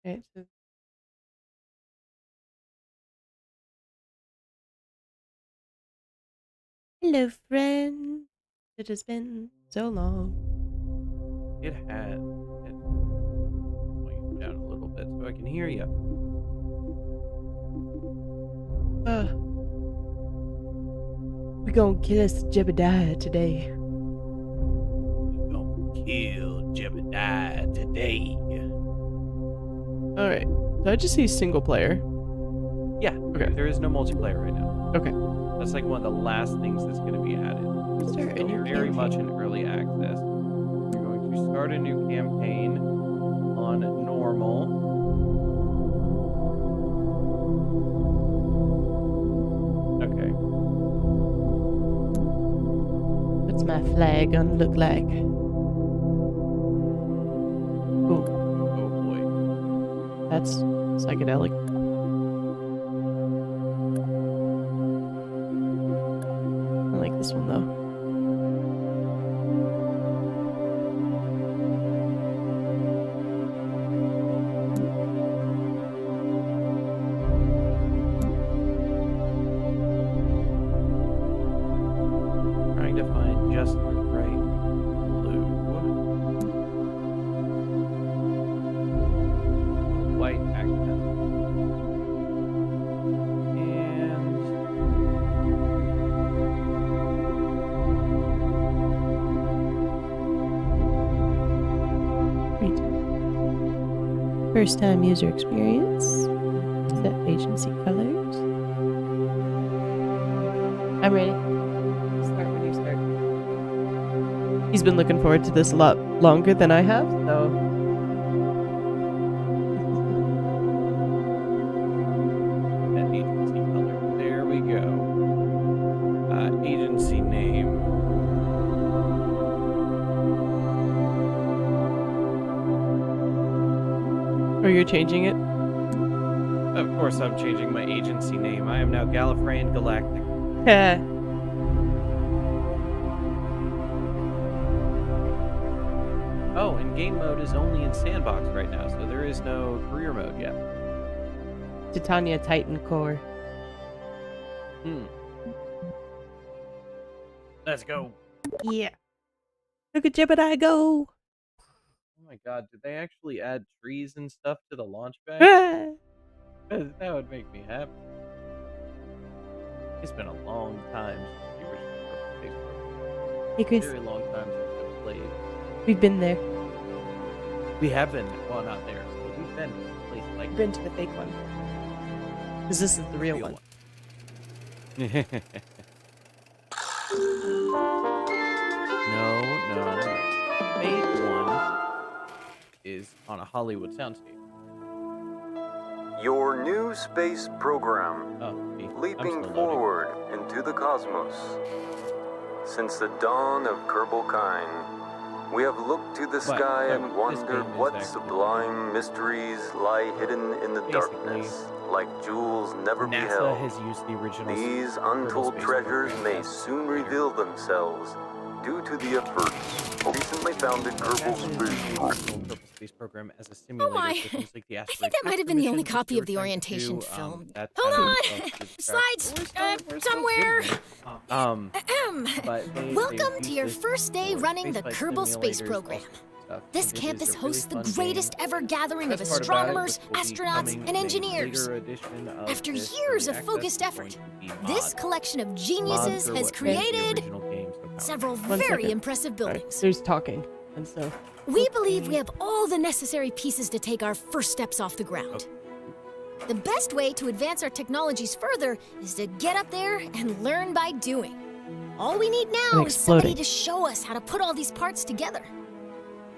Okay, so hello, friend. It has been so long. It has. Volume down a little bit so I can hear you. Uh, we gonna kill us Jebediah today. We gonna kill Jebediah today. All right. So I just see single player. Yeah. Okay. There is no multiplayer right now. Okay. That's like one of the last things that's going to be added. Is there a Still new very much campaign? in early access. You're going to start a new campaign on normal. Okay. What's my flag gonna look like? Ooh, Oh boy. that's psychedelic. I like this one though. Trying to find just the right blue. White accent. And Great. First time user experience. Set agency colors. I'm ready. Start when you start. He's been looking forward to this a lot longer than I have, so that agency color. There we go. Agency name. or you're changing it. Of course, I'm changing my agency name. I am now Gallifreyan Galactic. Oh, and game mode is only in sandbox right now, so there is no career mode yet. Titania Titan Core. Hmm. Let's go. Yeah. Look at Jebediah go. Oh my god, did they actually add trees and stuff to the launch pad? Ah. That would make me happy. It's been a long time since the original Space Program. Hey Chris, Very long time since I've played. we've been there. We have been, well, not there, but we've been to a place like We've been to the fake one. Because this is the real one. no, no. Fake one is on a Hollywood soundscape. Your new space program, Oh, me. I'm leaping still loading. forward into the cosmos. Since the dawn of Kerbal-Kine, we have looked to the sky so and this wondered game is what actually- sublime mysteries lie hidden in the Basically, darkness, like jewels never NASA beheld. has used the original. These Kerbal untold Space treasures Program may as soon a reveal themselves due to the efforts of recently founded Kerbal NASA has used Space the Program. original Kerbal Space Program as a simulator my. for things like the I asteroid think that might have been the only Mission, which copy they of the were trying to orientation do, film. that Hold kind of on! fell through the cracks. Slides, We're still somewhere. getting there. But Welcome they've to your used it first day for running the spaceflight Kerbal Space simulators, Program. all sorts of stuff, This and it is campus a really hosts the fun greatest game. ever gathering of Best part about it, astronomers, which will be astronauts, coming and in a engineers. later edition of After this years early of access, focused is effort, going to be this mods. collection of Mods geniuses are has what makes the created original game so powerful. several One very second. impressive Sorry, buildings. there's talking, and so We believe we have all the necessary pieces to take our first steps off the ground. The best way to advance our technologies further is to get up there and learn by doing. All we need now And is somebody exploding. to show us how to put all these parts together.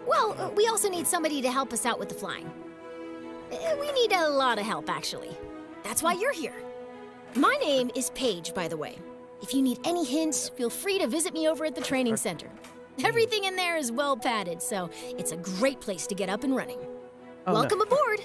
Well, we also need somebody to help us out with the flying. We need a lot of help, actually. That's why you're here. My name is Paige, by the way. If you need any hints, feel free to visit me over at the training center. Everything in there is well padded, so it's a great place to get up and running. Oh, no. Welcome aboard!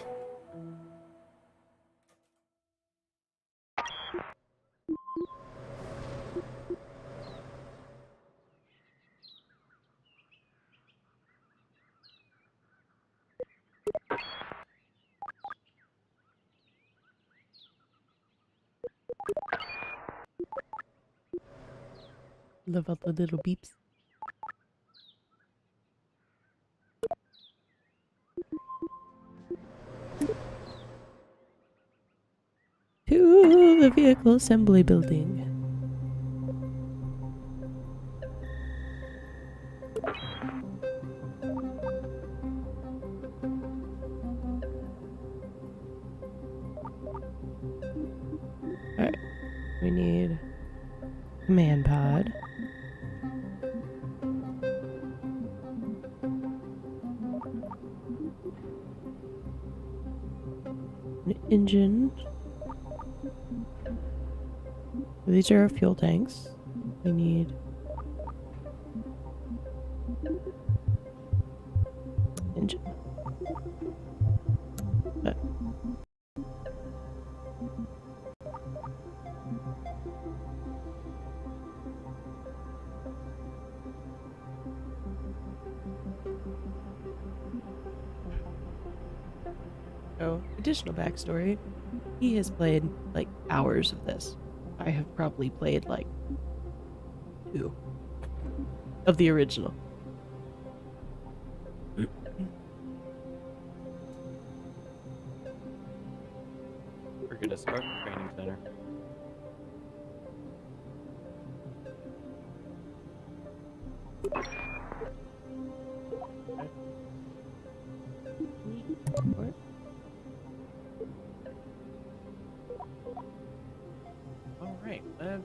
Love all the little beeps. To the vehicle assembly building. Alright. We need command pod. An engine. These are our fuel tanks. We need engine. So, additional backstory. He has played like hours of this. I have probably played like 2 of the original. We're gonna start the training center. All right, let's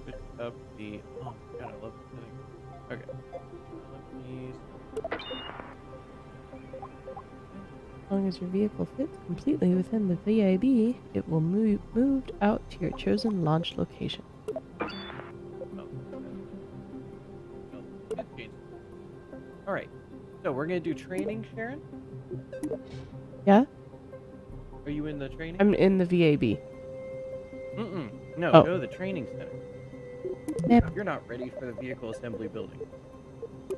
switch up the. Oh my god, I love this thing. Okay, let me. As long as your vehicle fits completely within the VAB, it will move moved out to your chosen launch location. All right, so we're gonna do training, Sharon. Yeah? Are you in the training? I'm in the VAB. No, Oh. go to the training center. Yep. You're not ready for the vehicle assembly building.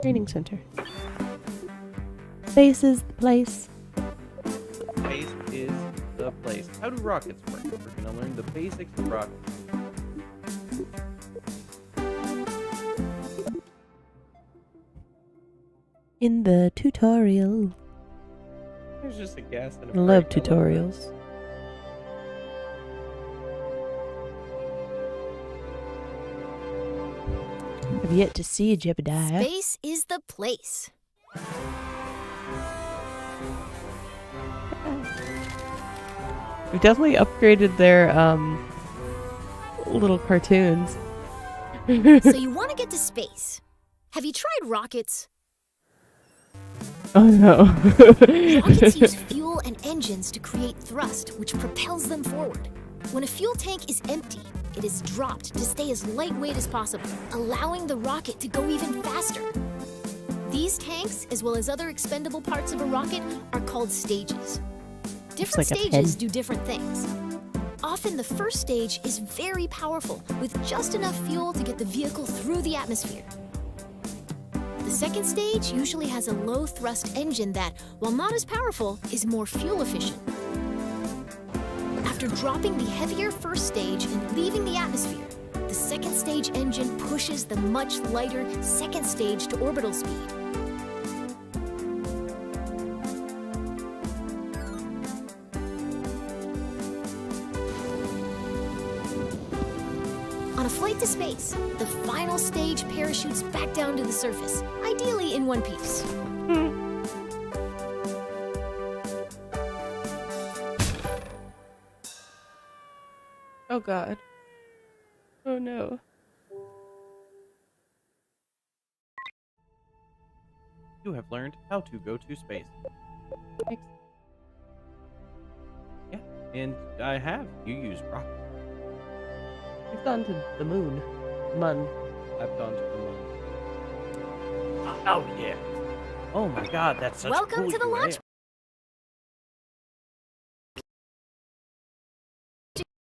Training center. Space is the place. Space is the place. How do rockets work? We're gonna learn the basics of rockets. In the tutorial. There's just a gas and I a love brake. tutorials. I've yet to see Jebediah. Space is the place. We've definitely upgraded their little cartoons. So you want to get to space. Have you tried rockets? Oh no. Rockets use fuel and engines to create thrust, which propels them forward. When a fuel tank is empty, it is dropped to stay as lightweight as possible, allowing the rocket to go even faster. These tanks, as well as other expendable parts of a rocket, are called stages. Different like a stages pen. do different things. Often the first stage is very powerful, with just enough fuel to get the vehicle through the atmosphere. The second stage usually has a low thrust engine that, while not as powerful, is more fuel efficient. After dropping the heavier first stage and leaving the atmosphere, the second stage engine pushes the much lighter second stage to orbital speed. On a flight to space, the final stage parachutes back down to the surface, ideally in one piece. Oh god. Oh no. You have learned how to go to space. Thanks. Yeah, and I have. You use rockets. We've gone to the moon. Mun. I've gone to the moon. Oh yeah. Oh my god, that's such Welcome cool to the UA. launch.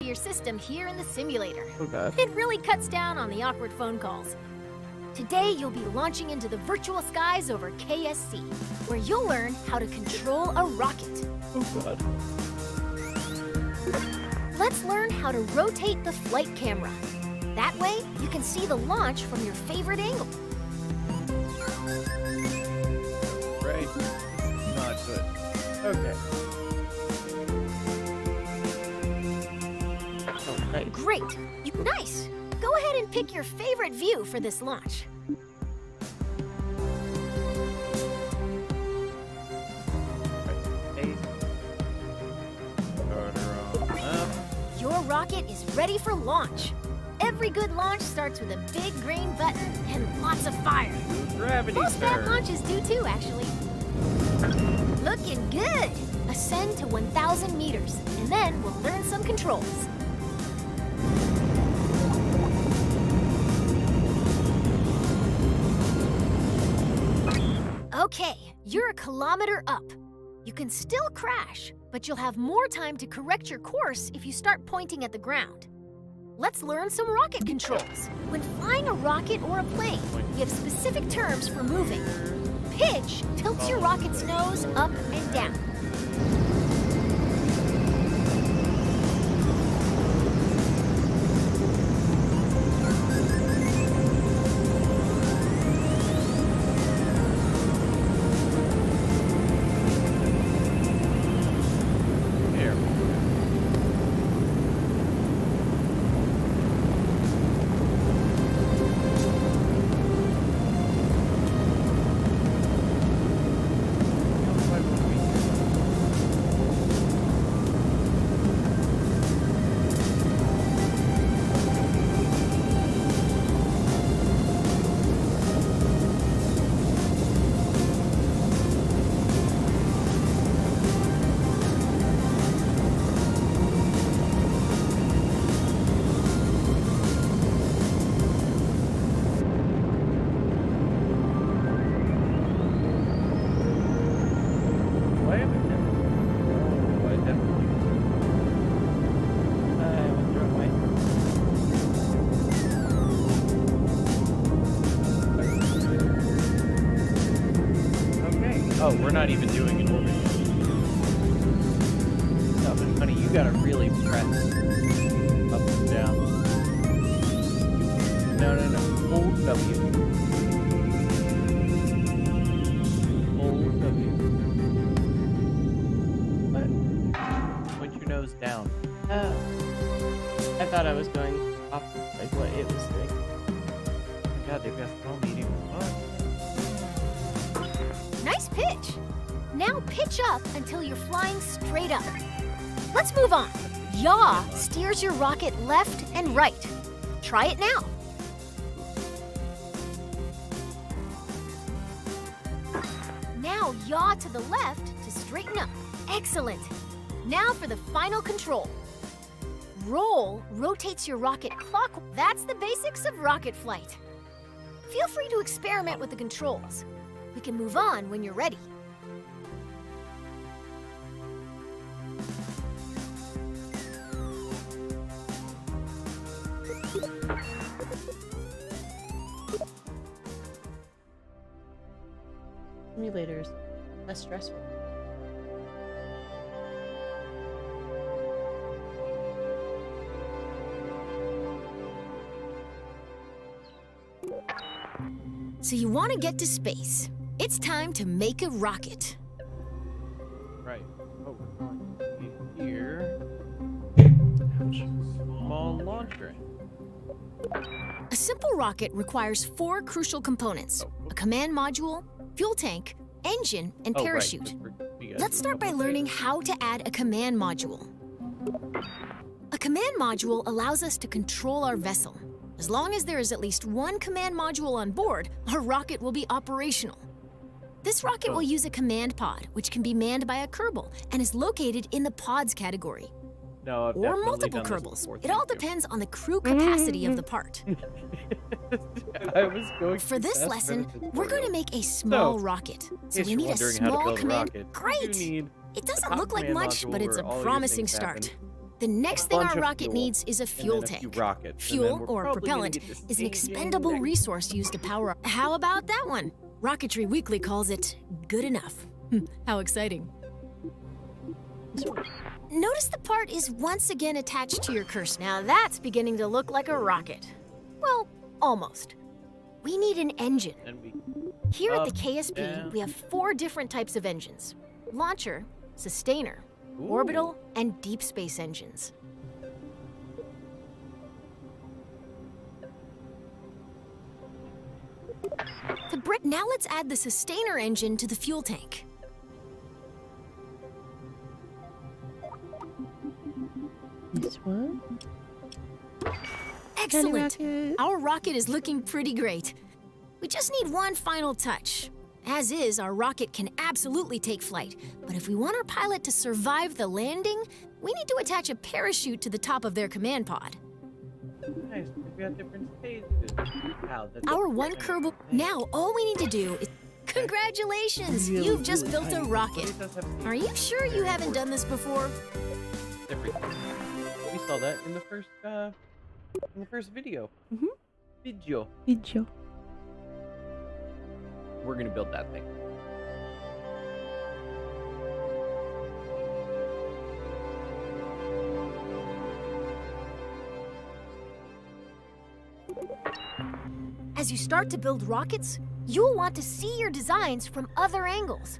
Your system here in the simulator. Oh god. It really cuts down on the awkward phone calls. Today, you'll be launching into the virtual skies over KSC, where you'll learn how to control a rocket. Oh god. Let's learn how to rotate the flight camera. That way, you can see the launch from your favorite angle. Right. Not good. Okay. Oh, nice. Great. Nice. Go ahead and pick your favorite view for this launch. Right. Turn her on. Your rocket is ready for launch. Every good launch starts with a big green button and lots of fire. Gravity Most bad turn. launches do too, actually. Looking good. Ascend to 1,000 meters, and then we'll learn some controls. Okay, you're a kilometer up. You can still crash, but you'll have more time to correct your course if you start pointing at the ground. Let's learn some rocket controls. When flying a rocket or a plane, we have specific terms for moving. Pitch tilts your rocket's nose up and down. There. Why haven't I never? Oh, I definitely. I went the wrong way. Okay. Oh, we're not even doing it over yet. No, but honey, you gotta really press up and down. No. Hold W. Hold W. What? Point your nose down. I thought I was going off like what it was doing. Oh my god, they've got small, medium, and large. Nice pitch. Now pitch up until you're flying straight up. Let's move on. Yaw steers your rocket left and right. Try it now. Now yaw to the left to straighten up. Excellent. Now for the final control. Roll rotates your rocket clockwise. That's the basics of rocket flight. Feel free to experiment with the controls. We can move on when you're ready. Simulators, less stressful. So you want to get to space. It's time to make a rocket. Right. Oh, we're going to be here. Small launcher. A simple rocket requires 4 crucial components: a command module, fuel tank, engine, and Oh, parachute. Right, 'cause we gotta Let's do start by one learning thing. how to add a command module. A command module allows us to control our vessel. As long as there is at least one command module on board, our rocket will be operational. This rocket will use a command pod, which can be manned by a Kerbal and is located in the pods category. No, I've Or definitely multiple done this Kerbals. before, It all thank you. depends on the crew capacity of the part. I was going For to this ask lesson, for the we're going to tutorial. make a small So, rocket. In So case we you're need a wondering how to small build a command. rocket, you Great! need It a doesn't top look like command much, module but it's a where all your promising things start. happen, The next a thing bunch our of rocket fuel, needs is a and fuel then a few tank. rockets, and then Fuel, we're or probably gonna propellant, get to is an staging expendable next. resource used to power up. How about that one? Rocketry Weekly calls it good enough. How exciting. Notice the part is once again attached to your cursor. Now that's beginning to look like a rocket. Well, almost. We need an engine. And we Here at the Up, KSP, down. we have 4 different types of engines. Launcher, sustainer, Ooh. orbital, and deep space engines. Now let's add the sustainer engine to the fuel tank. This one. Excellent! rocket. Our rocket is looking pretty great. We just need one final touch. As is, our rocket can absolutely take flight, but if we want our pilot to survive the landing, we need to attach a parachute to the top of their command pod. Nice. We got different stages. Wow, that's Our one Kerbal. Now, all we need to do is. Congratulations! Really, You've just really built a tiny. rocket. It does have Are you sure you haven't done this before? different. We saw that in the first video. Mhm. Video. Video. We're gonna build that thing. As you start to build rockets, you'll want to see your designs from other angles.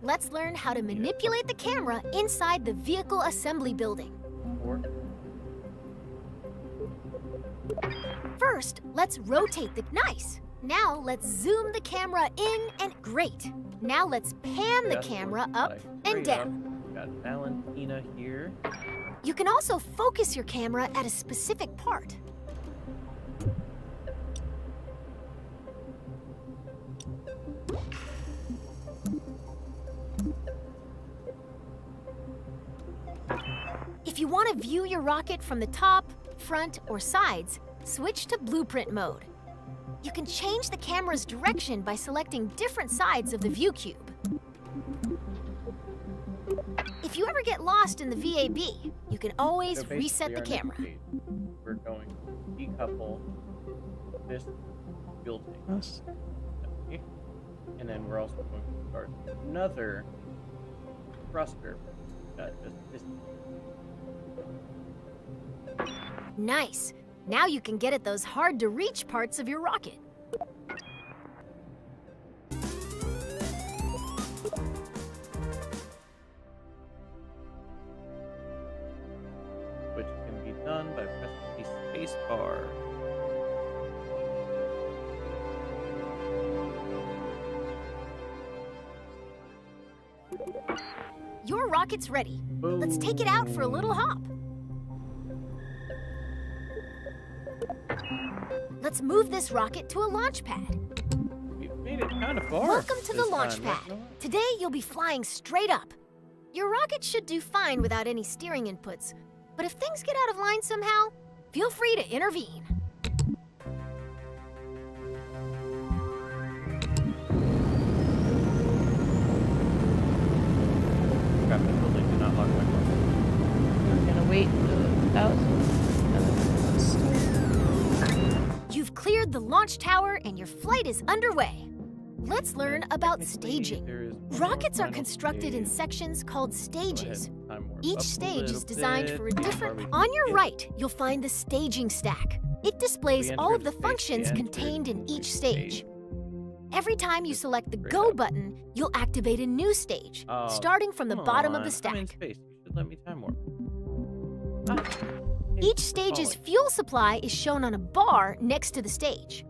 Let's learn how to manipulate the camera inside the vehicle assembly building. Or First, let's rotate the. Nice! Now let's zoom the camera in and. Great! Now let's pan the that's what camera it's up like. and Straight up. down. We got Valentina here. You can also focus your camera at a specific part. If you want to view your rocket from the top, front, or sides, switch to blueprint mode. You can change the camera's direction by selecting different sides of the view cube. If you ever get lost in the VAB, you can always So basically reset the our next camera. stage, we're going to decouple this fuel tank. Us. Okay. And then we're also going to start another thruster. Just this. Nice. Now you can get at those hard-to-reach parts of your rocket. Which can be done by pressing the space bar. Your rocket's ready. Let's take it out for a little hop. Let's move this rocket to a launch pad. We've made it kind of far. Welcome to the this launch time, pad. right? Today you'll be flying straight up. Your rocket should do fine without any steering inputs, but if things get out of line somehow, feel free to intervene. Crap, the building did not lock my door. We're gonna wait until 1,000. You've cleared the launch tower and your flight is underway. Let's learn about staging. There is one Rockets are final constructed in stage. sections called Go ahead stages. and time warp up Each a stage is little designed bit for a before different. we On your get- right, you'll find the staging stack. It displays We all of entered the stage, functions we contained in entered each stage. stage. Every time you select the Straight Go up. button, you'll activate a new stage, Oh, starting from the come bottom of on, the stack. I'm in space. You should let me time warp. Ah, thanks Each for stage's calling. fuel supply is shown on a bar next to the stage.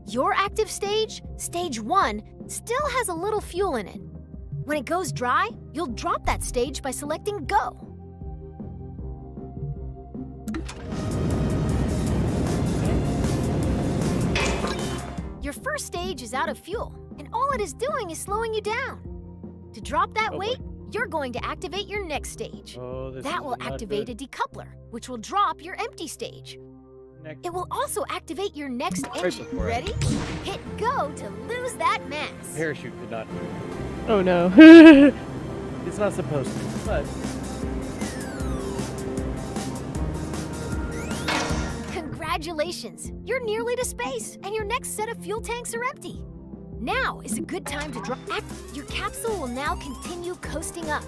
Your active stage, Stage 1, still has a little fuel in it. When it goes dry, you'll drop that stage by selecting Go. Your first stage is out of fuel, and all it is doing is slowing you down. To drop that Oh, boy. weight, you're going to activate your next stage. Oh, this That is will not activate good. a decoupler, which will drop your empty stage. Next. It will also activate your next Right engine. before I- Ready? Hit go to lose that mass. Parachute did not move. Oh no. It's not supposed to, but Congratulations! You're nearly to space, and your next set of fuel tanks are empty. Now is a good time to drop. Your capsule will now continue coasting up.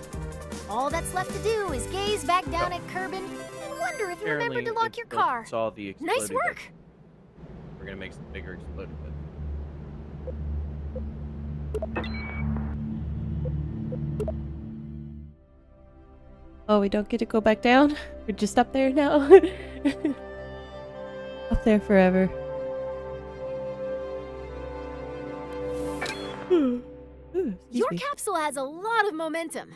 All that's left to do is gaze back down at Kerbin and wonder if you remembered to apparently lock it your still car. Saw the Nice exploded work! We're gonna make some bigger exploded bits. Oh, we don't get to go back down? We're just up there now? Up there forever. Ooh, excuse Your me. capsule has a lot of momentum.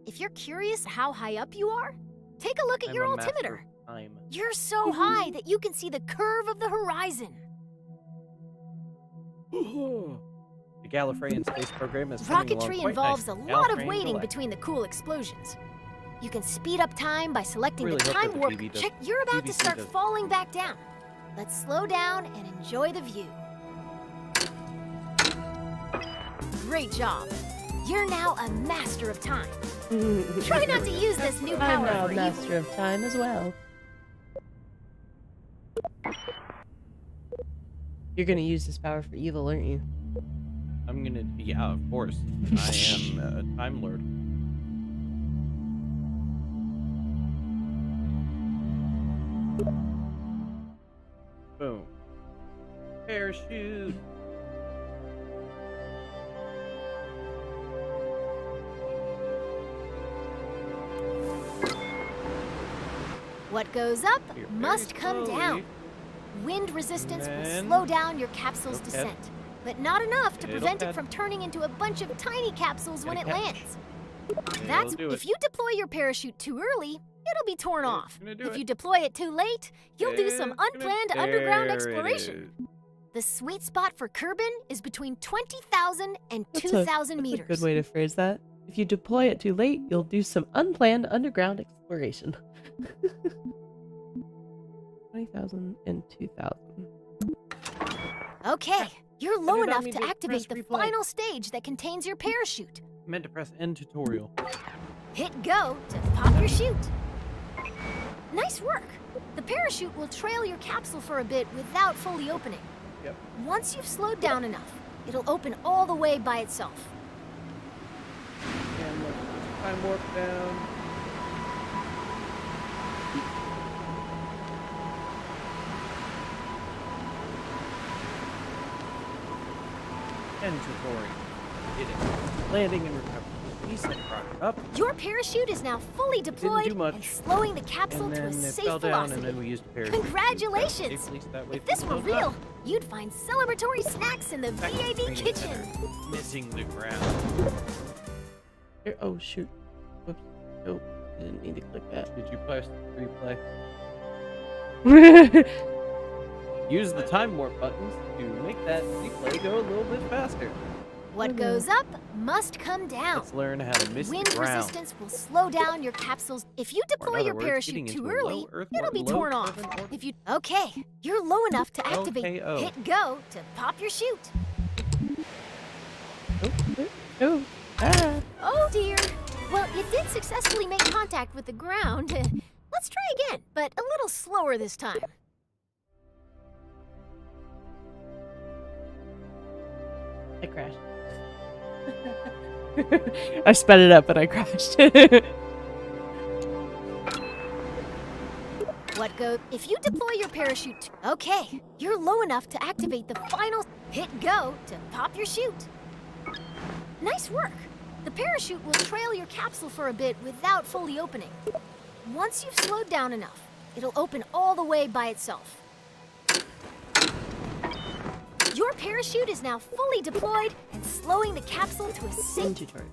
If you're curious how high up you are, take a look at I'm your a master altimeter. of time. You're so high that you can see the curve of the horizon. The Gallifreyan space program is coming along Rocketry quite involves a nicely. lot of Gallifreyan waiting delight. between the cool explosions. You can speed up time by selecting Really the hope that time the warp. TV does- Check, you're about to BBC start does- falling back down. Let's slow down and enjoy the view. Great job. You're now a master of time. Try not to use this new I'm power now for master evil. of time as well. You're gonna use this power for evil, aren't you? I'm gonna. Yeah, of course. I am a Time Lord. Boom. Parachute. What goes up Here, must very come slowly. down. Wind resistance will then- slow down your capsule's Okay. descent, but not enough to It'll prevent it catch. from turning into a bunch of tiny capsules when it It'll catch. lands. It'll That's do if it. you deploy your parachute too early, it'll be torn It's off. gonna do If it. you deploy it too late, you'll do some It's gonna- unplanned underground There it exploration. is. The sweet spot for Kerbin is between 20,000 and That's 2,000 That's meters. a good way to phrase that. If you deploy it too late, you'll do some unplanned underground exploration. 20,000 and 2,000. Okay, you're low it on enough me to to activate press the replay. final stage that contains your parachute. I meant to press end tutorial. Hit go to pop your chute. Nice work. The parachute will trail your capsule for a bit without fully opening. Yep. Once you've slowed down enough, it'll open all the way by itself. And look, time warp down. End tutorial. Did it. Landing and recovery. He sent rocket up, Your parachute is now fully deployed do much. and slowing the capsule and to then a it safe fell down, velocity. and then we used a parachute. Congratulations! At least that way If this for were those real, up. you'd find celebratory snacks in the Back to the VAB training kitchen. center, missing the ground. Here, oh shoot. Whoops. Nope. I didn't mean to click that. Did you press replay? Use the time warp buttons to make that replay go a little bit faster. What goes up must come down. Let's learn how to miss Wind the ground. resistance will slow down your capsules. If you Or in deploy other your words, parachute getting too into a early, low Earth it'll orbit, be low torn off. Kelvin orbit. If you okay, you're low enough to activate. OKO. Hit go to pop your chute. Oh. Ah. Oh dear. Well, you did successfully make contact with the ground. Let's try again, but a little slower this time. I crashed. I sped it up, but I crashed. What go? If you deploy your parachute, okay, you're low enough to activate the final. Hit go to pop your chute. Nice work. The parachute will trail your capsule for a bit without fully opening. Once you've slowed down enough, it'll open all the way by itself. Your parachute is now fully deployed and slowing the capsule to a safe. Tutorial.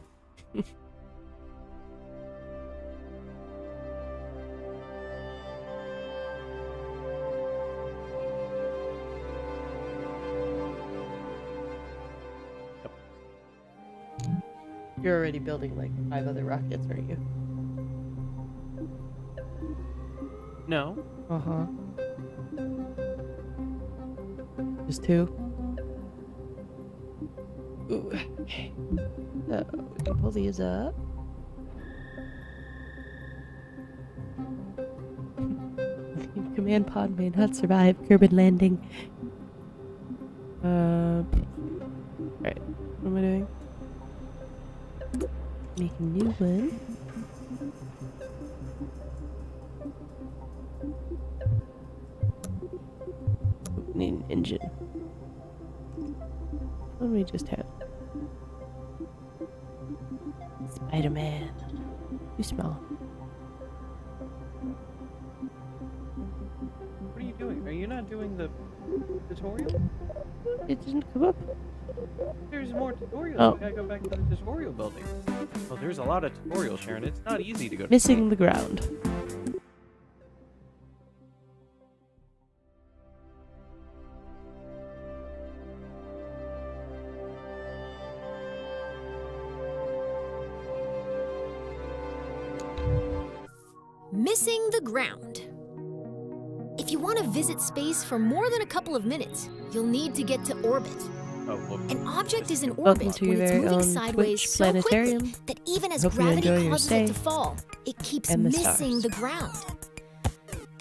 You're already building like 5 other rockets, aren't you? No. Uh-huh. Just 2? Ooh, okay. So, we can pull these up. Command pod may not survive Kerbin landing. Alright, what am I doing? Make a new one. Need engine. What we just had? Spider-Man. Too small. What are you doing? Are you not doing the tutorial? It didn't come up. There's more tutorials. Oh. We gotta go back to the tutorial building. Well, there's a lot of tutorials, Sharon. It's not easy to go to Missing the ground. Missing the ground. If you want to visit space for more than a couple of minutes, you'll need to get to orbit. Oh, well, An object is in Welcome orbit to when your it's very moving own sideways Twitch so quickly planetarium. that even as Hope you gravity enjoy your causes it to stay fall, it keeps and the missing stars. the ground.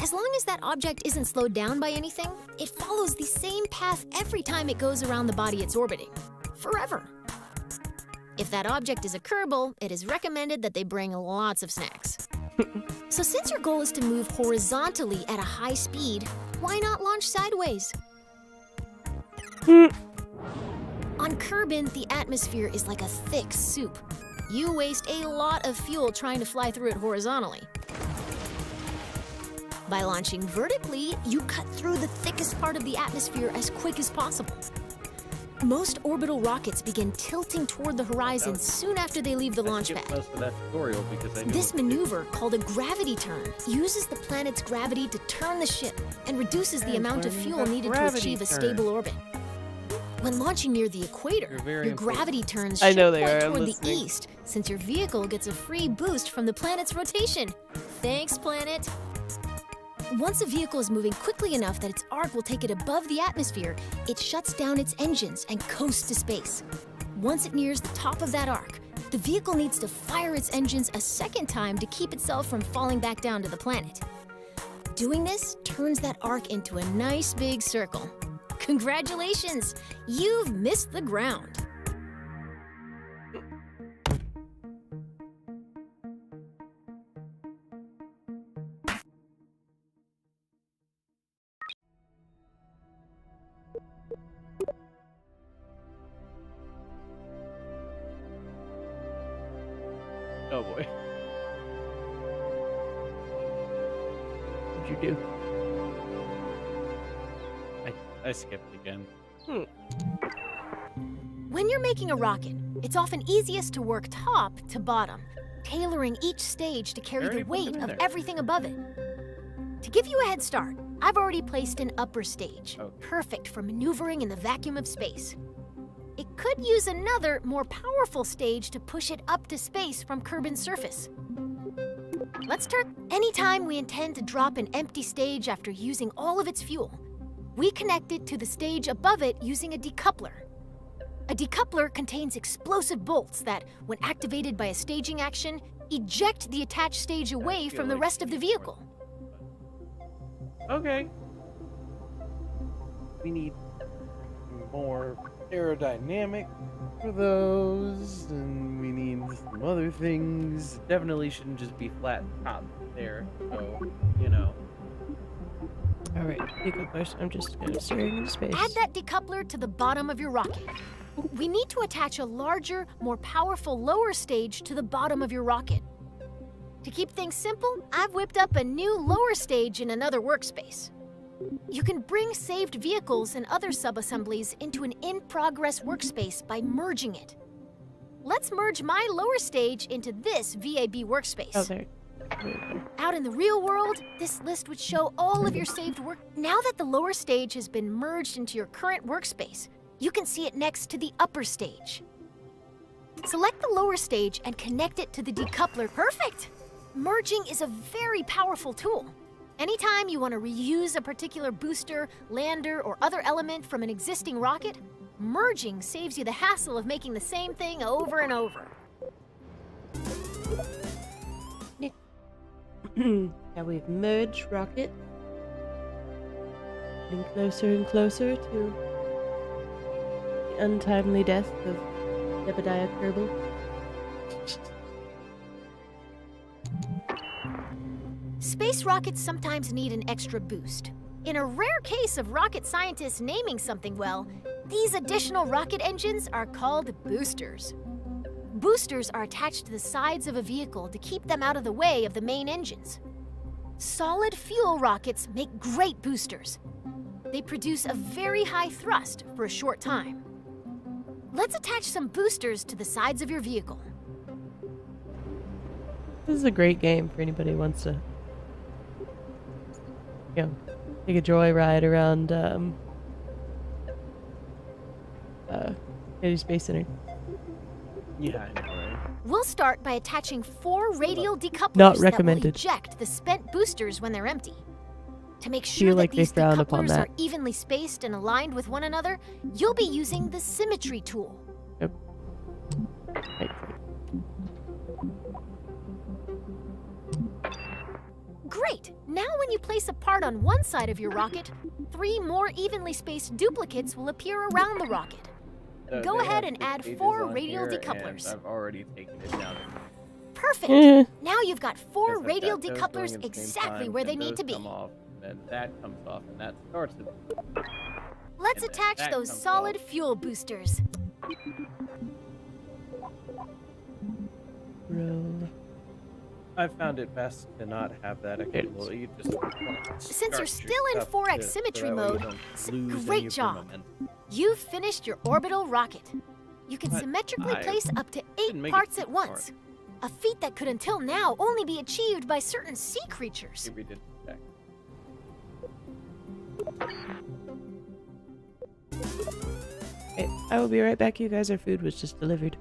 As long as that object isn't slowed down by anything, it follows the same path every time it goes around the body it's orbiting. Forever. If that object is a Kerbal, it is recommended that they bring lots of snacks. So since your goal is to move horizontally at a high speed, why not launch sideways? On Kerbin, the atmosphere is like a thick soup. You waste a lot of fuel trying to fly through it horizontally. By launching vertically, you cut through the thickest part of the atmosphere as quick as possible. Most orbital rockets begin tilting toward the horizon soon after they leave the I launch skipped pad. most of that tutorial because I knew This what to do. maneuver, called a gravity turn, uses the planet's gravity to turn the ship and reduces the Yeah, amount of learning fuel about needed to gravity achieve a turn. stable orbit. When launching near the equator, You're very your important. gravity turns I know should they point are, I'm toward the listening. east, since your vehicle gets a free boost from the planet's rotation. Thanks, planet. Once a vehicle is moving quickly enough that its arc will take it above the atmosphere, it shuts down its engines and coasts to space. Once it nears the top of that arc, the vehicle needs to fire its engines a second time to keep itself from falling back down to the planet. Doing this turns that arc into a nice big circle. Congratulations! You've missed the ground. Oh boy. What'd you do? I skipped again. When you're making a rocket, it's often easiest to work top to bottom, tailoring each stage to carry Already the put weight them in of there. everything above it. To give you a head start, I've already placed an upper stage, Okay. perfect for maneuvering in the vacuum of space. It could use another, more powerful stage to push it up to space from Kerbin's surface. Let's turn. Anytime we intend to drop an empty stage after using all of its fuel, we connect it to the stage above it using a decoupler. A decoupler contains explosive bolts that, when activated by a staging action, eject the attached stage away feel from the like rest of the vehicle. Okay. We need more aerodynamic for those, and we need some other things. Definitely shouldn't just be flat top there, so, you know. Alright, decouplers. I'm just gonna steering into space. Add that decoupler to the bottom of your rocket. We need to attach a larger, more powerful lower stage to the bottom of your rocket. To keep things simple, I've whipped up a new lower stage in another workspace. You can bring saved vehicles and other subassemblies into an in-progress workspace by merging it. Let's merge my lower stage into this VAB workspace. Oh, there. Out in the real world, this list would show all of your saved work. Now that the lower stage has been merged into your current workspace, you can see it next to the upper stage. Select the lower stage and connect it to the decoupler. Perfect! Merging is a very powerful tool. Anytime you want to reuse a particular booster, lander, or other element from an existing rocket, merging saves you the hassle of making the same thing over and over. Now we've merged rocket. Getting closer and closer to the untimely death of Jebediah Kerbal. Space rockets sometimes need an extra boost. In a rare case of rocket scientists naming something well, these additional rocket engines are called boosters. Boosters are attached to the sides of a vehicle to keep them out of the way of the main engines. Solid fuel rockets make great boosters. They produce a very high thrust for a short time. Let's attach some boosters to the sides of your vehicle. This is a great game for anybody who wants to, take a joyride around Kennedy Space Center. Yeah, I know, right? We'll start by attaching 4 radial decouplers Not that will recommended. eject the spent boosters when they're empty. To make sure Feel that like they these frown upon decouplers that. are evenly spaced and aligned with one another, you'll be using the symmetry tool. Yep. Right. Great! Now when you place a part on one side of your rocket, 3 more evenly spaced duplicates will appear around the rocket. Go They ahead have and 6 add pages 4 on radial here, decouplers. and I've already taken it down. Perfect! Eh. Now you've got 4 Because I've radial got those going decouplers at the same exactly time, where they then need those to be. come off, then that comes off, and that starts it. Let's and then attach that those comes solid off. fuel boosters. Roll. I found it best to not have that accountability. You just Since you're start still your in stuff 4x to- so symmetry that way you mode, don't lose any great of your job. momentum. You've finished your orbital rocket. You can But symmetrically I place up to 8 didn't make it parts too at once. A feat that could until now only be achieved by certain sea creatures. Maybe we did check. Okay, I will be right back, you guys. Our food was just delivered.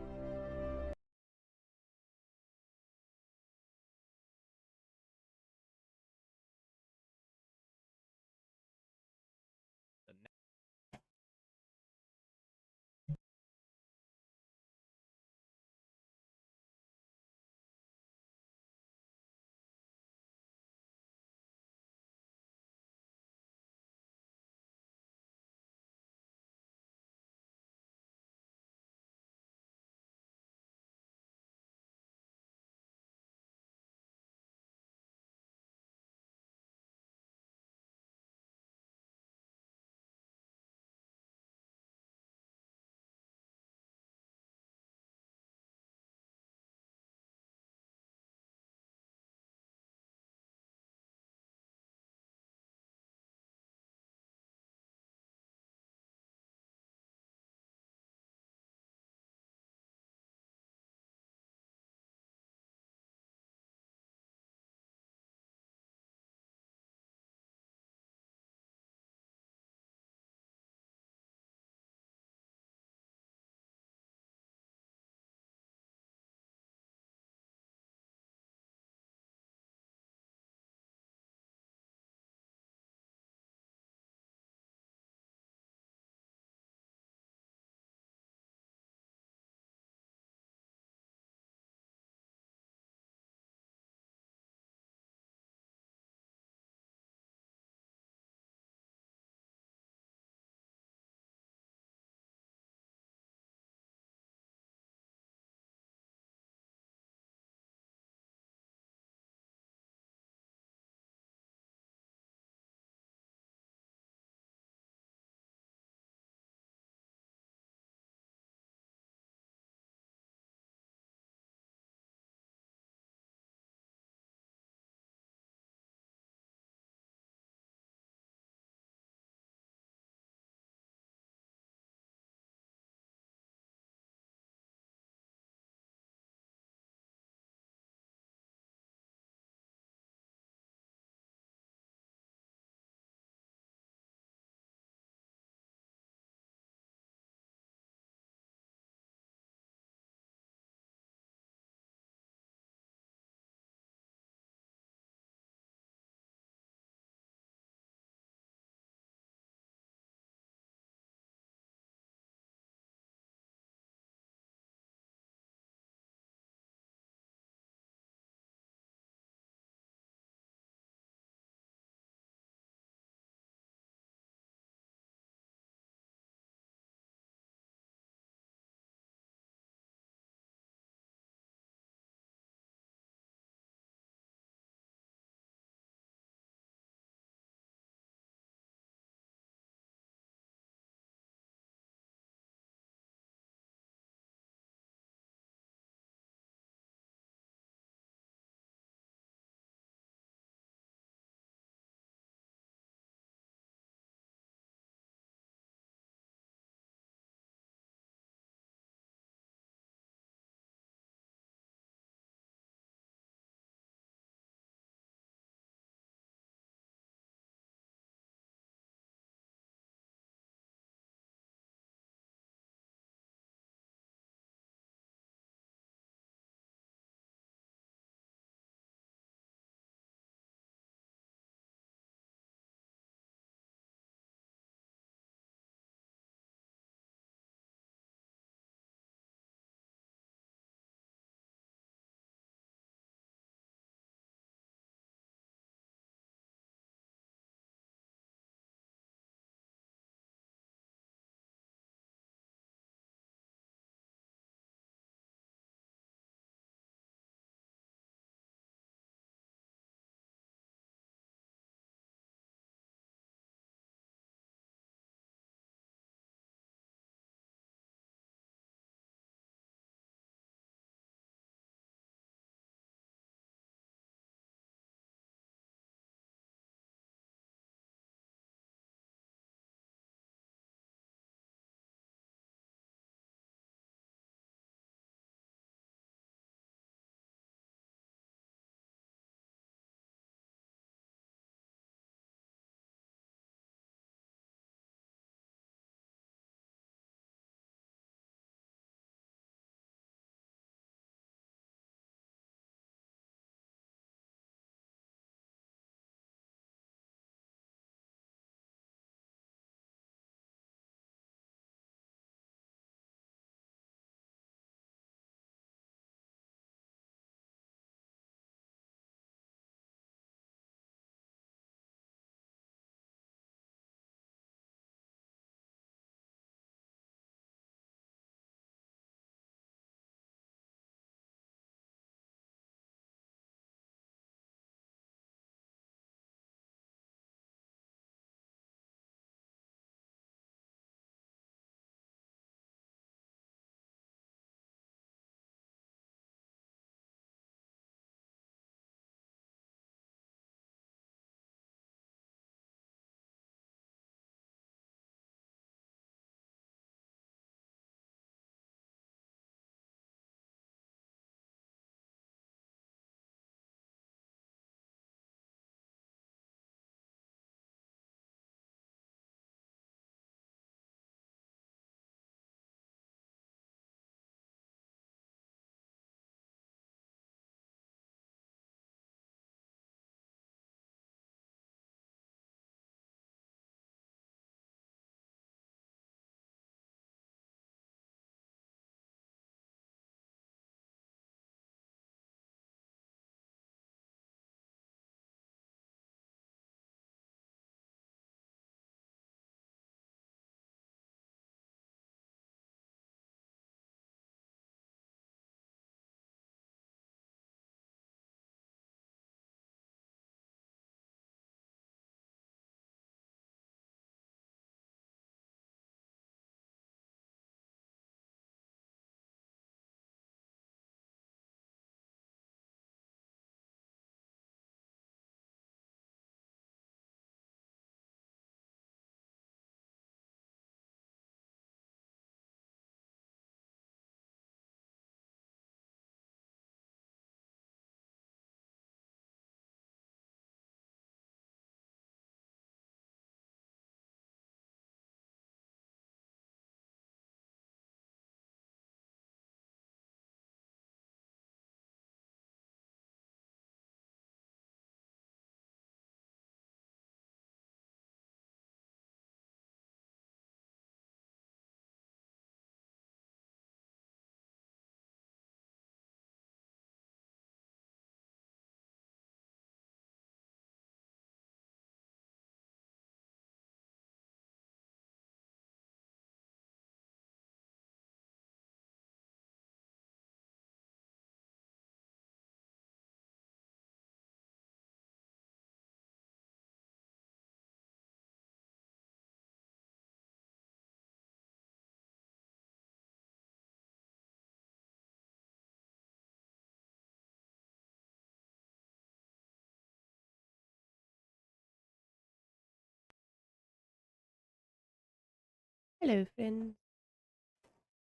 Hello, friends.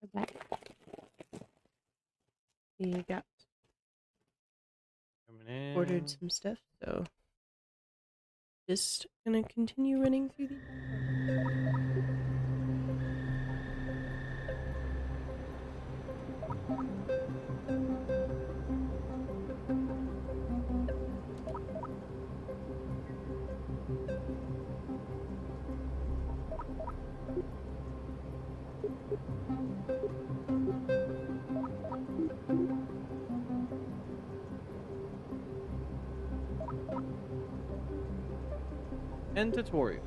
We're back. We got Coming in. ordered some stuff, so just gonna continue running through the. End tutorial.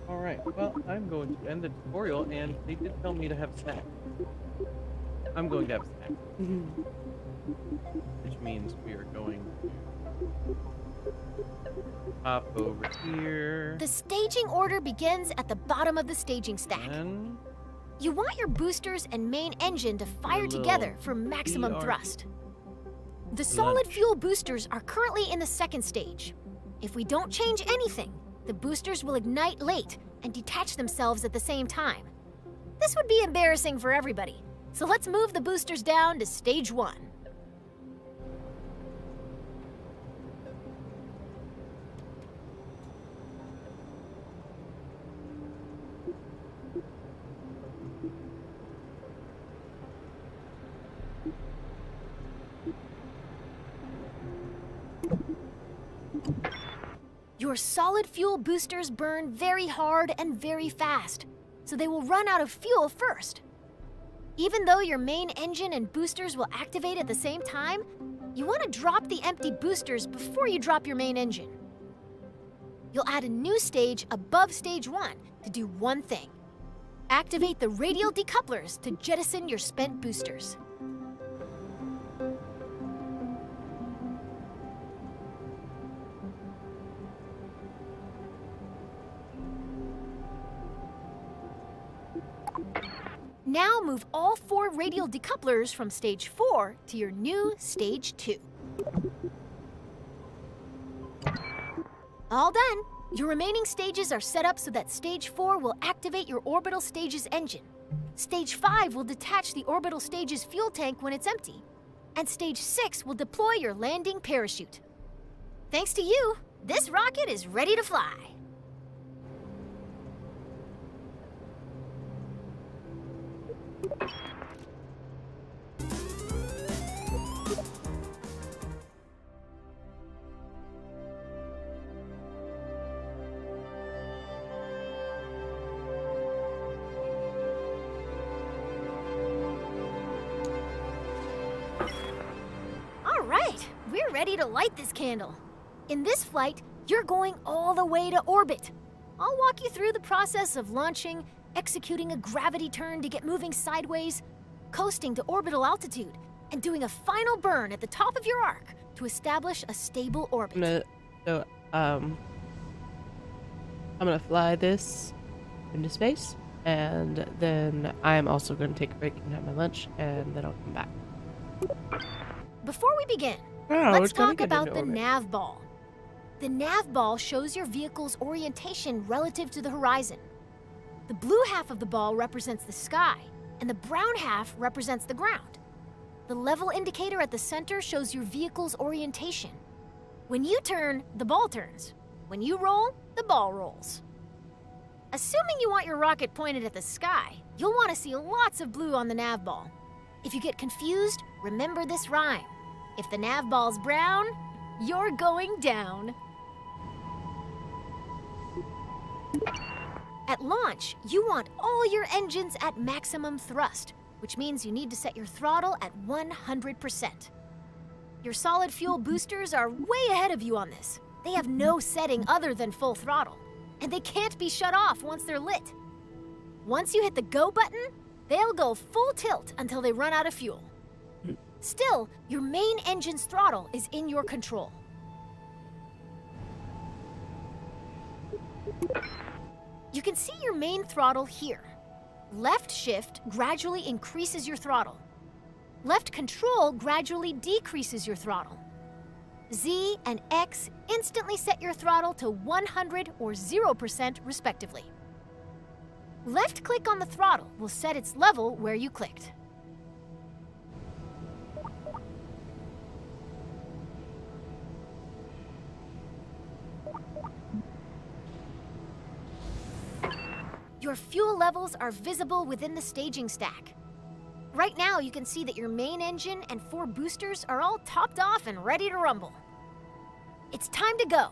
Alright, well, I'm going to end the tutorial, and they did tell me to have snacks. I'm going to have snacks, which means we are going to hop over here. The staging order begins at the bottom of the staging stack. And You want your boosters and main engine to fire little together for maximum VR thrust. The solid fuel boosters are currently in the second stage. If we don't change anything, the boosters will ignite late and detach themselves at the same time. This would be embarrassing for everybody, so let's move the boosters down to stage 1. Your solid fuel boosters burn very hard and very fast, so they will run out of fuel first. Even though your main engine and boosters will activate at the same time, you want to drop the empty boosters before you drop your main engine. You'll add a new stage above stage 1 to do one thing. Activate the radial decouplers to jettison your spent boosters. Now move all 4 radial decouplers from stage 4 to your new stage 2. All done. Your remaining stages are set up so that stage 4 will activate your orbital stage's engine. Stage 5 will detach the orbital stage's fuel tank when it's empty. And stage 6 will deploy your landing parachute. Thanks to you, this rocket is ready to fly. All right, we're ready to light this candle. In this flight, you're going all the way to orbit. I'll walk you through the process of launching, executing a gravity turn to get moving sideways, coasting to orbital altitude, and doing a final burn at the top of your arc to establish a stable orbit. I'm gonna fly this into space, and then I'm also gonna take a break and have my lunch, and then I'll come back. Before we begin, let's talk about the nav ball. The nav ball shows your vehicle's orientation relative to the horizon. The blue half of the ball represents the sky, and the brown half represents the ground. The level indicator at the center shows your vehicle's orientation. When you turn, the ball turns. When you roll, the ball rolls. Assuming you want your rocket pointed at the sky, you'll want to see lots of blue on the nav ball. If you get confused, remember this rhyme. If the nav ball's brown, you're going down. At launch, you want all your engines at maximum thrust, which means you need to set your throttle at 100%. Your solid fuel boosters are way ahead of you on this. They have no setting other than full throttle, and they can't be shut off once they're lit. Once you hit the go button, they'll go full tilt until they run out of fuel. Still, your main engine's throttle is in your control. You can see your main throttle here. Left shift gradually increases your throttle. Left control gradually decreases your throttle. Z and X instantly set your throttle to 100 or 0% respectively. Left-click on the throttle will set its level where you clicked. Your fuel levels are visible within the staging stack. Right now, you can see that your main engine and 4 boosters are all topped off and ready to rumble. It's time to go.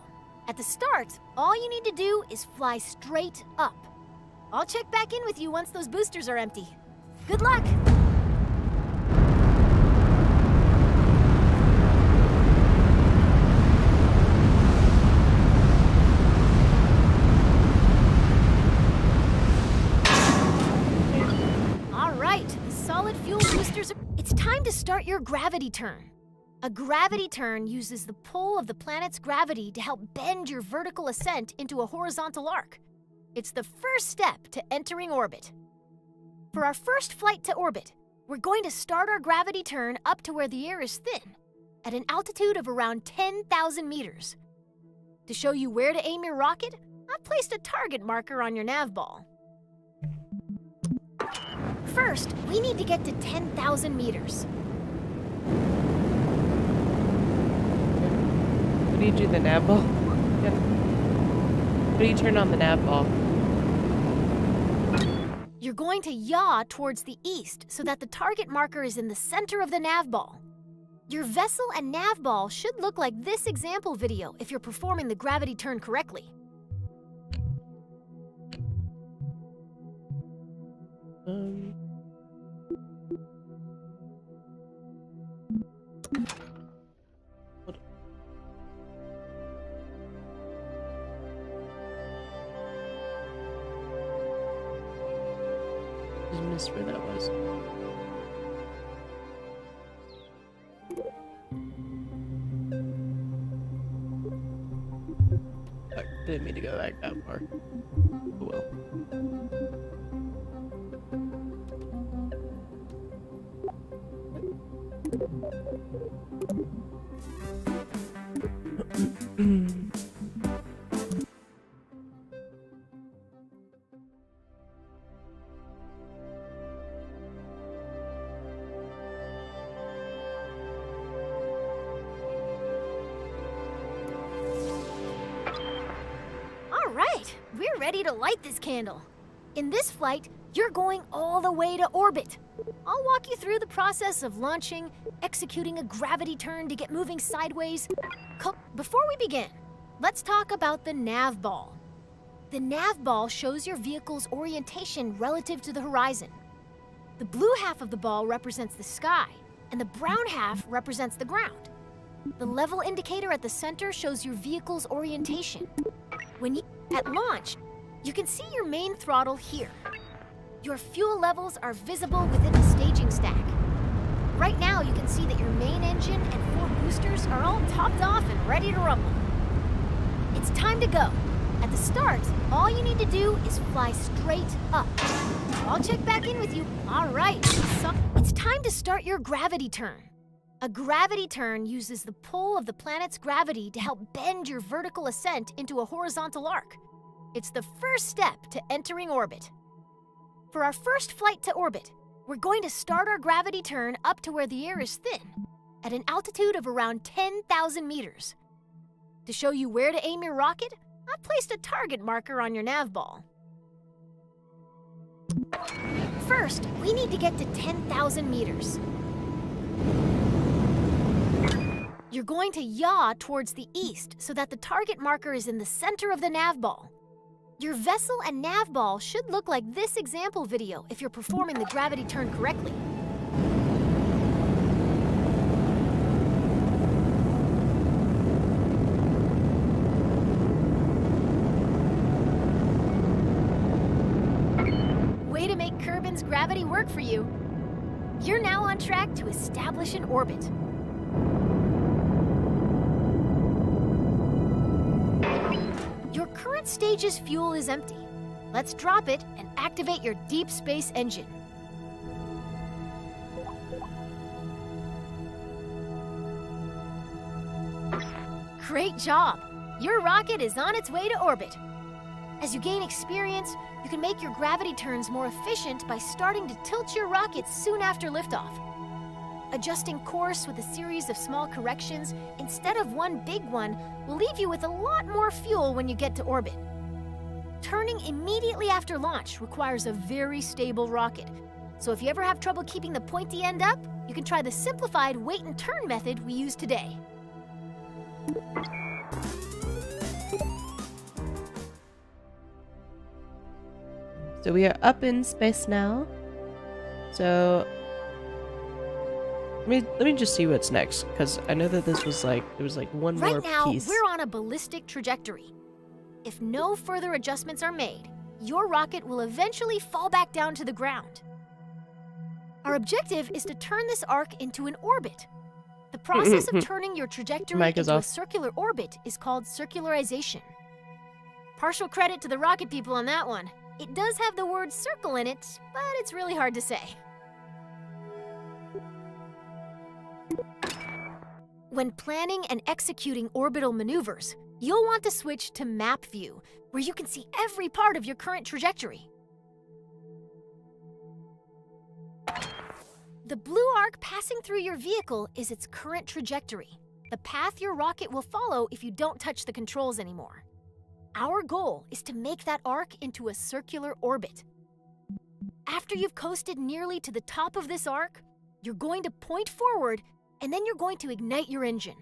At the start, all you need to do is fly straight up. I'll check back in with you once those boosters are empty. Good luck! All right, the solid fuel boosters are... It's time to start your gravity turn. A gravity turn uses the pull of the planet's gravity to help bend your vertical ascent into a horizontal arc. It's the first step to entering orbit. For our first flight to orbit, we're going to start our gravity turn up to where the air is thin, at an altitude of around 10,000 meters. To show you where to aim your rocket, I've placed a target marker on your nav ball. First, we need to get to 10,000 meters. What do you do the nav ball? Yeah. What do you turn on the nav ball? You're going to yaw towards the east so that the target marker is in the center of the nav ball. Your vessel and nav ball should look like this example video if you're performing the gravity turn correctly. Hold on. Just missed where that was. Fuck, didn't mean to go back that far. Oh well. All right, we're ready to light this candle. In this flight, you're going all the way to orbit. I'll walk you through the process of launching, executing a gravity turn to get moving sideways. Before we begin, let's talk about the nav ball. The nav ball shows your vehicle's orientation relative to the horizon. The blue half of the ball represents the sky, and the brown half represents the ground. The level indicator at the center shows your vehicle's orientation. At launch, you can see your main throttle here. Your fuel levels are visible within the staging stack. Right now, you can see that your main engine and 4 boosters are all topped off and ready to rumble. It's time to go. At the start, all you need to do is fly straight up. I'll check back in with you. All right, so it's time to start your gravity turn. A gravity turn uses the pull of the planet's gravity to help bend your vertical ascent into a horizontal arc. It's the first step to entering orbit. For our first flight to orbit, we're going to start our gravity turn up to where the air is thin, at an altitude of around 10,000 meters. To show you where to aim your rocket, I've placed a target marker on your nav ball. First, we need to get to 10,000 meters. You're going to yaw towards the east so that the target marker is in the center of the nav ball. Your vessel and nav ball should look like this example video if you're performing the gravity turn correctly. Way to make Kerbin's gravity work for you. You're now on track to establish an orbit. Your current stage's fuel is empty. Let's drop it and activate your deep space engine. Great job! Your rocket is on its way to orbit. As you gain experience, you can make your gravity turns more efficient by starting to tilt your rocket soon after liftoff. Adjusting course with a series of small corrections instead of one big one will leave you with a lot more fuel when you get to orbit. Turning immediately after launch requires a very stable rocket, so if you ever have trouble keeping the pointy end up, you can try the simplified wait and turn method we use today. So we are up in space now. So let me just see what's next, because I know that this was like there was like one more Right now, piece. we're on a ballistic trajectory. If no further adjustments are made, your rocket will eventually fall back down to the ground. Our objective is to turn this arc into an orbit. The process of turning your trajectory Mic is into a off. circular orbit is called circularization. Partial credit to the rocket people on that one. It does have the word circle in it, but it's really hard to say. When planning and executing orbital maneuvers, you'll want to switch to map view, where you can see every part of your current trajectory. The blue arc passing through your vehicle is its current trajectory, the path your rocket will follow if you don't touch the controls anymore. Our goal is to make that arc into a circular orbit. After you've coasted nearly to the top of this arc, you're going to point forward, and then you're going to ignite your engine.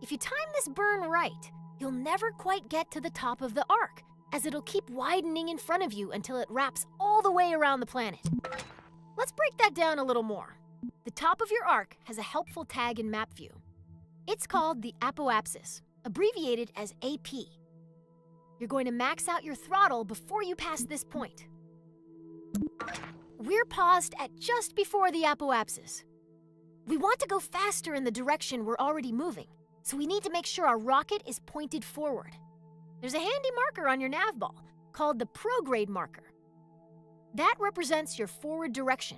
If you time this burn right, you'll never quite get to the top of the arc, as it'll keep widening in front of you until it wraps all the way around the planet. Let's break that down a little more. The top of your arc has a helpful tag in map view. It's called the apoapsis, abbreviated as AP. You're going to max out your throttle before you pass this point. We're paused at just before the apoapsis. We want to go faster in the direction we're already moving, so we need to make sure our rocket is pointed forward. There's a handy marker on your nav ball called the prograde marker. That represents your forward direction.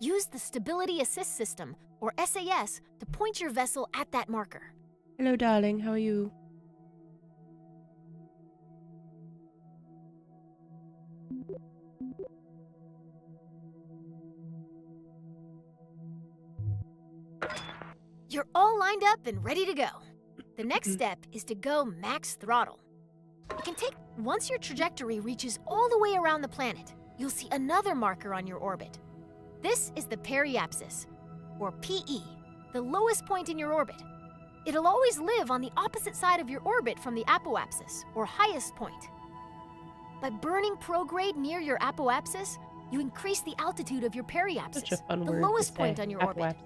Use the Stability Assist System, or SAS, to point your vessel at that marker. Hello, darling. How are you? You're all lined up and ready to go. The next step is to go max throttle. It can take, once your trajectory reaches all the way around the planet, you'll see another marker on your orbit. This is the periapsis, or PE, the lowest point in your orbit. It'll always live on the opposite side of your orbit from the apoapsis, or highest point. By burning prograde near your apoapsis, you increase the altitude of your periapsis, Such a fun the word to lowest point say. on your orbit. Apoapsis.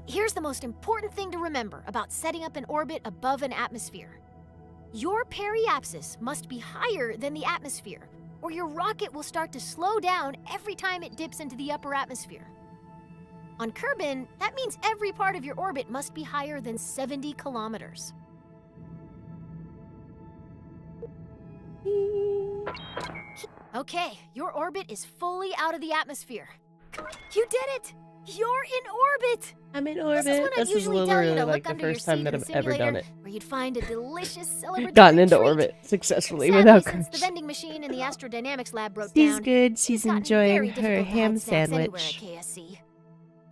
Here's the most important thing to remember about setting up an orbit above an atmosphere. Your periapsis must be higher than the atmosphere, or your rocket will start to slow down every time it dips into the upper atmosphere. On Kerbin, that means every part of your orbit must be higher than 70 kilometers. Okay, your orbit is fully out of the atmosphere. You did it! You're in orbit! I'm in This orbit. is when I This is usually tell you literally to like look the under your first time seat that in I've the ever done simulator, it. where you'd find a delicious celebratory Gotten into treat. orbit successfully Sadly, without since the crash. vending machine in the astrodynamics lab broke She's down, good. it's She's gotten enjoying very her difficult to ham hide snacks anywhere sandwich at KSC.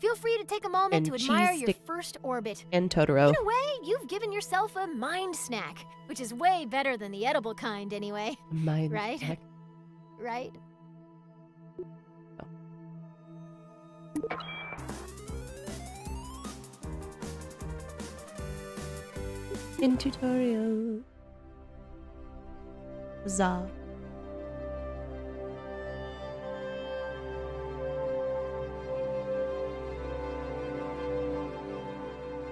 Feel free to take a moment and to admire cheese your stick first orbit. and Totoro. In a way, you've given yourself a mind snack, which is way better than the edible kind anyway. Mind Right? snack. Right? In tutorial. Za.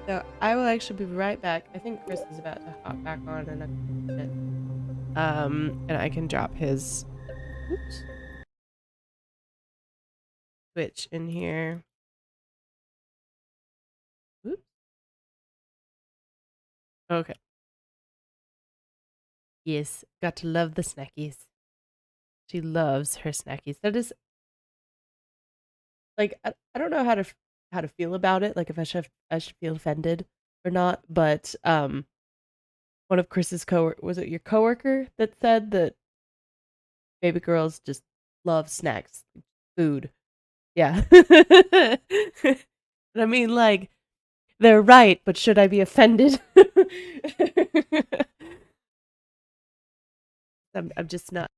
So I will actually be right back. I think Chris is about to hop back on in a bit. And I can drop his Twitch in here. Oops. Okay. Yes, got to love the snackies. She loves her snackies. That is like I don't know how to feel about it. Like if I should feel offended or not. But one of Chris's was it your coworker that said that baby girls just love snacks, food? Yeah. I mean, like, they're right, but should I be offended? I'm just not.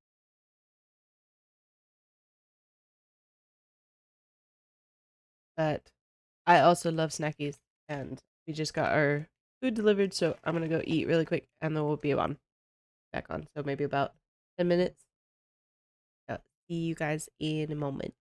But I also love snackies, and we just got our food delivered, so I'm gonna go eat really quick, and then we'll be back on. So maybe about 10 minutes. See you guys in a moment.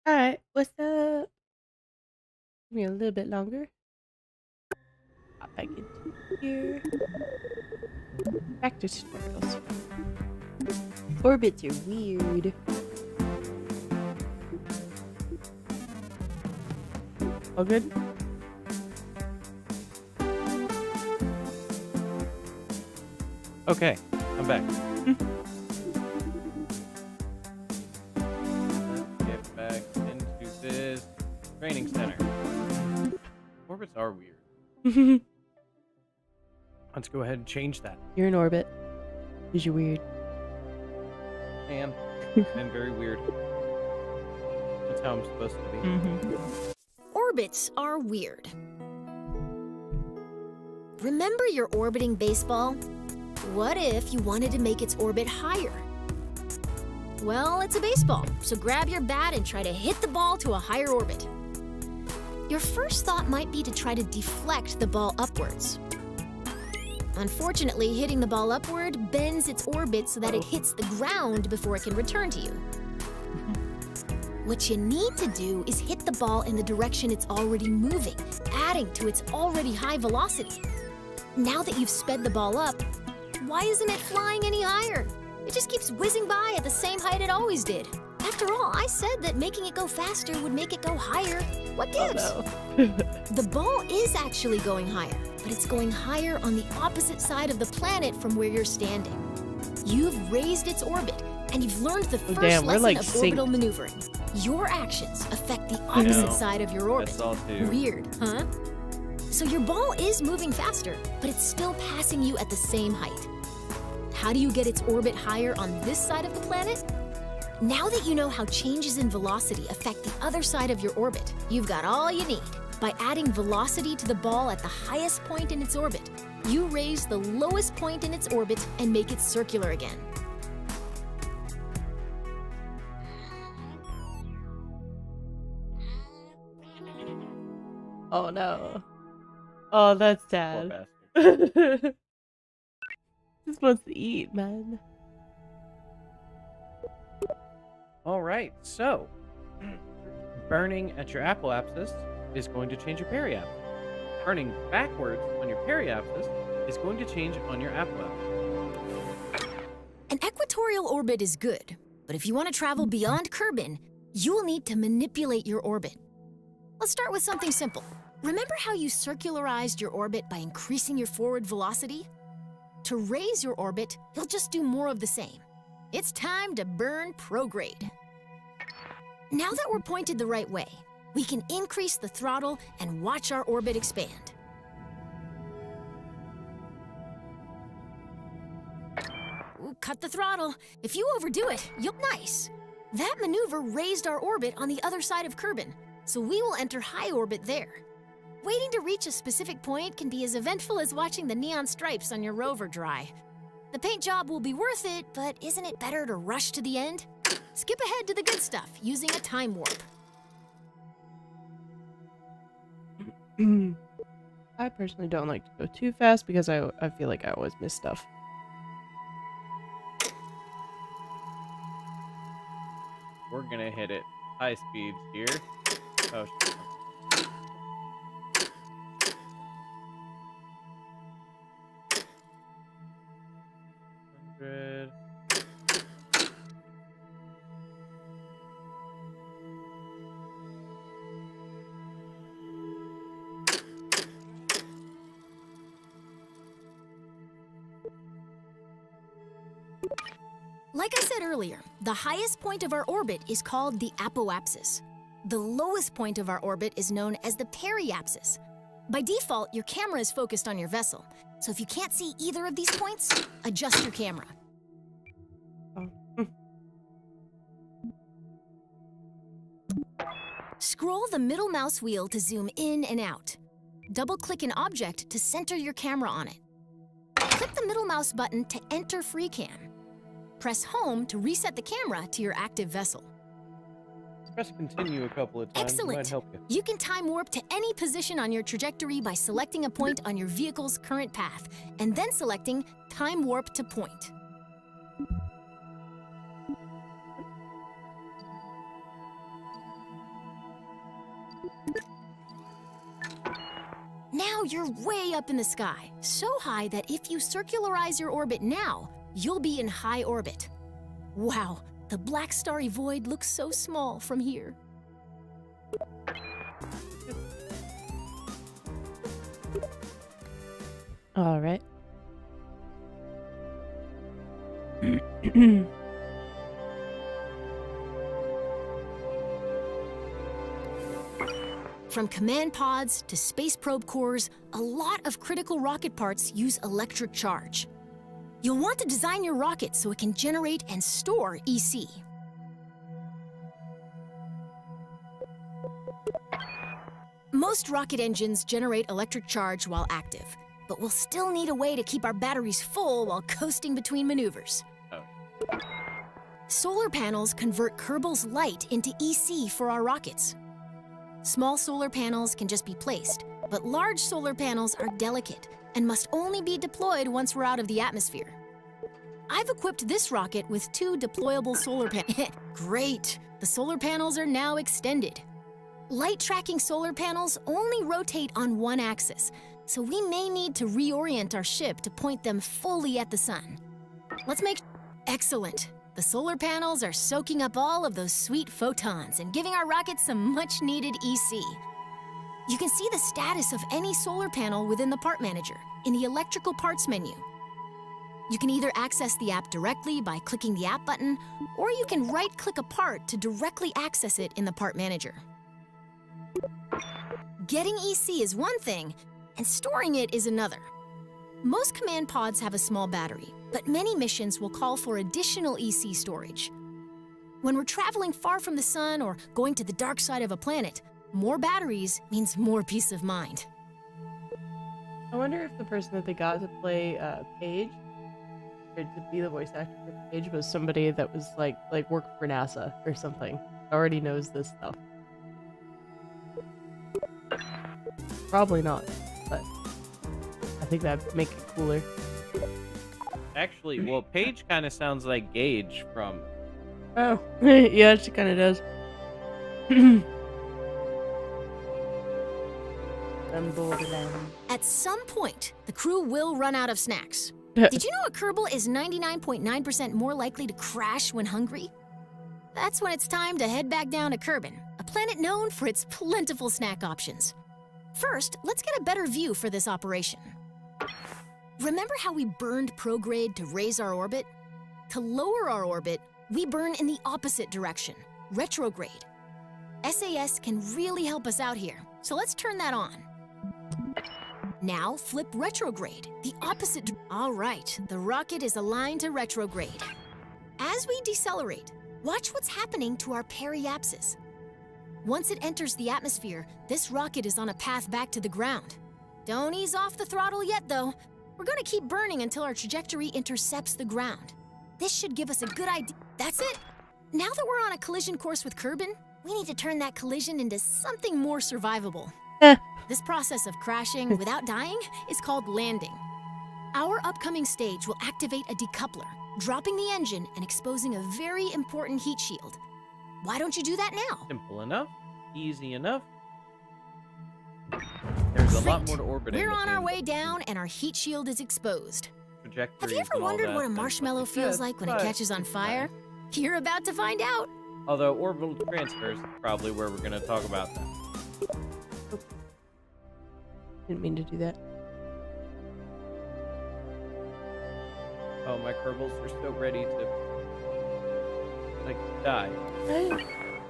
Alright, what's up? Give me a little bit longer. Hop back into here. Back to tutorials. Orbits are weird. All good? Okay, I'm back. Let's get back into this training center. Orbits are weird. Let's go ahead and change that. You're in orbit. Because you're weird. And very weird. That's how I'm supposed to be. Orbits are weird. Remember your orbiting baseball? What if you wanted to make its orbit higher? Well, it's a baseball, so grab your bat and try to hit the ball to a higher orbit. Your first thought might be to try to deflect the ball upwards. Unfortunately, hitting the ball upward bends its orbit so that it hits the ground before it can return to you. What you need to do is hit the ball in the direction it's already moving, adding to its already high velocity. Now that you've sped the ball up, why isn't it flying any higher? It just keeps whizzing by at the same height it always did. After all, I said that making it go faster would make it go higher. What gives? Oh, no. The ball is actually going higher, but it's going higher on the opposite side of the planet from where you're standing. You've raised its orbit, and you've learned the first damn, we're lesson like of orbital synced. maneuvering. Your actions affect the opposite side of your orbit. That's all too. Weird, huh? So your ball is moving faster, but it's still passing you at the same height. How do you get its orbit higher on this side of the planet? Now that you know how changes in velocity affect the other side of your orbit, you've got all you need. By adding velocity to the ball at the highest point in its orbit, you raise the lowest point in its orbit and make it circular again. Oh no. Oh, that's Poor sad. bastard. Just wants to eat, man. All right, so burning at your apoapsis is going to change your periapsis. Burning backwards on your periapsis is going to change on your apoapsis. An equatorial orbit is good, but if you want to travel beyond Kerbin, you will need to manipulate your orbit. Let's start with something simple. Remember how you circularized your orbit by increasing your forward velocity? To raise your orbit, you'll just do more of the same. It's time to burn prograde. Now that we're pointed the right way, we can increase the throttle and watch our orbit expand. Ooh, cut the throttle. If you overdo it, you'll nice. That maneuver raised our orbit on the other side of Kerbin, so we will enter high orbit there. Waiting to reach a specific point can be as eventful as watching the neon stripes on your rover dry. The paint job will be worth it, but isn't it better to rush to the end? Skip ahead to the good stuff using a time warp. I personally don't like to go too fast because I feel like I always miss stuff. We're gonna hit it high speeds here. Oh, shit. 100. Like I said earlier, the highest point of our orbit is called the apoapsis. The lowest point of our orbit is known as the periapsis. By default, your camera is focused on your vessel, so if you can't see either of these points, adjust your camera. Scroll the middle mouse wheel to zoom in and out. Double-click an object to center your camera on it. Click the middle mouse button to enter FreeCam. Press Home to reset the camera to your active vessel. Press continue a couple of times. It might Excellent! help you. You can time warp to any position on your trajectory by selecting a point on your vehicle's current path, and then selecting Time Warp to Point. you're way up in the sky, so high that if you circularize your orbit now, you'll be in high orbit. Wow, the black starry void looks so small from here. All right. From command pods to space probe cores, a lot of critical rocket parts use electric charge. You'll want to design your rocket so it can generate and store EC. Most rocket engines generate electric charge while active, but we'll still need a way to keep our batteries full while coasting between maneuvers. Oh. Solar panels convert Kerbal's light into EC for our rockets. Small solar panels can just be placed, but large solar panels are delicate and must only be deployed once we're out of the atmosphere. I've equipped this rocket with 2 deployable solar panels. Great! The solar panels are now extended. Light-tracking solar panels only rotate on one axis, so we may need to reorient our ship to point them fully at the sun. Let's make... Excellent! The solar panels are soaking up all of those sweet photons and giving our rocket some much-needed EC. You can see the status of any solar panel within the part manager in the electrical parts menu. You can either access the app directly by clicking the app button, or you can right-click a part to directly access it in the part manager. Getting EC is one thing, and storing it is another. Most command pods have a small battery, but many missions will call for additional EC storage. When we're traveling far from the sun or going to the dark side of a planet, more batteries means more peace of mind. I wonder if the person that they got to play Paige, or to be the voice actor for Paige, was somebody that was like worked for NASA or something. Already knows this stuff. Probably not, but I think that'd make it cooler. Actually, well, Paige kind of sounds like Gage from... Oh, yeah, she kind of does. At some point, the crew will run out of snacks. Did you know a Kerbal is 99.9% more likely to crash when hungry? That's when it's time to head back down to Kerbin, a planet known for its plentiful snack options. First, let's get a better view for this operation. Remember how we burned prograde to raise our orbit? To lower our orbit, we burn in the opposite direction, retrograde. SAS can really help us out here, so let's turn that on. Now flip retrograde, the opposite. All right, the rocket is aligned to retrograde. As we decelerate, watch what's happening to our periapsis. Once it enters the atmosphere, this rocket is on a path back to the ground. Don't ease off the throttle yet, though. We're gonna keep burning until our trajectory intercepts the ground. This should give us a good idea. That's it. Now that we're on a collision course with Kerbin, we need to turn that collision into something more survivable. This process of crashing without dying is called landing. Our upcoming stage will activate a decoupler, dropping the engine and exposing a very important heat shield. Why don't you do that now? Simple enough, easy enough. There's a lot more to orbiting. We're on our way down and our heat shield is exposed. Have Trajectories you ever and all wondered that, what a and marshmallow like you feels said, like when it but catches on it's fire? fine. You're about to find out. Although orbital transfers is probably where we're going to talk about that. Didn't mean to do that. Oh, my Kerbals are so ready to, like, die.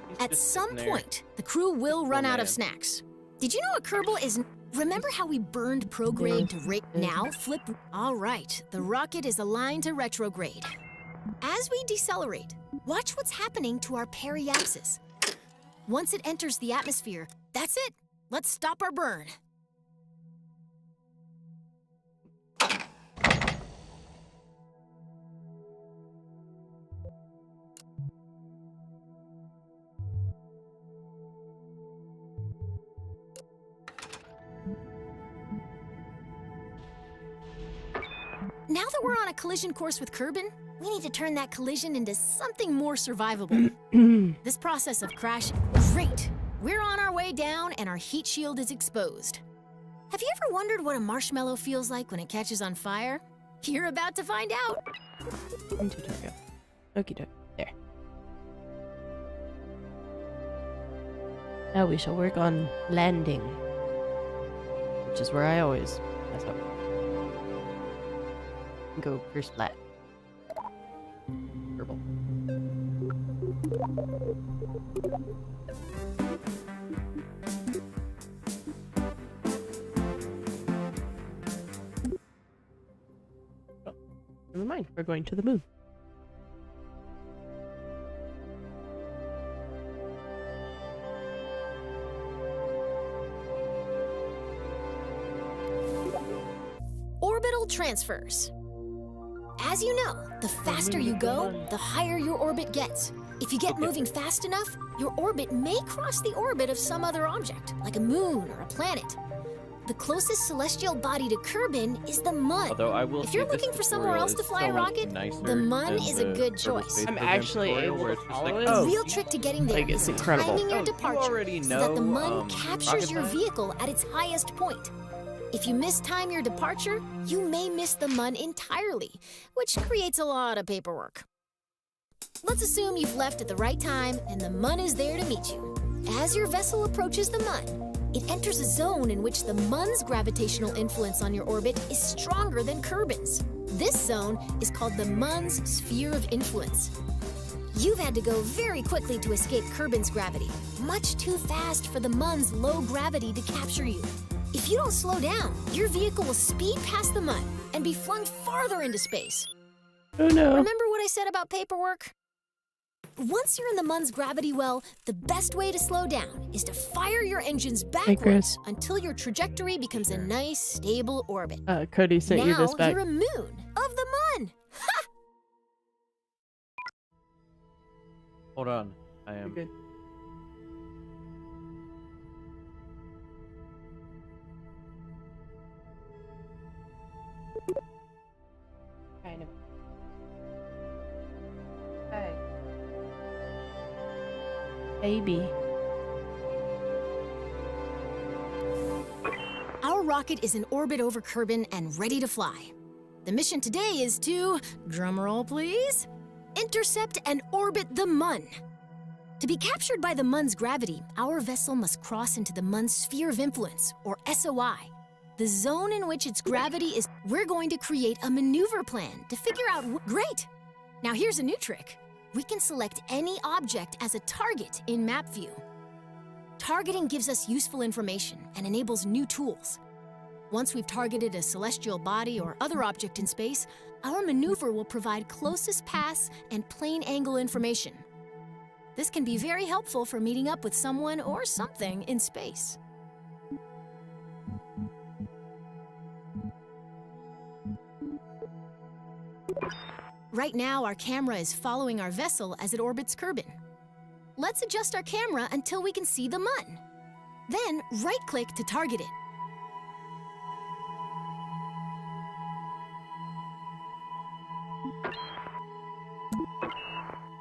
He's At just some sitting there. point, the crew will run out of man. snacks. Did you know a Kerbal is... Remember how we burned prograde to rate? Now flip... All right, the rocket is aligned to retrograde. As we decelerate, watch what's happening to our periapsis. Once it enters the atmosphere, that's it. Let's stop our burn. Now that we're on a collision course with Kerbin, we need to turn that collision into something more survivable. This process of crash... Great! We're on our way down and our heat shield is exposed. Have you ever wondered what a marshmallow feels like when it catches on fire? You're about to find out. Into Targo. Okie doke. There. Now we shall work on landing. Which is where I always mess up. Go first flat. Purple. Oh, never mind. We're going to the moon. Orbital transfers. As you know, the faster you go, the higher your orbit gets. If you get moving fast enough, your orbit may cross the orbit of some other object, like a moon or a planet. The closest celestial body to Kerbin is the Mun. Although I will If you're say this looking for somewhere tutorial else to is fly a so much rocket, nicer the Mun than is a the good Kerbal choice. Space I'm Program actually tutorial, able where to it's just follow like, it. The oh, real trick to getting there Like, it's is incredible. timing your you departure already so that the know, Mun rocket captures your science? vehicle at its highest point. If you mistime your departure, you may miss the Mun entirely, which creates a lot of paperwork. Let's assume you've left at the right time and the Mun is there to meet you. As your vessel approaches the Mun, it enters a zone in which the Mun's gravitational influence on your orbit is stronger than Kerbin's. This zone is called the Mun's sphere of influence. You've had to go very quickly to escape Kerbin's gravity, much too fast for the Mun's low gravity to capture you. If you don't slow down, your vehicle will speed past the Mun and be flung farther into space. Oh no. Remember what I said about paperwork? Once you're in the Mun's gravity well, the best way to slow down is to fire your engines backwards until your trajectory becomes a nice, stable orbit. Cody sent you Now this back. you're a moon of the Mun. Ha! Hold on. I am. Good. Kind of. Hey. Baby. Our rocket is in orbit over Kerbin and ready to fly. The mission today is to, drumroll please, intercept and orbit the Mun. To be captured by the Mun's gravity, our vessel must cross into the Mun's sphere of influence, or SOI. The zone in which its gravity is. We're going to create a maneuver plan to figure out. Great! Now here's a new trick. We can select any object as a target in map view. Targeting gives us useful information and enables new tools. Once we've targeted a celestial body or other object in space, our maneuver will provide closest pass and plane angle information. This can be very helpful for meeting up with someone or something in space. Right now, our camera is following our vessel as it orbits Kerbin. Let's adjust our camera until we can see the Mun. Then, right-click to target it.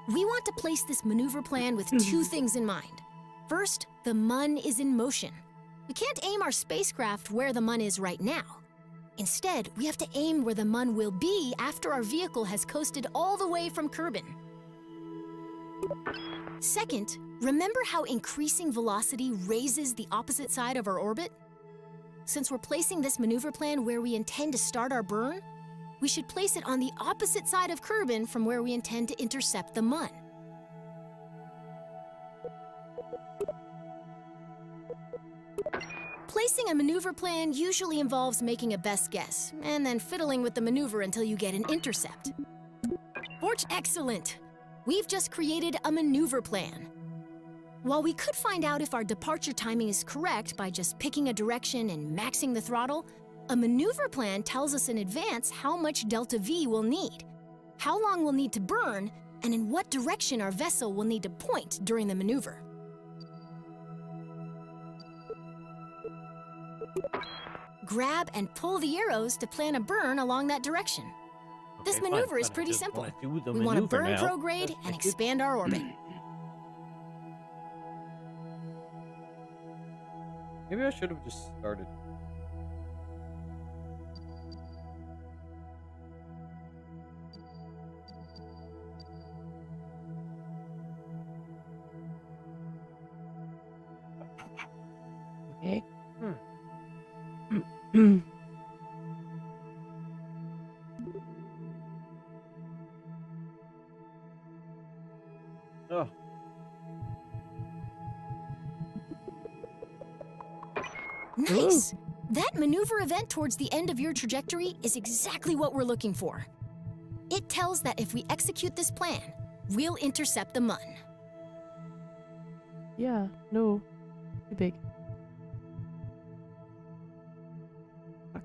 We want to place this maneuver plan with two things in mind. First, the Mun is in motion. We can't aim our spacecraft where the Mun is right now. Instead, we have to aim where the Mun will be after our vehicle has coasted all the way from Kerbin. Second, remember how increasing velocity raises the opposite side of our orbit? Since we're placing this maneuver plan where we intend to start our burn, we should place it on the opposite side of Kerbin from where we intend to intercept the Mun. Placing a maneuver plan usually involves making a best guess, and then fiddling with the maneuver until you get an intercept. Excellent! We've just created a maneuver plan. While we could find out if our departure timing is correct by just picking a direction and maxing the throttle, a maneuver plan tells us in advance how much delta V we'll need, how long we'll need to burn, and in what direction our vessel will need to point during the maneuver. Grab and pull the arrows to plan a burn along that direction. This Okay, fine, maneuver is but I pretty just simple. wanna do the We want to maneuver burn now. prograde and expand our orbit. Maybe I should have just started. Okay. Oh, Nice! That maneuver event towards the end of your trajectory is exactly what we're looking for. It tells that if we execute this plan, we'll intercept the Mun. Yeah, no. Too big. Fuck.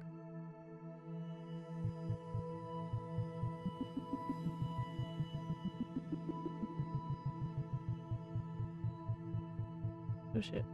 Oh shit.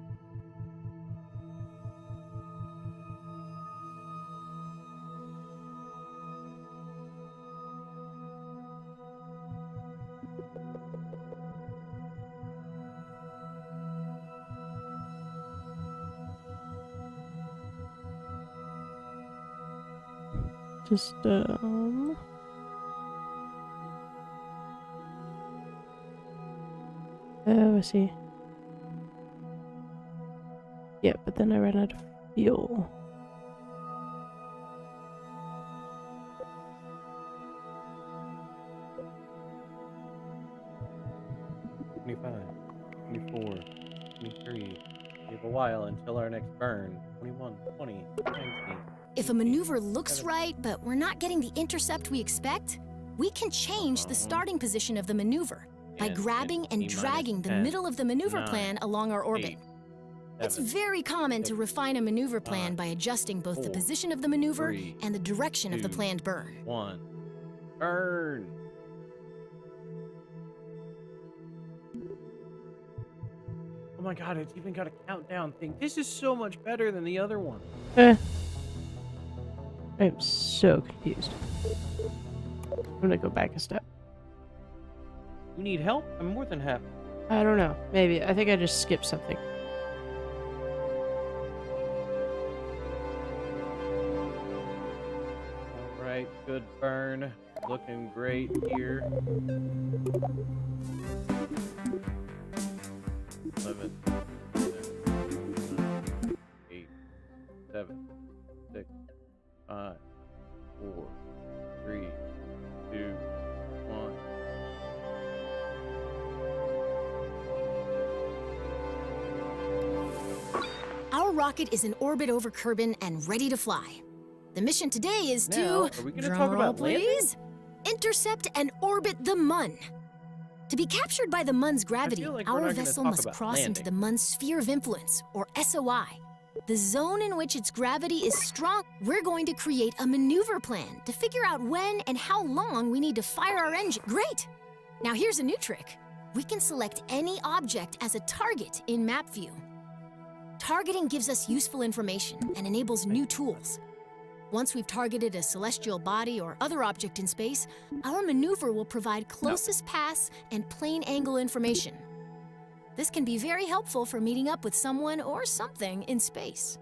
Just, Oh, I see. Yeah, but then I ran out of fuel. $25, $24, $23. We have a while until our next burn. 21, 20, 19. If a maneuver looks right, but we're not getting the intercept we expect, we can change the starting position of the maneuver by grabbing and dragging the middle of the maneuver plan along our orbit. It's very common to refine a maneuver plan by adjusting both the position of the maneuver and the direction of the planned burn. 1. Burn! Oh my god, it's even got a countdown thing. This is so much better than the other one. I'm so confused. I'm gonna go back a step. You need help? I'm more than happy. I don't know. Maybe. I think I just skipped something. Alright, good burn. Looking great here. 11, 8, 7, 6, 5, 4, 3, 2, 1. Our rocket is in orbit over Kerbin and ready to fly. The mission today is Now, to, are we gonna drum talk roll, about landing? please, intercept and orbit the Mun. To be captured by the Mun's gravity, feel like we're our not gonna vessel talk must about cross into landing. the Mun's sphere of influence, or SOI. The zone in which its gravity is strong. We're going to create a maneuver plan to figure out when and how long we need to fire our engine. Great! Now here's a new trick. We can select any object as a target in map view. Targeting gives us useful information and enables new tools. Once we've targeted a celestial body or other object in space, our maneuver will provide closest pass and plane angle information. This can be very helpful for meeting up with someone or something in space.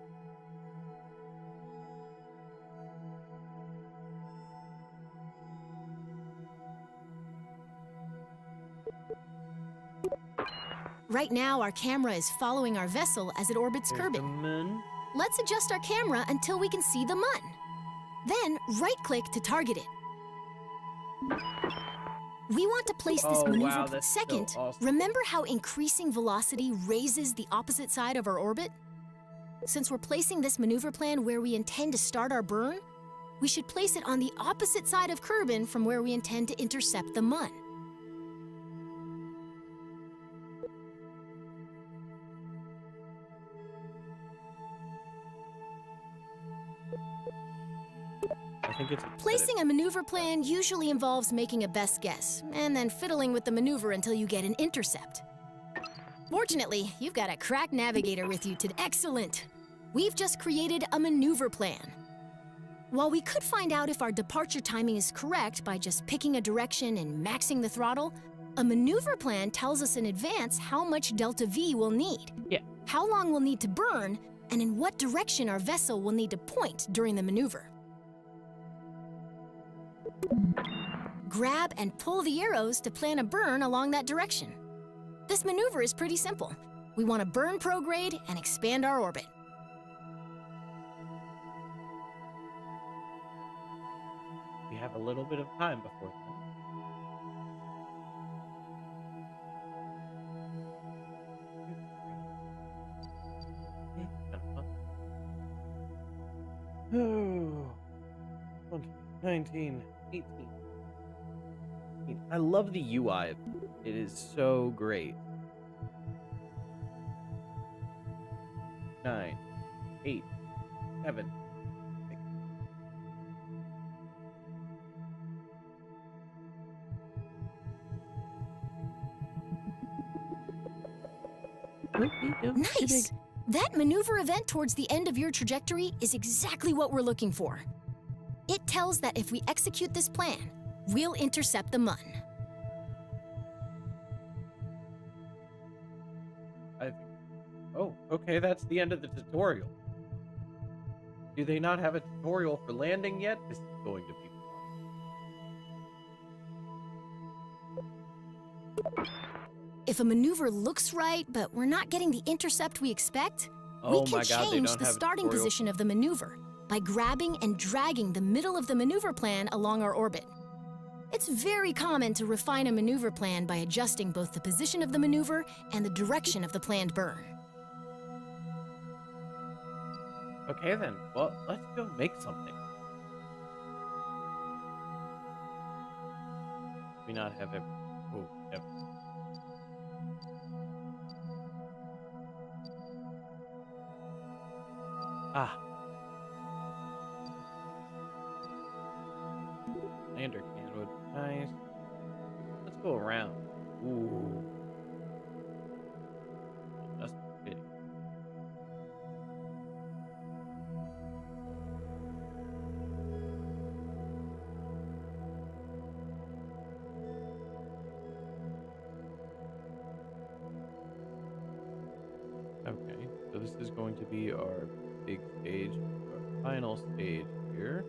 Right now, our camera is following our vessel as it orbits There's the Kerbin. Mun. Let's adjust our camera until we can see the Mun. Then, right-click to target it. We want to place this Oh, maneuver. wow, that's so Second, awesome. remember how increasing velocity raises the opposite side of our orbit? Since we're placing this maneuver plan where we intend to start our burn, we should place it on the opposite side of Kerbin from where we intend to intercept the Mun. I think it's Placing a maneuver plan usually involves making a best guess, and then fiddling with the maneuver until you get an intercept. Fortunately, you've got a crack navigator with you today. Excellent! We've just created a maneuver plan. While we could find out if our departure timing is correct by just picking a direction and maxing the throttle, a maneuver plan tells us in advance how much delta V we'll need, Yeah. how long we'll need to burn, and in what direction our vessel will need to point during the maneuver. Grab and pull the arrows to plan a burn along that direction. This maneuver is pretty simple. We want to burn prograde and expand our orbit. We have a little bit of time before then. Oh, 20, 19, 18. I love the UI. It is so great. 9, 8, 7, 6. Nice! That maneuver event towards the end of your trajectory is exactly what we're looking for. It tells that if we execute this plan, we'll intercept the Mun. Oh, okay, that's the end of the tutorial. Do they not have a tutorial for landing yet? This is going to be fun. If a maneuver looks right, but we're not getting the intercept we expect, we can change the starting position of the maneuver by grabbing and dragging the middle of the maneuver plan along our orbit. It's very common to refine a maneuver plan by adjusting both the position of the maneuver and the direction of the planned burn. Okay then, well, let's go make something. We not have every... Oh, yep. Ah. Lander can would be nice. Let's go around. Ooh. That's fitting. Okay, so this is going to be our big stage, our final stage here.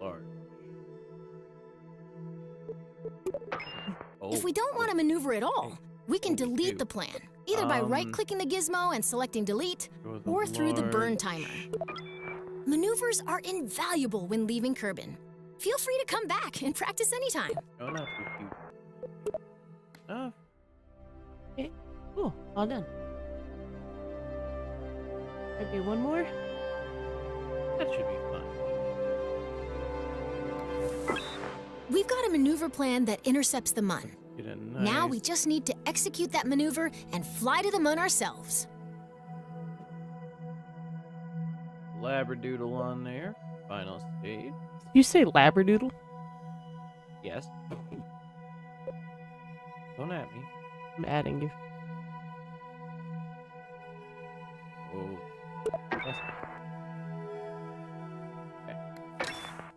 Large. Oh, If we don't want to maneuver at all, we can delete the plan, either by right-clicking the gizmo and selecting delete, or through the burn timer. Maneuvers are invaluable when leaving Kerbin. Feel free to come back and practice anytime. No, not too huge. Oh, Okay, cool. All done. Maybe one more? that should be fun. We've got a maneuver plan that intercepts the Mun. Get a nice... Now we just need to execute that maneuver and fly to the Mun ourselves. Labradoodle on there. Final stage. You say labradoodle? Yes. Don't at me. I'm adding you. Oh. Yes.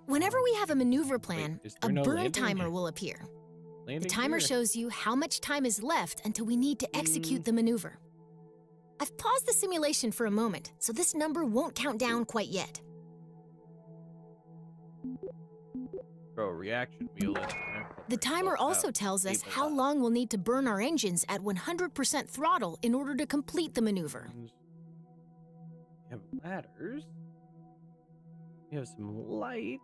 Whenever we have a maneuver plan, is a there no burn landing timer gear? will appear. The Landing timer gear? shows you how much time is left until we need to execute the maneuver. I've paused the simulation for a moment, so this number won't count down quite yet. Throw a reaction wheel in there. The timer also tells us how long we'll need to burn our engines at 100% throttle in order to complete the maneuver. We have ladders. We have some lights.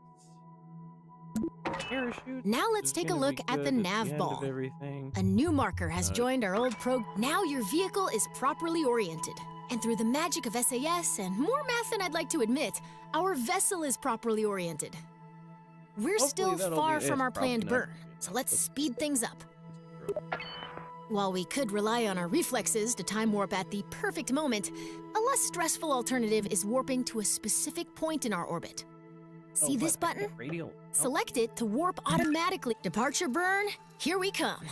Parachute. Now let's take a look at the nav ball. A new marker has joined our old pro. Now your vehicle is properly oriented. And through the magic of SAS and more math than I'd like to admit, our vessel is properly oriented. We're still far from our planned burn, so let's speed things up. While we could rely on our reflexes to time warp at the perfect moment, a less stressful alternative is warping to a specific point in our orbit. See this button? Select it to warp automatically. Departure burn, here we come.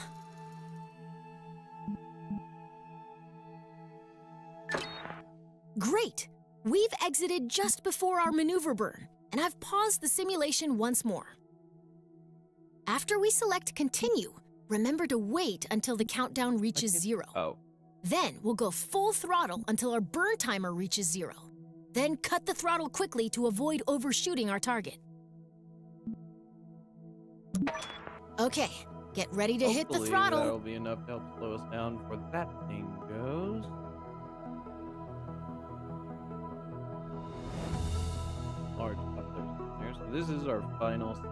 Great! We've exited just before our maneuver burn, and I've paused the simulation once more. After we select continue, remember to wait until the countdown reaches 0. Oh. Then we'll go full throttle until our burn timer reaches 0. Then cut the throttle quickly to avoid overshooting our target. Okay, get ready to hit the throttle. That'll be enough to help slow us down before that thing goes. this is our final stage.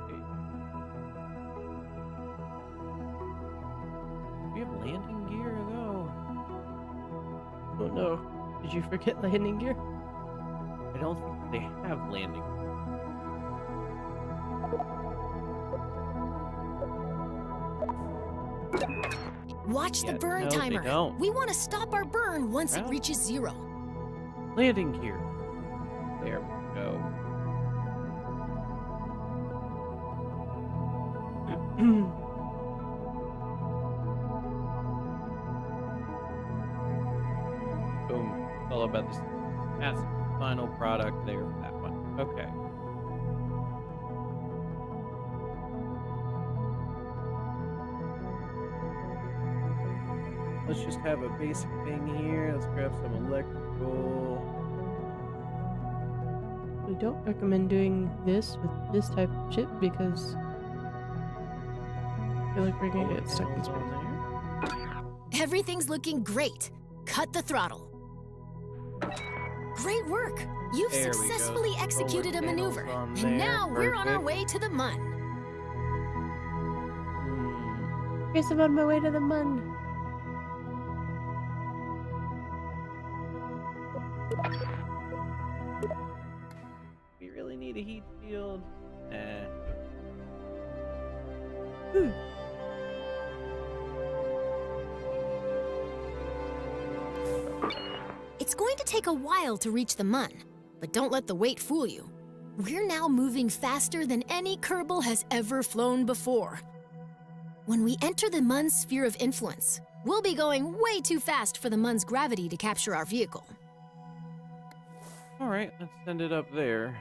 Do we have landing gear though? Oh no. Did you forget landing gear? I don't think they have landing. Watch the Yeah, burn no, they timer. don't. We want to stop our burn once it Well. reaches 0. Landing gear. There we go. Boom. It's all about this. That's the final product there for that one. Okay. Let's just have a basic thing here. Let's grab some electrical. We don't recommend doing this with this type of chip because I feel like we're gonna get stuck in space. on there. Everything's looking great. Cut the throttle. Great work. You've There we go. successfully Solar executed a panels maneuver. on And there. now we're on our Perfect. way to the Mun. Guess I'm on my way to the Mun. We really need a heat shield. It's going to take a while to reach the Mun, but don't let the wait fool you. We're now moving faster than any Kerbal has ever flown before. When we enter the Mun's sphere of influence, we'll be going way too fast for the Mun's gravity to capture our vehicle. All right, let's send it up there.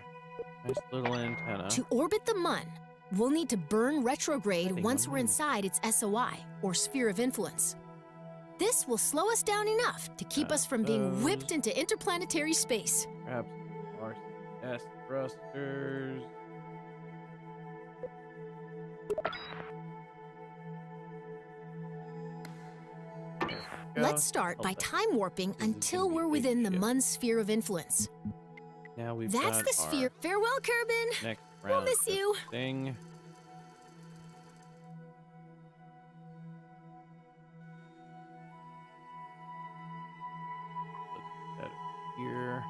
Nice little antenna. To orbit the Mun, we'll need to burn retrograde Heading once on we're in. inside its SOI, or sphere of influence. This will slow us down enough to keep us from being whipped into interplanetary space. Grab some RCS thrusters. There we go. Let's start by Okay. time warping This is until gonna be we're a big within the shift. Mun's sphere of influence. Now we've That's got the sphere. our Farewell, Kerbin. next We'll round miss of you. Thing. Let's put that over here.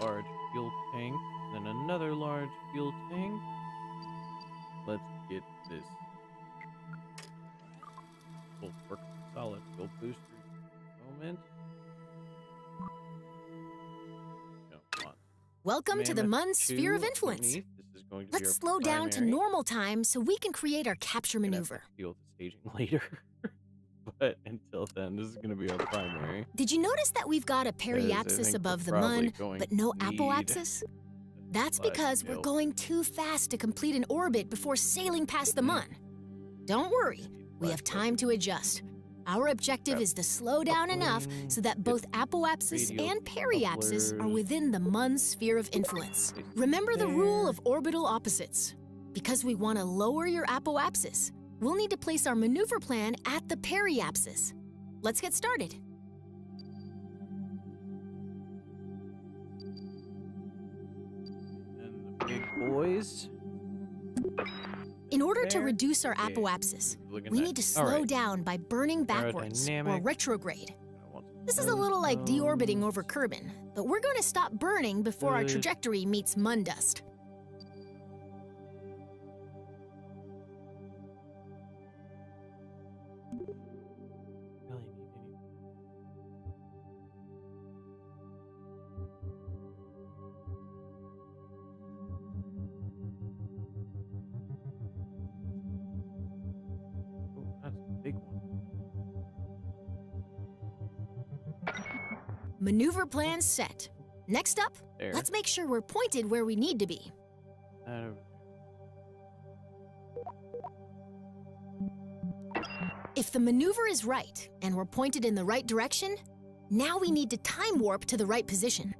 Large fuel tank, then another large fuel tank. Let's get this full work solid fuel booster moment. Don't want Welcome to the Mammoth Mun's sphere of 2 influence. underneath. This is going to be Let's our slow down to primary. normal time so we can create our capture Gonna have to maneuver. deal with the staging later. But until then, this is going to be our primary. Did you notice that we've got a Because I periapsis think above the we're probably Mun, going but no to need apoapsis? That's but because we're no. going too fast to complete an orbit before sailing past the Mun. Don't worry, we have time to adjust. Our objective Grab is to slow down enough coupling, so that get both apoapsis radial and periapsis are couplers. within the Mun's sphere of influence. Place Remember the rule there. of orbital opposites. Because we want to lower your apoapsis, we'll need to place our maneuver plan at the periapsis. Let's get started. And the big boys. In order to There. reduce our Okay, apoapsis, look at we that. need to All slow right. down by burning backwards or Aerodynamic. retrograde. I want some This is a little like those. deorbiting over Kerbin, but we're going to stop burning before our Good. trajectory meets Mun dust. Really need any- Oh, that's a big one. Maneuver plan set. Next up, There. let's make sure we're pointed where we need to be. That over If the maneuver is right and we're pointed in the right direction, now we need to time warp to the right position.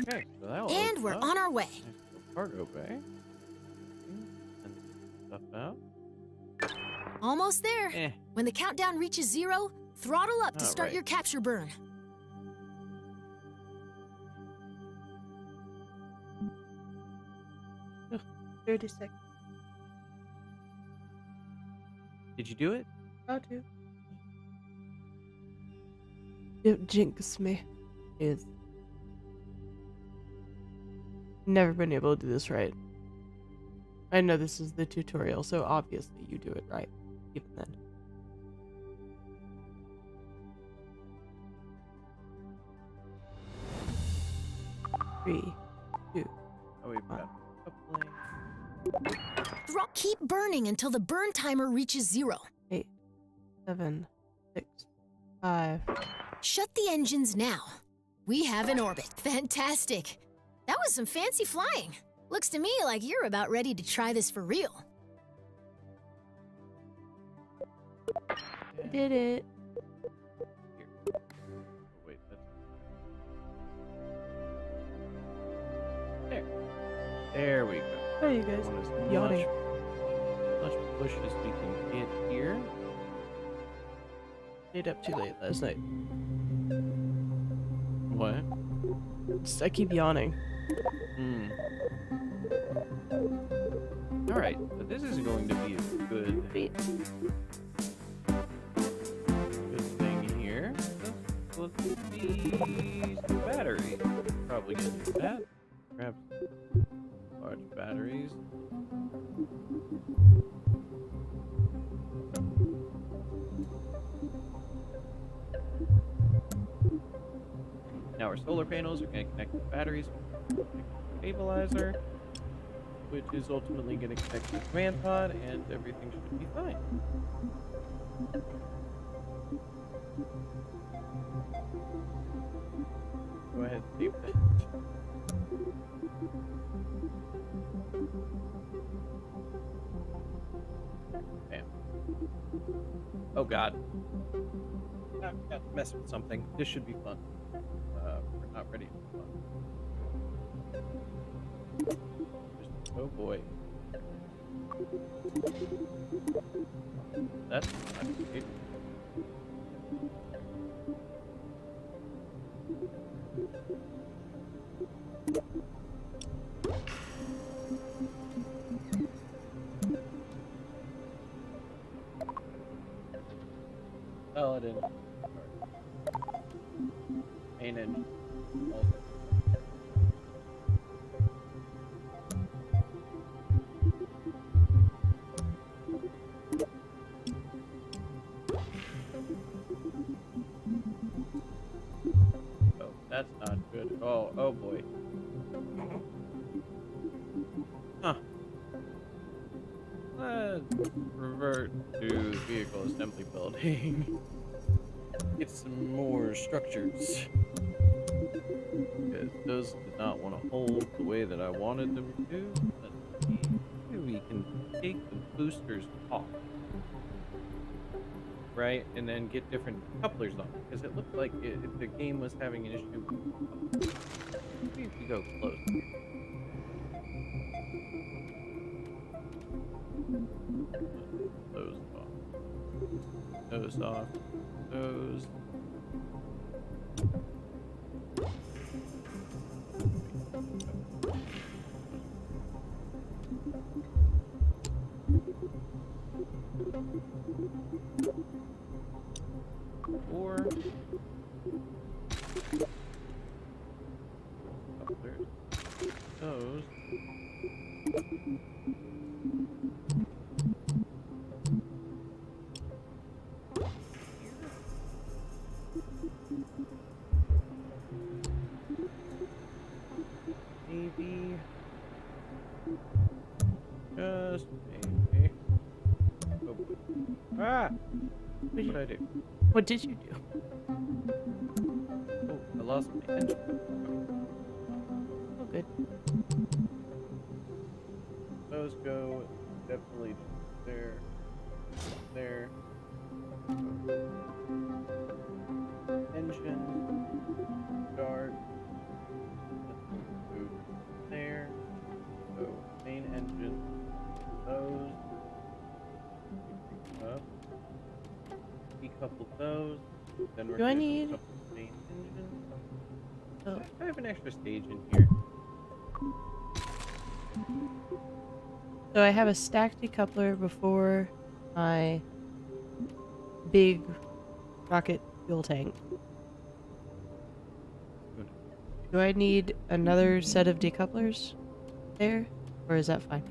there. Okay, so that will And open we're up. on our way. Nice little cargo bay. And stuff out. Almost there. Eh. When the countdown reaches 0, throttle up to start Alright. your capture burn. 36. Did you do it? How to? Don't jinx me. Is never been able to do this right. I know this is the tutorial, so obviously you do it right. Even then. Three, two, Oh, we've got coupling. Keep burning until the burn timer reaches 0. 8, 7, 6, 5. Shut the engines now. We have an orbit. Fantastic. That was some fancy flying. Looks to me like you're about ready to try this for real. I did it. Here. Oh, wait, that's... There. There we go. Oh, you guys. Want as Yawning. much push as we can get here. Stayed up too late last night. What? I keep yawning. Hmm. Alright, but this is going to be a good thing here. Let's see some batteries. Probably gonna do that. Grab large batteries. Now our solar panels are going to connect to the batteries, connect to the stabilizer, which is ultimately going to connect to the command pod, and everything should be fine. Go ahead and save that. Bam. Oh god. I've got to mess with something. This should be fun. We're not ready for fun. Oh boy. That's not great. Oh, it didn't. Main engine. Also. Oh, that's not good at all. Oh boy. Huh. Let's revert to vehicle assembly building. Get some more structures. Because those did not want to hold the way that I wanted them to. Let's see. Maybe we can take the boosters off. Right? And then get different couplers on. Because it looked like if the game was having an issue with... Maybe if we go close. Those off. Those off. Those. Four. Couplers. Those. Maybe. Just maybe. Oh boy. Ah! What did I do? What did you do? Oh, I lost my engine. Oh, good. Those go definitely there. There. Engine. Start. Move there. So main engine. Those. Up. Decouple those. Then we're Do I gonna need- decouple the main engine. Oh. I have an extra stage in here. So I have a stacked decoupler before my big rocket fuel tank. Do I need another set of decouplers there? Or is that fine?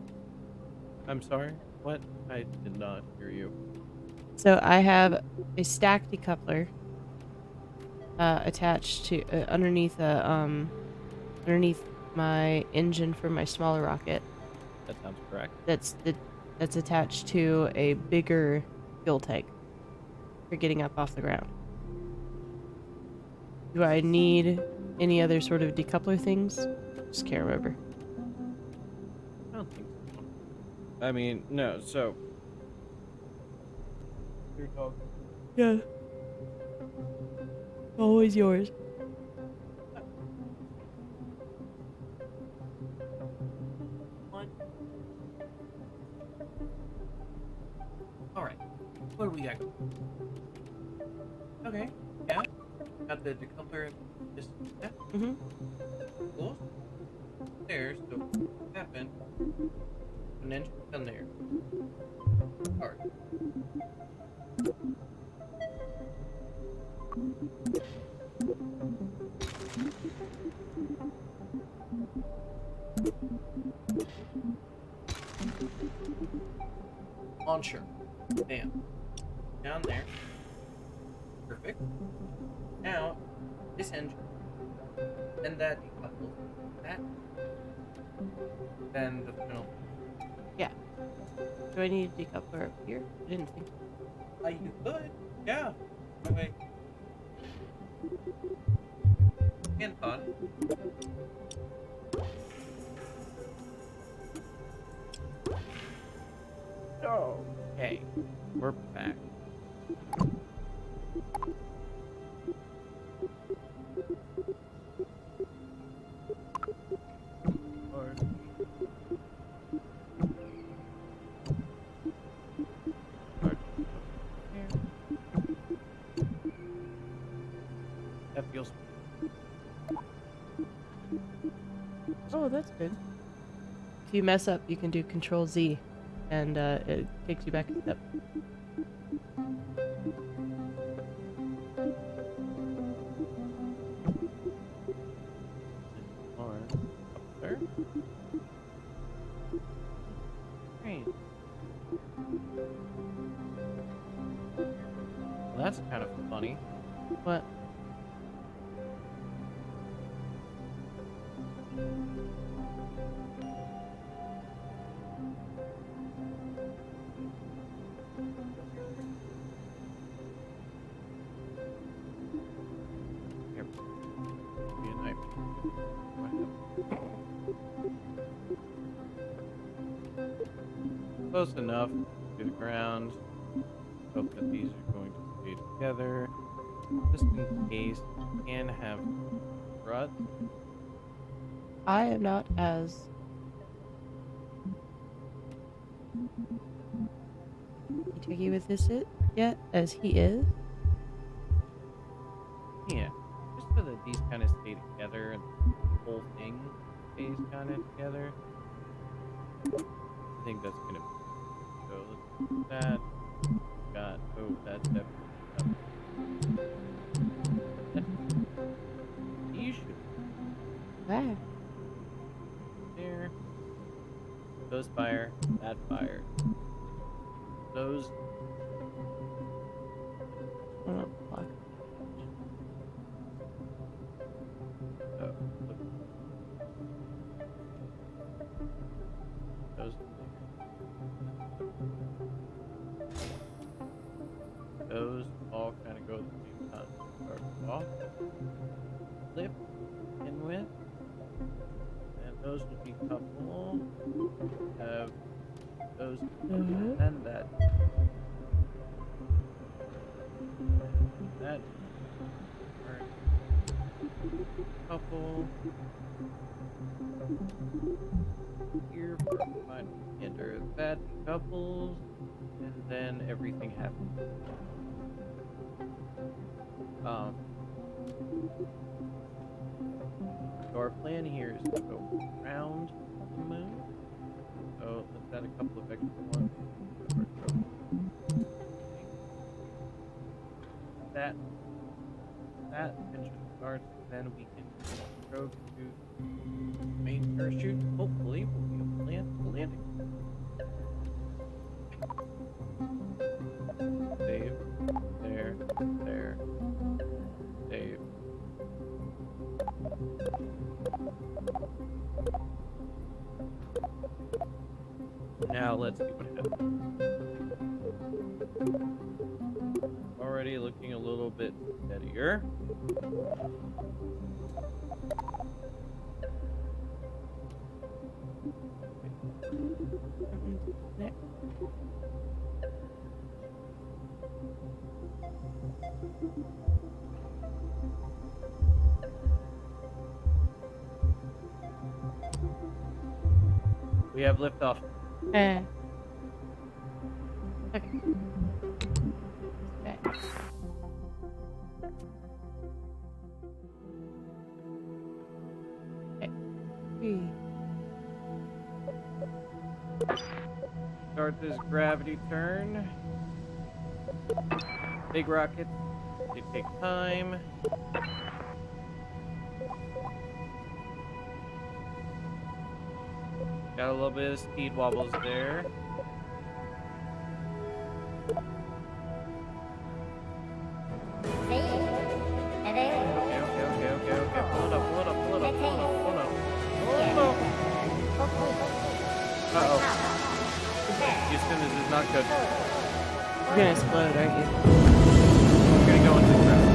I'm sorry? What? I did not hear you. So I have a stacked decoupler attached to underneath my engine for my smaller rocket. That sounds correct. That's attached to a bigger fuel tank for getting up off the ground. Do I need any other sort of decoupler things? Just can't remember. I don't think so. I mean, no, so. Your dog. Yeah. Always yours. Alright. What do we got? Okay, yeah. Got the decoupler just Mm-hmm. close. There, so happen. And then down there. Alright. Launcher. Bam. Down there. Perfect. Now, this engine. Then that decouples. That. Then the final. Yeah. Do I need a decoupler up here? I didn't think. You could. Yeah. Okay. And thought. Okay. We're back. That feels. Oh, that's good. If you mess up, you can do Control Z, and it takes you back a step. Up there. Great. Well, that's kind of funny. What? Here. Be a knife. Close enough to the ground. Hope that these are going to stay together. Just in case you can have rut. I am not as tricky with this yet as he is. Yeah. Just so that these kind of stay together and the whole thing stays kind of together. I think that's gonna be so. Let's do that. Got that's definitely you should Ah. there. Those fire, that fire. Those Oh, fuck. look. Those those all kind of go at the same time. Start off, flip, in with, and those will be couple. Have those and that. That couple here for my enter that couples, and then everything happens. So our plan here is to go around the moon. So let's add a couple of extra ones. That engine starts, and then we can go to the main parachute. Hopefully, we'll be able to land the landing. Save. There. Save. Now let's see what happens. Already looking a little bit steadier. We have liftoff. Okay. Okay. Start this gravity turn. Big rockets, they take time. Got a little bit of speed wobbles there. Okay. Pull it up. Uh-oh. Houston, this is not good. You're gonna explode, aren't you? We're gonna go into the ground.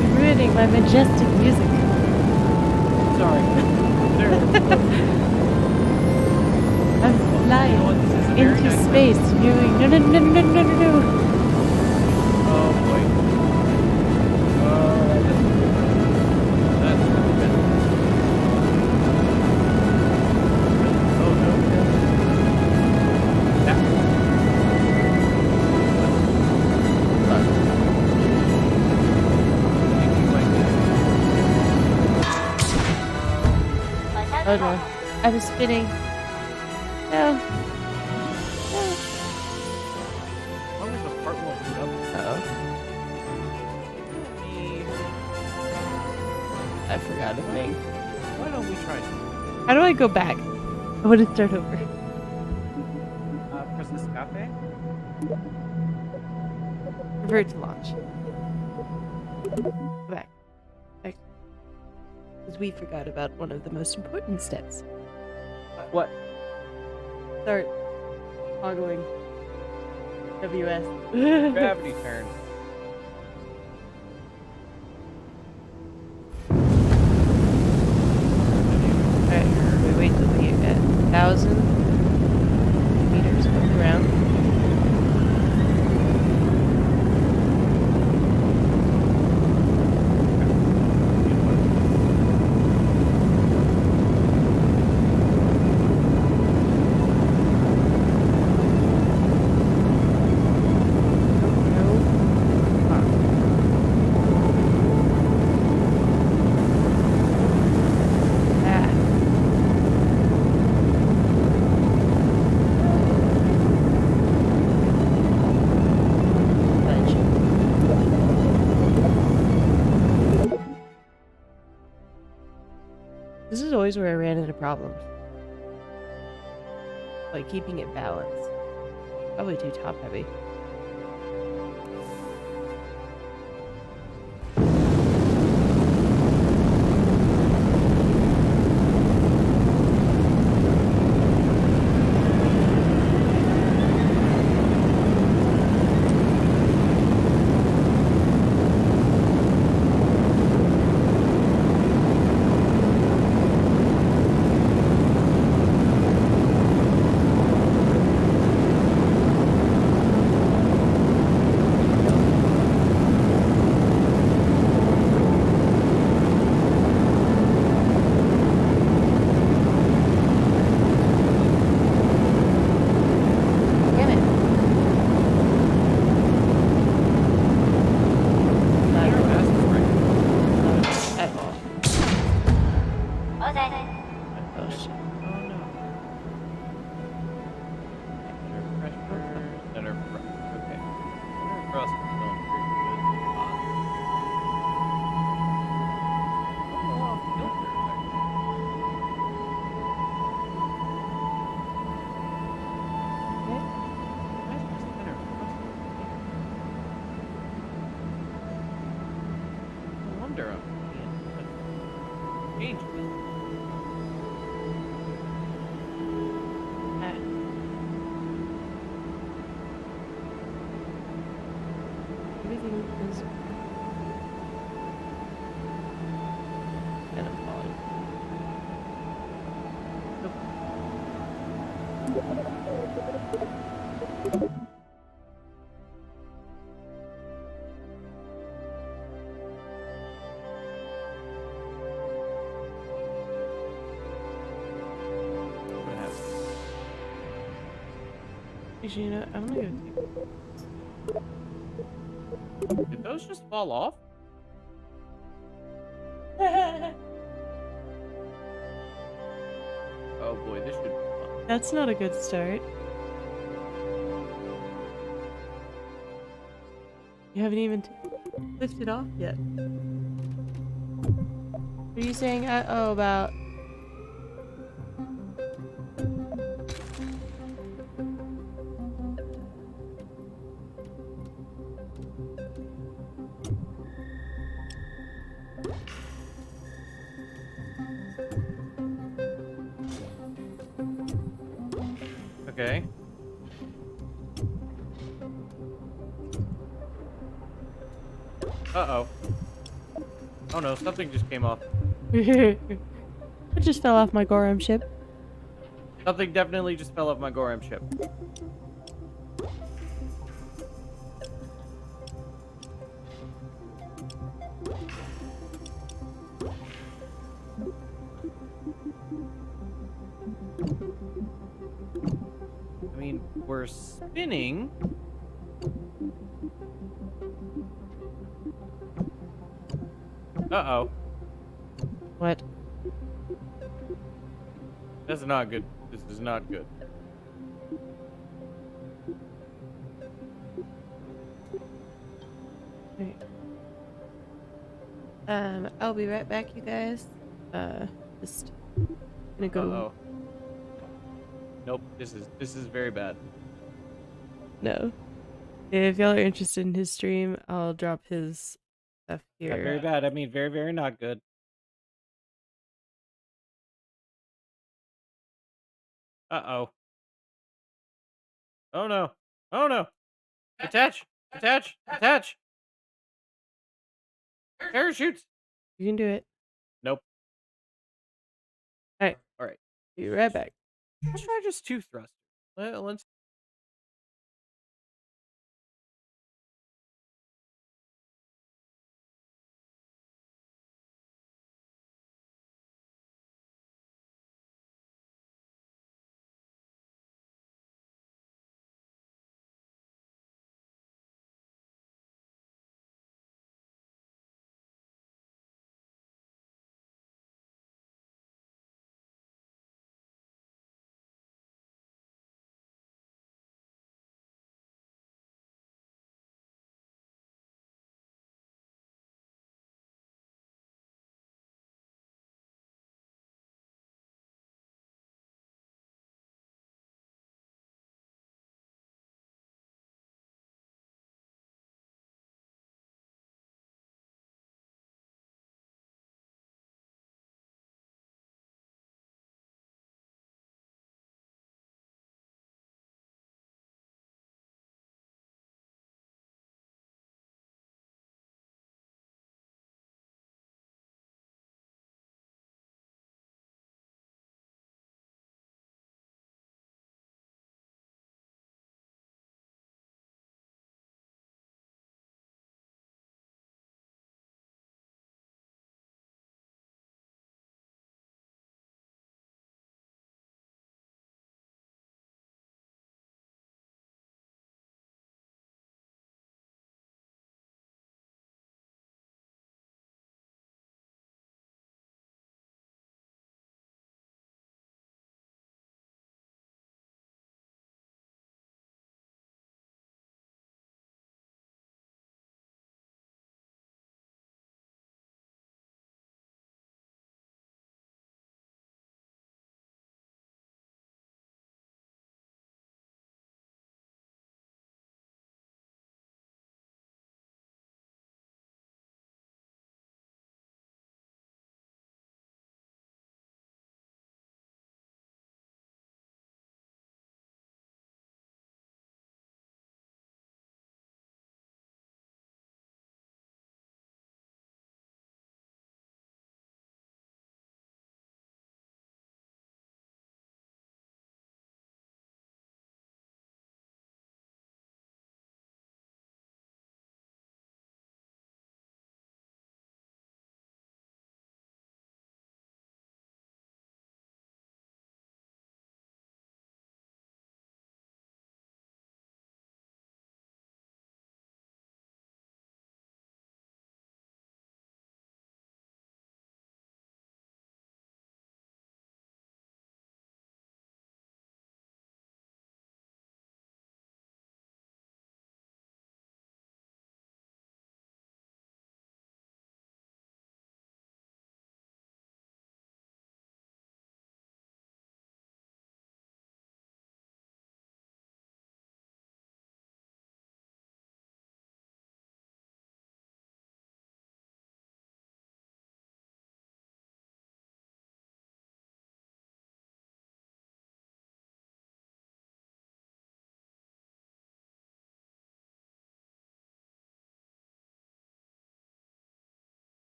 You're ruining my majestic music. Sorry. I'm flying into space. You're going, no. Oh boy. That's really good. Oh no. Yeah. Oh no. I'm spinning. No. As long as the part won't boot up. Uh-oh. I forgot a thing. Why don't we try this? How do I go back? I want to start over. Press escape. Revert to launch. Go back. Because we forgot about one of the most important steps. What? Start toggling WS. Gravity turn. Alright, we wait till we get 1,000 meters from the ground. This is always where I ran into problems. Like keeping it balanced. Probably too top heavy. this. And I'm falling. Nope. What happened? Actually, you know, I'm gonna go Did those just fall off? take. Oh boy, this should be fun. That's not a good start. You haven't even lifted off yet. What are you saying? Oh, about. Okay. Uh-oh. Oh no, something just came off. I just fell off my Gorham ship. Something definitely just fell off my Gorham ship. I mean, we're spinning. Uh-oh. What? That's not good. This is not good. Right. I'll be right back, you guys. Just gonna go. Uh-oh. Nope, this is very bad. No. If y'all are interested in his stream, I'll drop his stuff Yeah, here. very bad. I mean, very, very not good. Uh-oh. Oh no. Oh no. Attach! Attach! Attach! Parachutes! You can do it. Nope. Alright, Alright. be right back. Let's try just two thrusters. Let's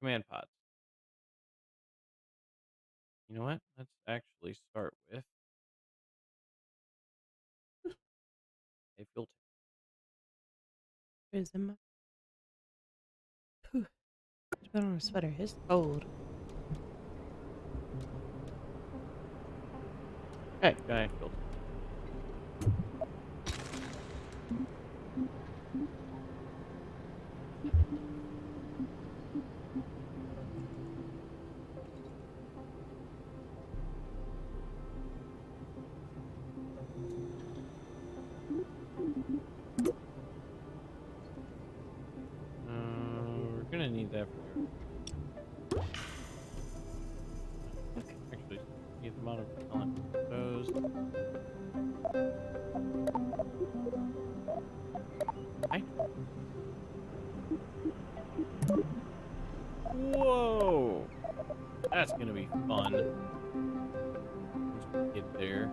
command pods. You know what? Let's actually start with a filter. Where's the mo- Phew. Just put on a sweater. It's cold. Okay. Giant filter. We're gonna need that for actually need the amount of those. Hi. Whoa! That's gonna be fun. Once we get there.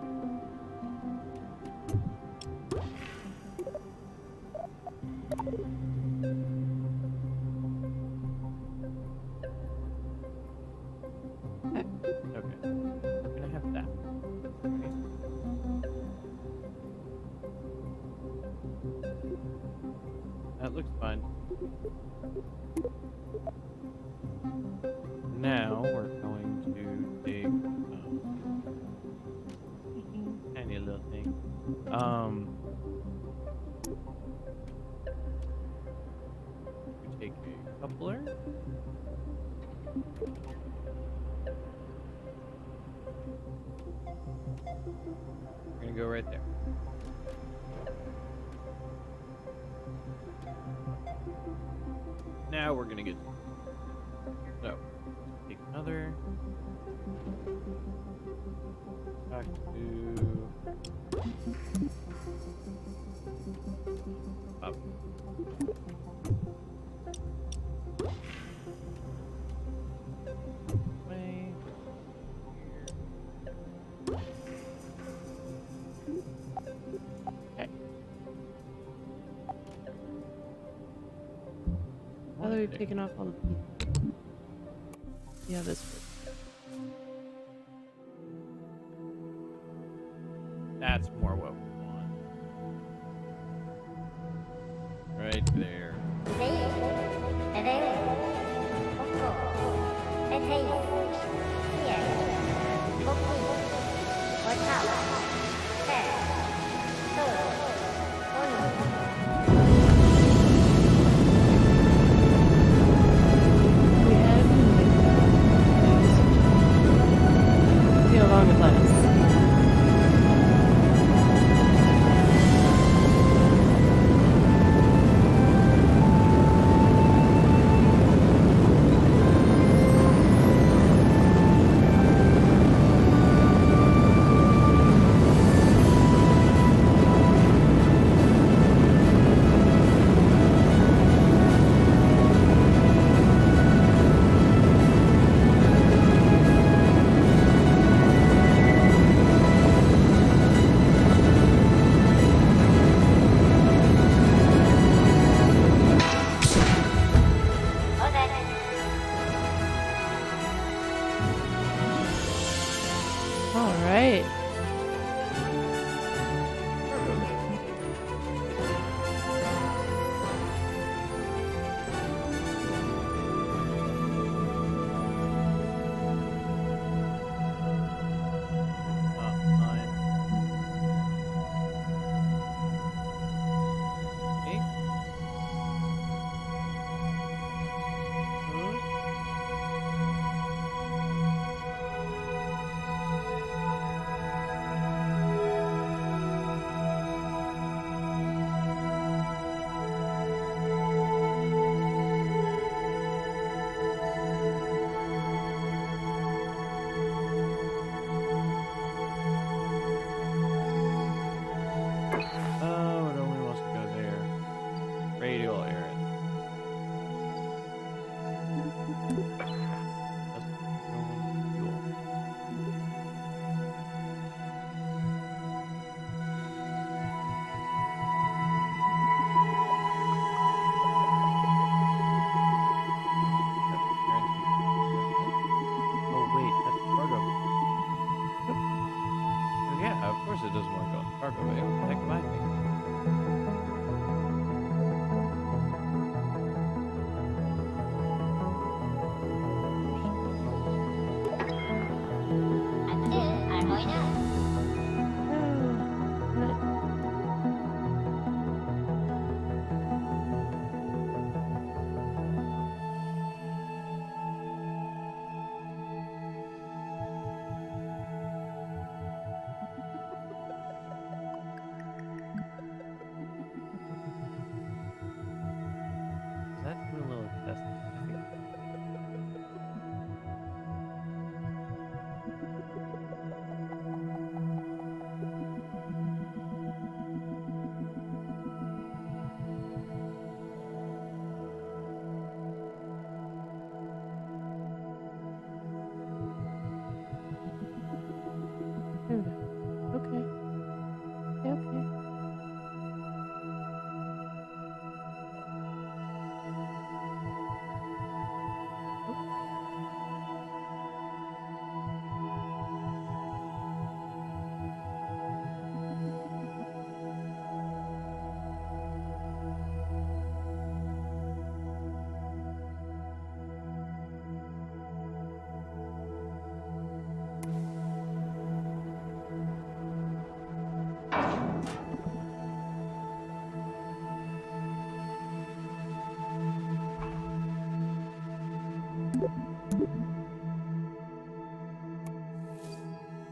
Okay. We're gonna have that. Okay. That looks fine. Now we're going to take tiny little thing. We take a coupler. We're gonna go right there. Now we're gonna get. So, take another. Back to. Up. Way. Okay. Now that we've taken off all the people. Yeah, this works. That's more what we want. Right there. We have see how long it lasts. That's, I think. There we go. Okay. Okay. Okay.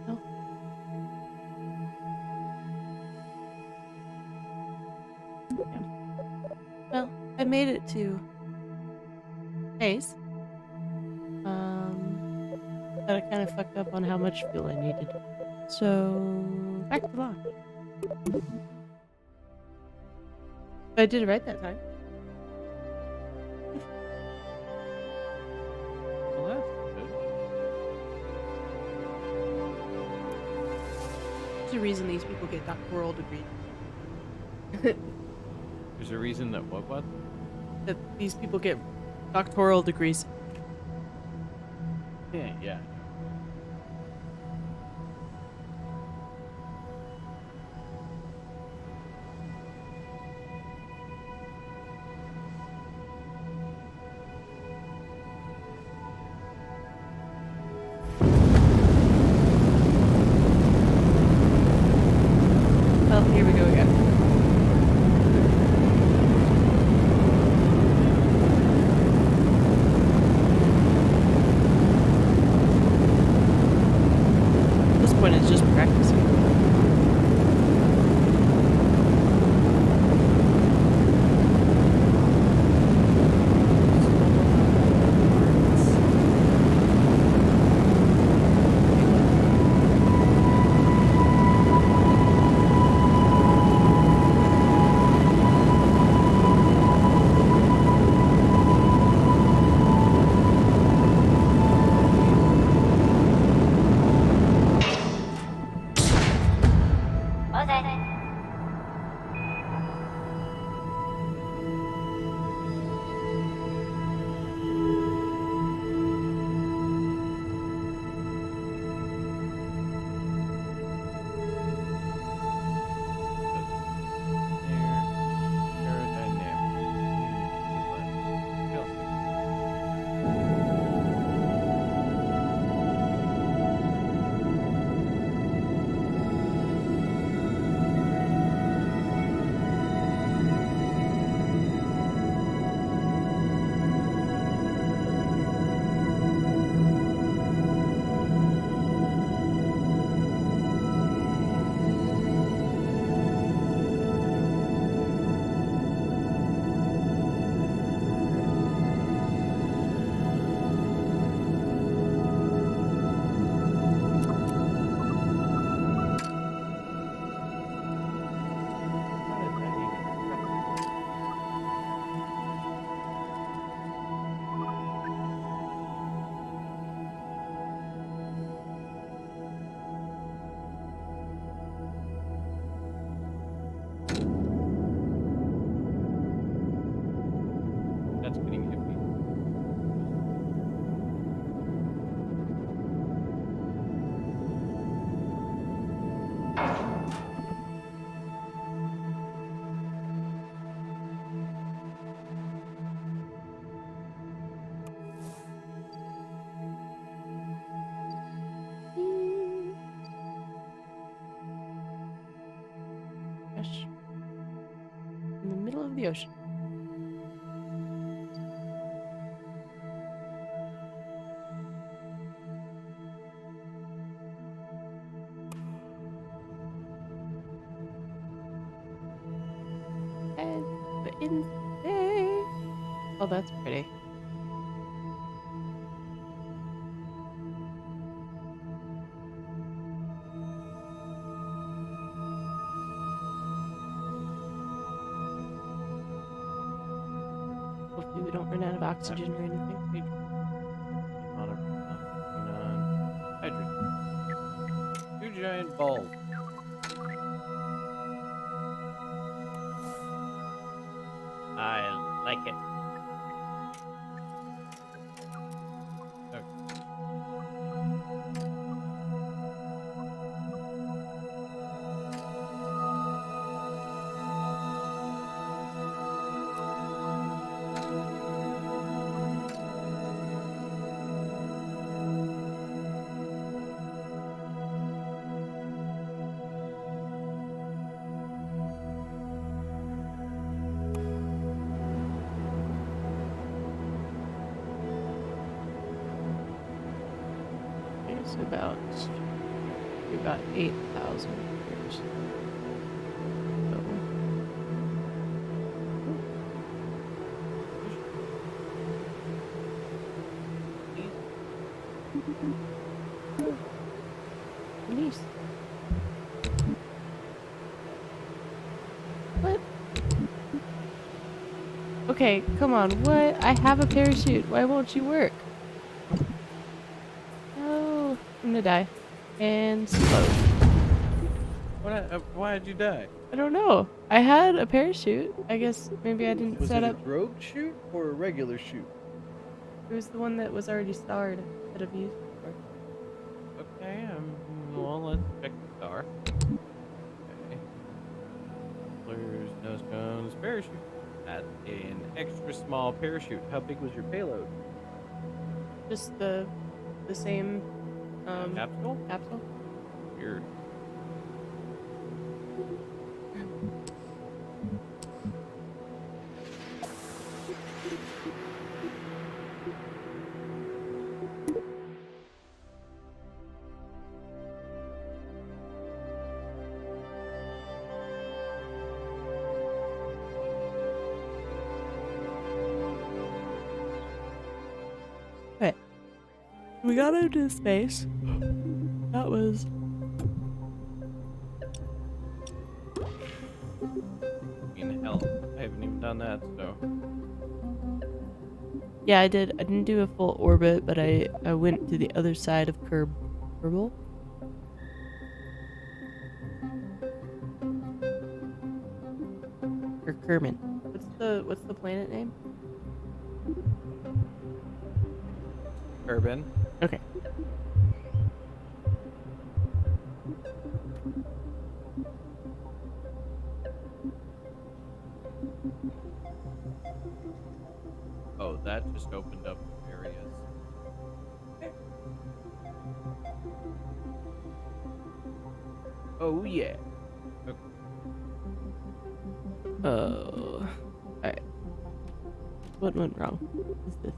Oh, no. Yeah. Well, I made it to Hayes. But I kind of fucked up on how much fuel I needed. So back to launch. But I did it right that time. Well, that's good. There's a reason these people get doctoral degrees. There's a reason that what? That these people get doctoral degrees. Yeah, yeah. Well, here we go again. At this point, it's just practicing. That's getting iffy. Gosh. In the middle of the ocean. And we're in space. Oh, that's pretty. Hopefully we don't run out of oxygen or anything. Hydrogen. Two giant balls. I like it. Okay. It's about 8,000 years. So. Nice. What? Okay, come on. What? I have a parachute. Why won't you work? No, I'm gonna die. And explode. Why did you die? I don't know. I had a parachute. I guess maybe I didn't Was set it up. a drogue chute or a regular chute? It was the one that was already starred that I've used before. Okay, well, let's check the star. Okay. Mufflers, nose cones, parachute. That's an extra small parachute. How big was your payload? Just the same Capsule? capsule. Weird. Okay. We got into space. That was Hell, I haven't even done that, so. yeah, I did. I didn't do a full orbit, but I went to the other side of Kerbal. Or Kerman. What's the planet name? Urban. Okay. Oh, that just opened up areas. Oh, yeah. Okay. Oh. Alright. What went wrong? What is this?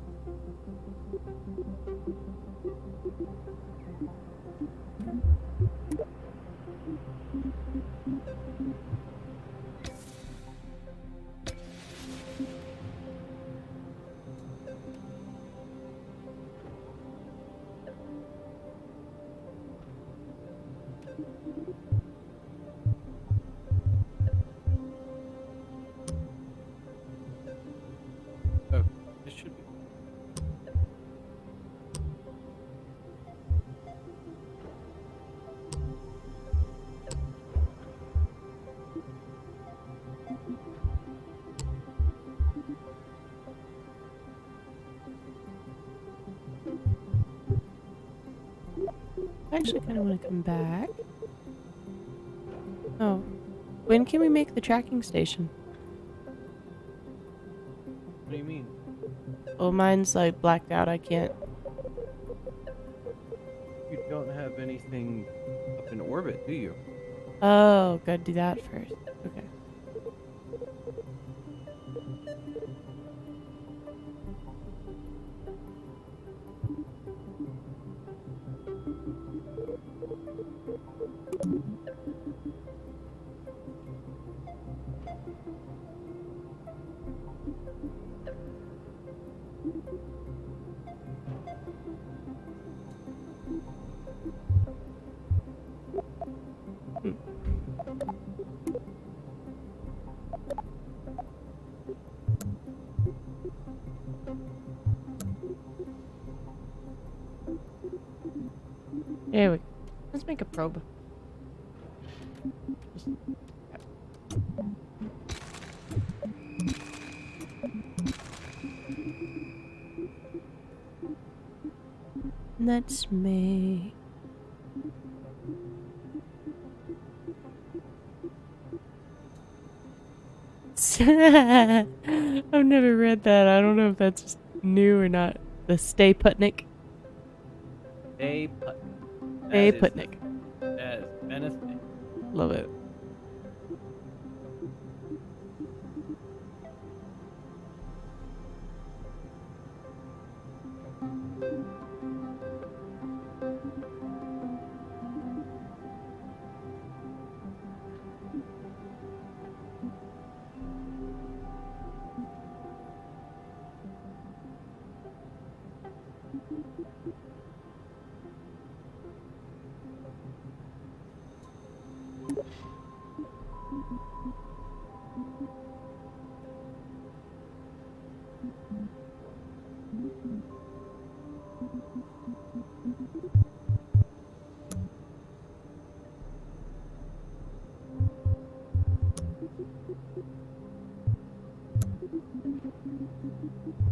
Oh, this should be. I actually kind of want to come back. Oh. When can we make the tracking station? What do you mean? Oh, mine's like blacked out. I can't. You don't have anything up in orbit, do you? Oh, gotta do that first. Okay. Hmm. There we go. Let's make a probe. Just- Let's make. I've never read that. I don't know if that's new or not. The Stay Putnik. Stay put. Stay That is Putnik. that has been a thing. Love it.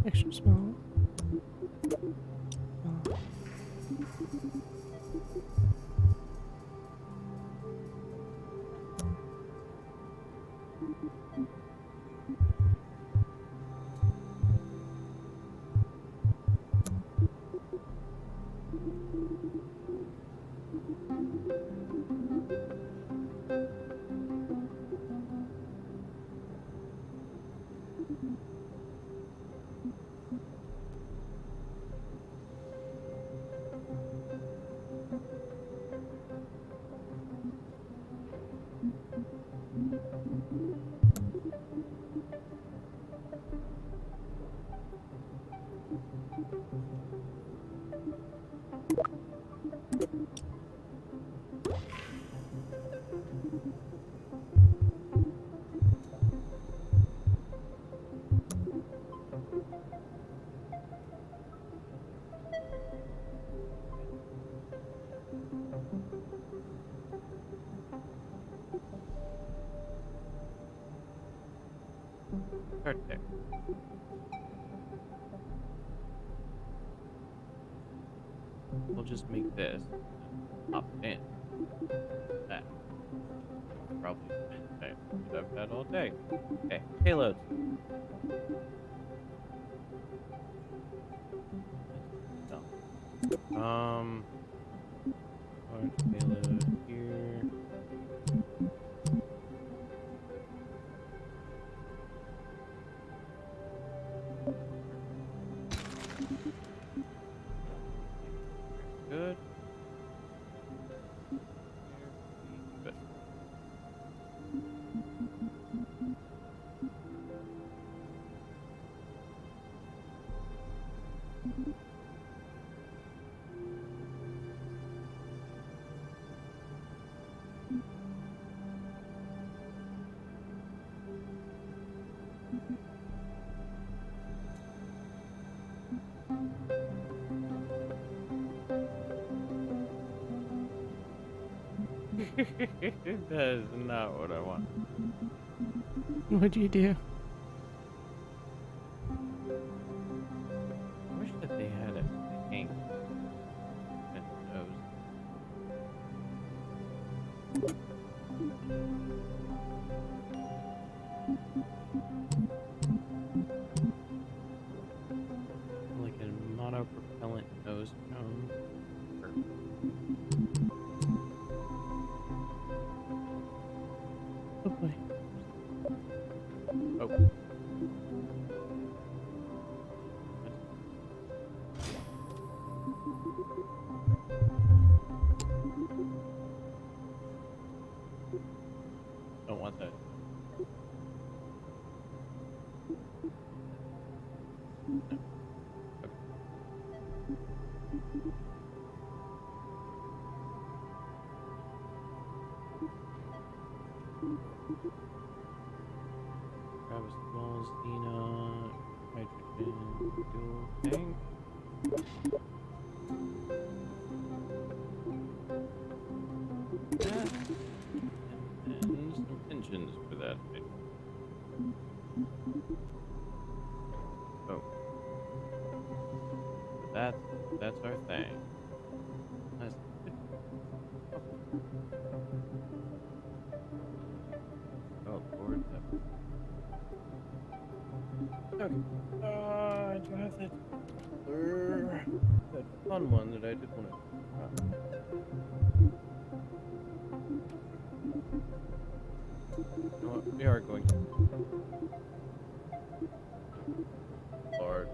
Extra small. Small. Start there. We'll just make this pop it in. That. Probably I could have that all day. Okay, payloads. No. Large payload here. Good. Good. That is not what I want. What'd you do? I wish that they had a tank at those. Like a mono-propellant nose cone. Or Oh boy. oh. Don't want that. Dang. That. And some engines for that. Oh. That's our thing. That's oh Lord. Okay. I do have that that fun one that I did want to. You know what? We are going to. Lord.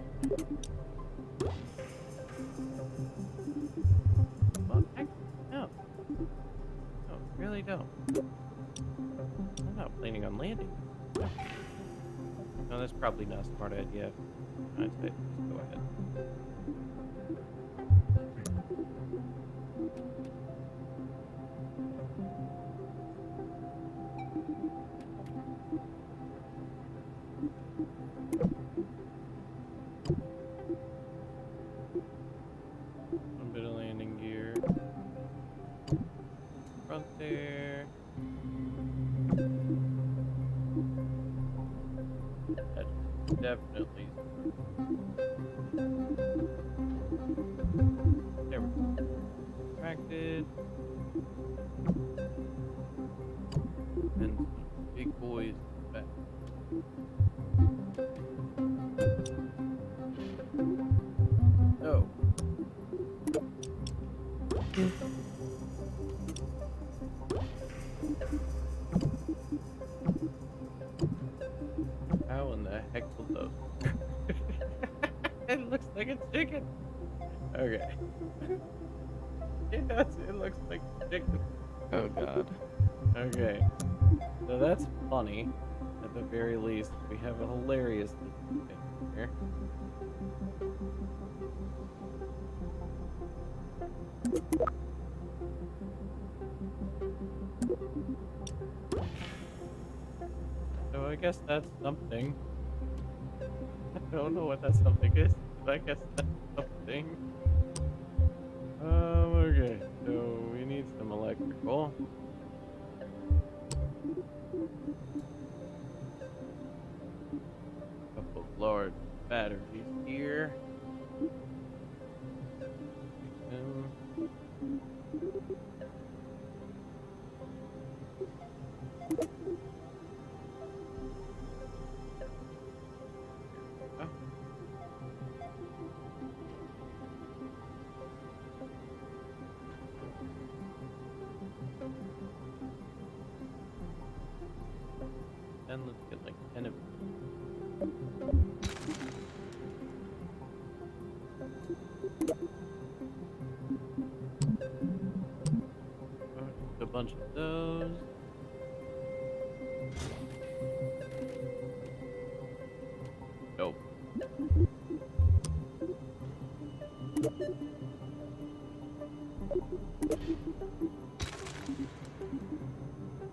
Well, heck, no. No, really don't. I'm not planning on landing. No, that's probably not a smart idea. I'd say just go ahead. A bit of landing gear. Front there. That's definitely. There we go. Distracted. And some big boys back. Oh. How in the heck will those? It looks like a chicken. Okay. It does. It looks like a chicken. Oh god. Okay. So that's funny. At the very least, we have a hilarious thing here. So I guess that's something. I don't know what that something is, but I guess that's something. Okay. So we need some electrical. Couple of large batteries here. Then let's get like 10 of a bunch of those. Nope.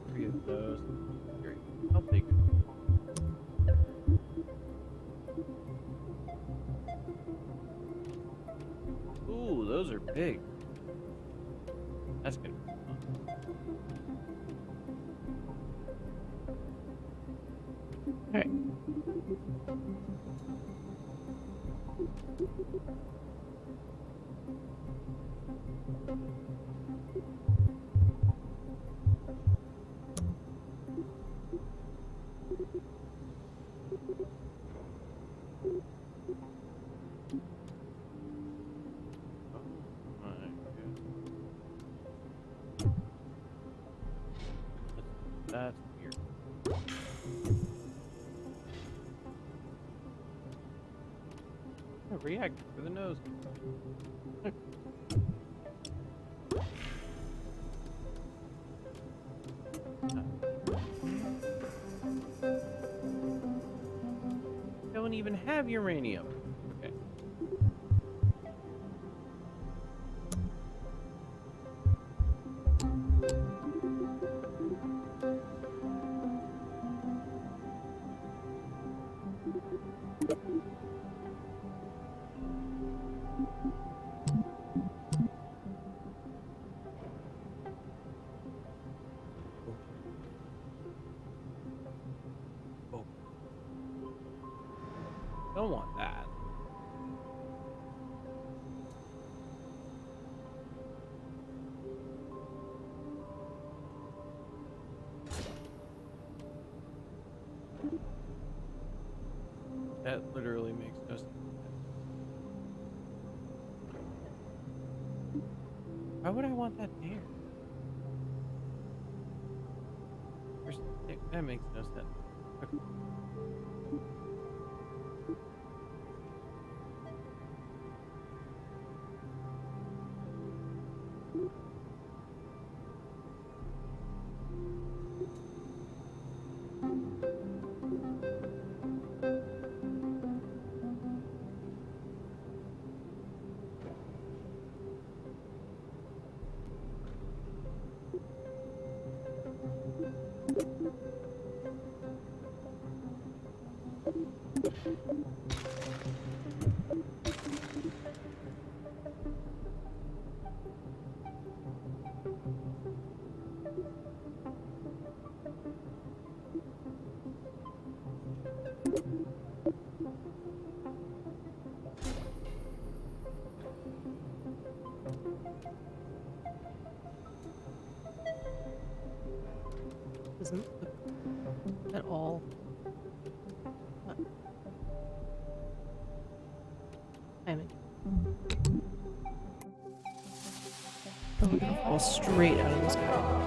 Three of those. Here, how big? Ooh, those are big. That's good. Alright. Oh my goodness. That's weird. A reactor for the nose. Don't even have uranium. Okay. Don't want that. That literally makes no sense. Why would I want that there? That makes no sense. Okay. Doesn't look at all. Timing. Oh, we're gonna fall straight out of the sky.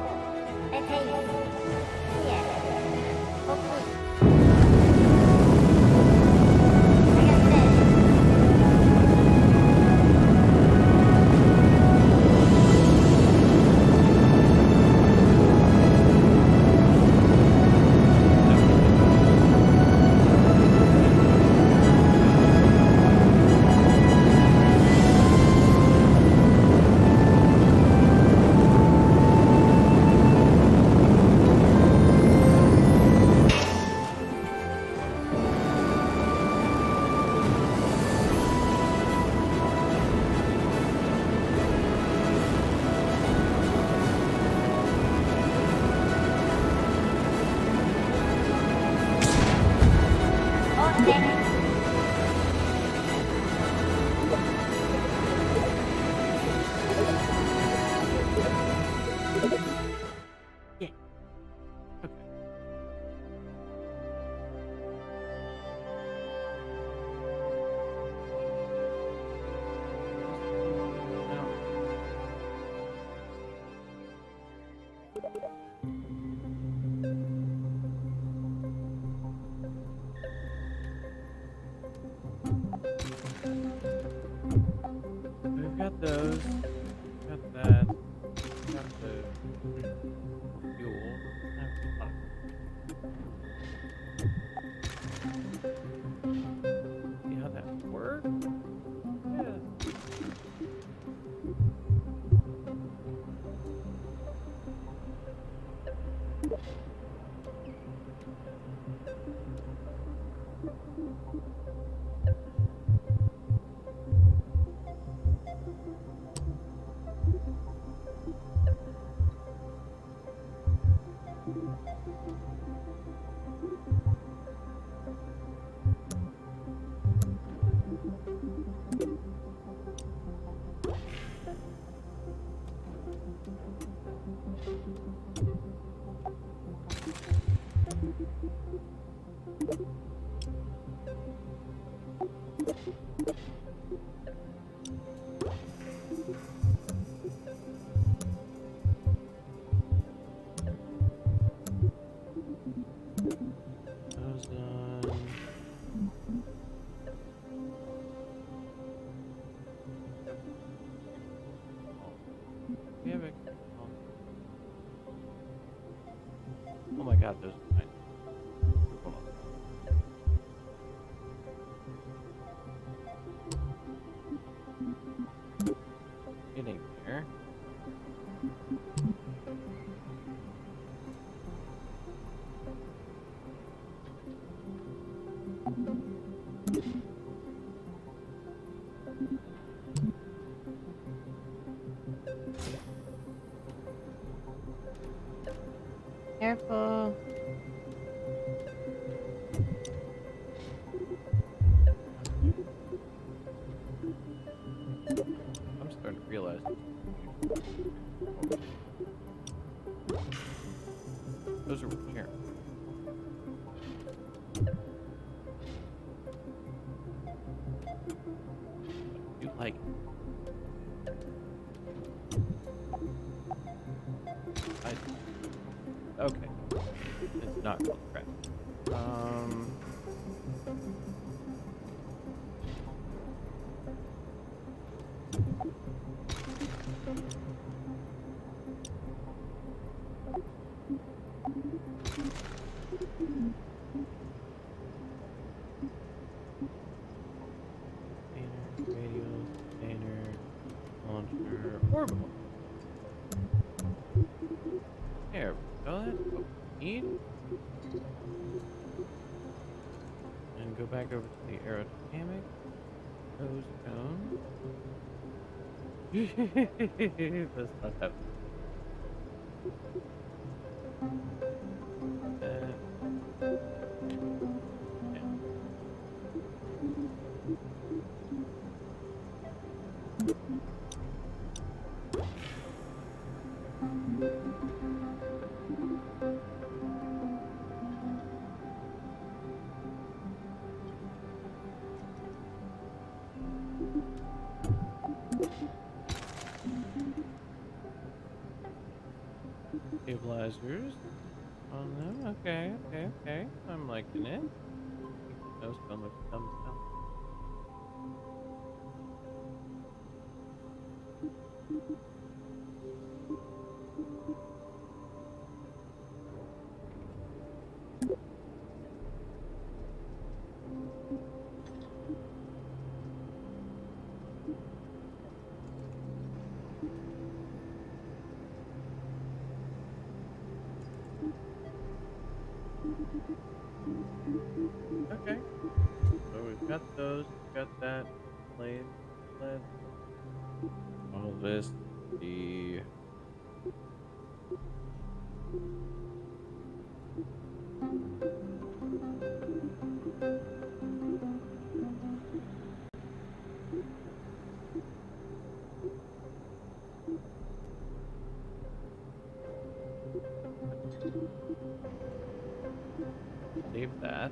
Yeah. Okay. We've got those. Got that. Got the fuel. See how that works? Yeah. Those done. We have a. Oh my god, those are fine. Hold on. Getting there. Careful. like it. Okay. It's not called crap. Container, radio, container, launcher, orbital. There we go. That's what we need. And go back over to the aerodynamic. Nose cone. That's not happening. Yeah. Stabilizers on them. Okay, okay, okay. I'm liking it. Nose cone with thumbs down. Okay. So we've got those, we've got that. Blade, lead. All this, the save that.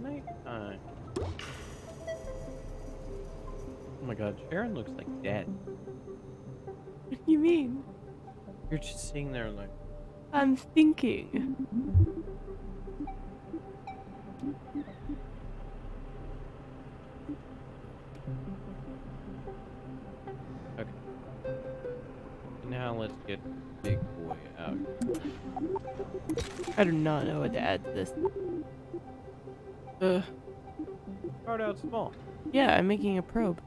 Nighttime. Oh my god, Sharon looks like dead. What do you mean? You're just sitting there like, I'm thinking. okay. Now let's get big boy out. I do not know what to add to this. Start out small. Yeah, I'm making a probe.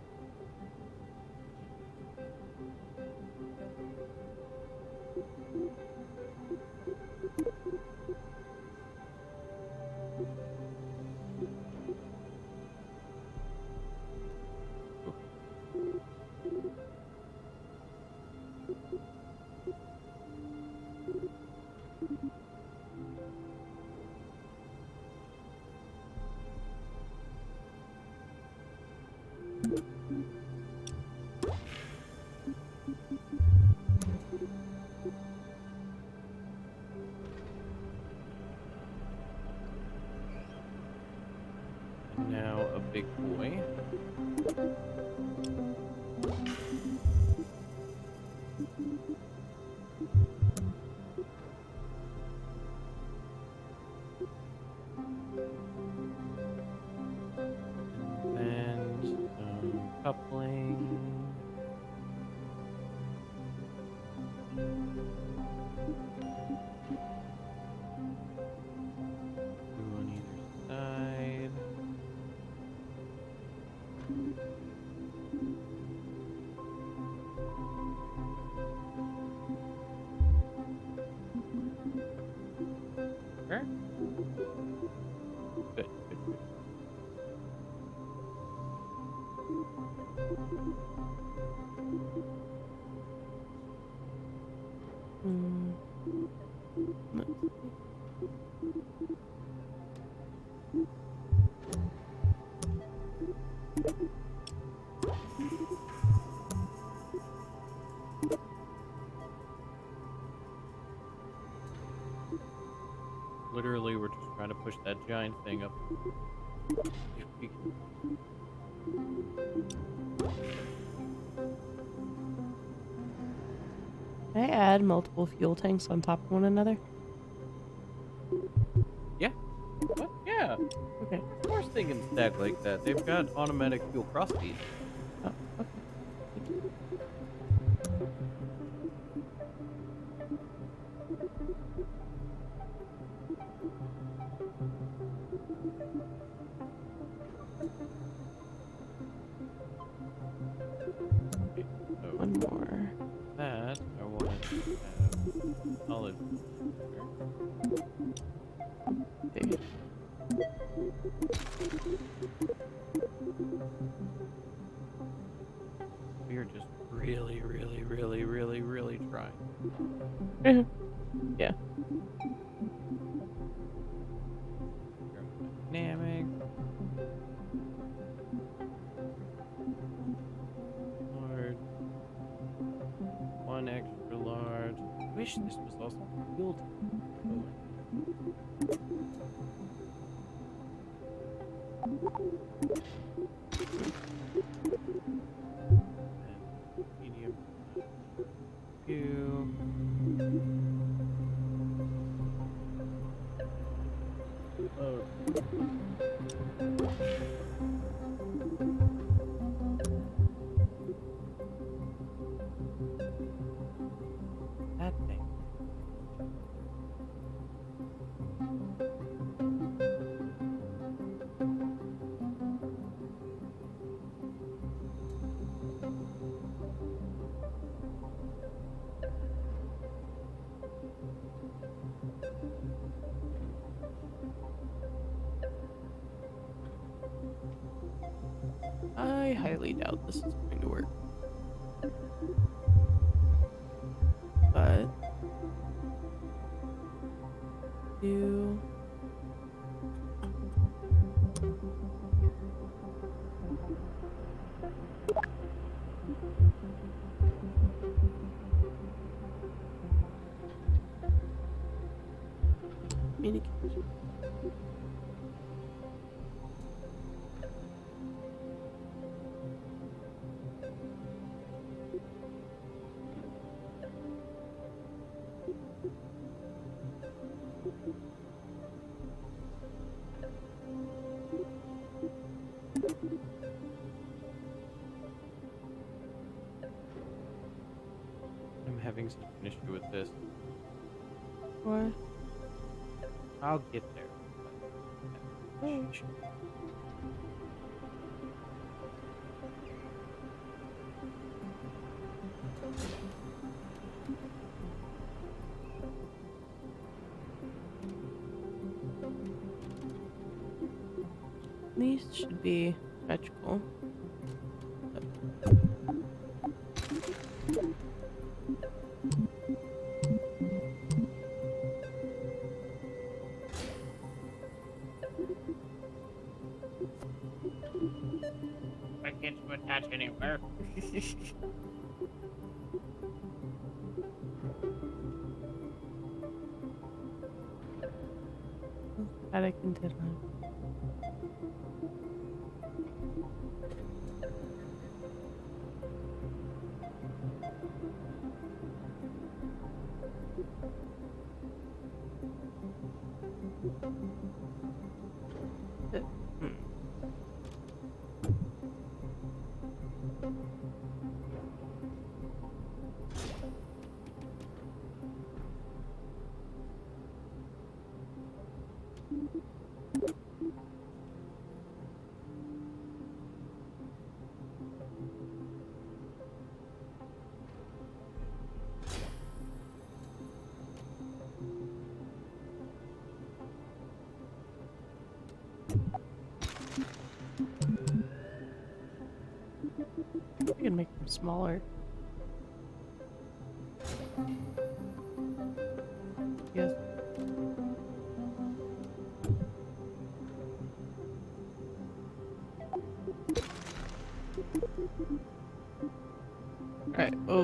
And now a big boy. And some coupling. Two on either side. Okay. Good, good, good. Mm. Let's see. Literally, we're just trying to push that giant thing up. If we can- Can I add multiple fuel tanks on top of one another? Yeah. What? Yeah. Okay. Of course they can stack like that. They've got automatic fuel crossfeed. Oh, okay. Okay, so One more. that I want to have solid. Okay. We are just really, really, really, really, really trying. Yeah. Dynamic. Large. One extra large. Wish this was also fueled. Medium. Two. Oh. That thing. I highly doubt this is going to work. But do communication. I'm having such an issue with this. What? I'll get there. Oh. These should be symmetrical. I can't attach anywhere. Static antenna. Hmm. I can make them smaller. Yes.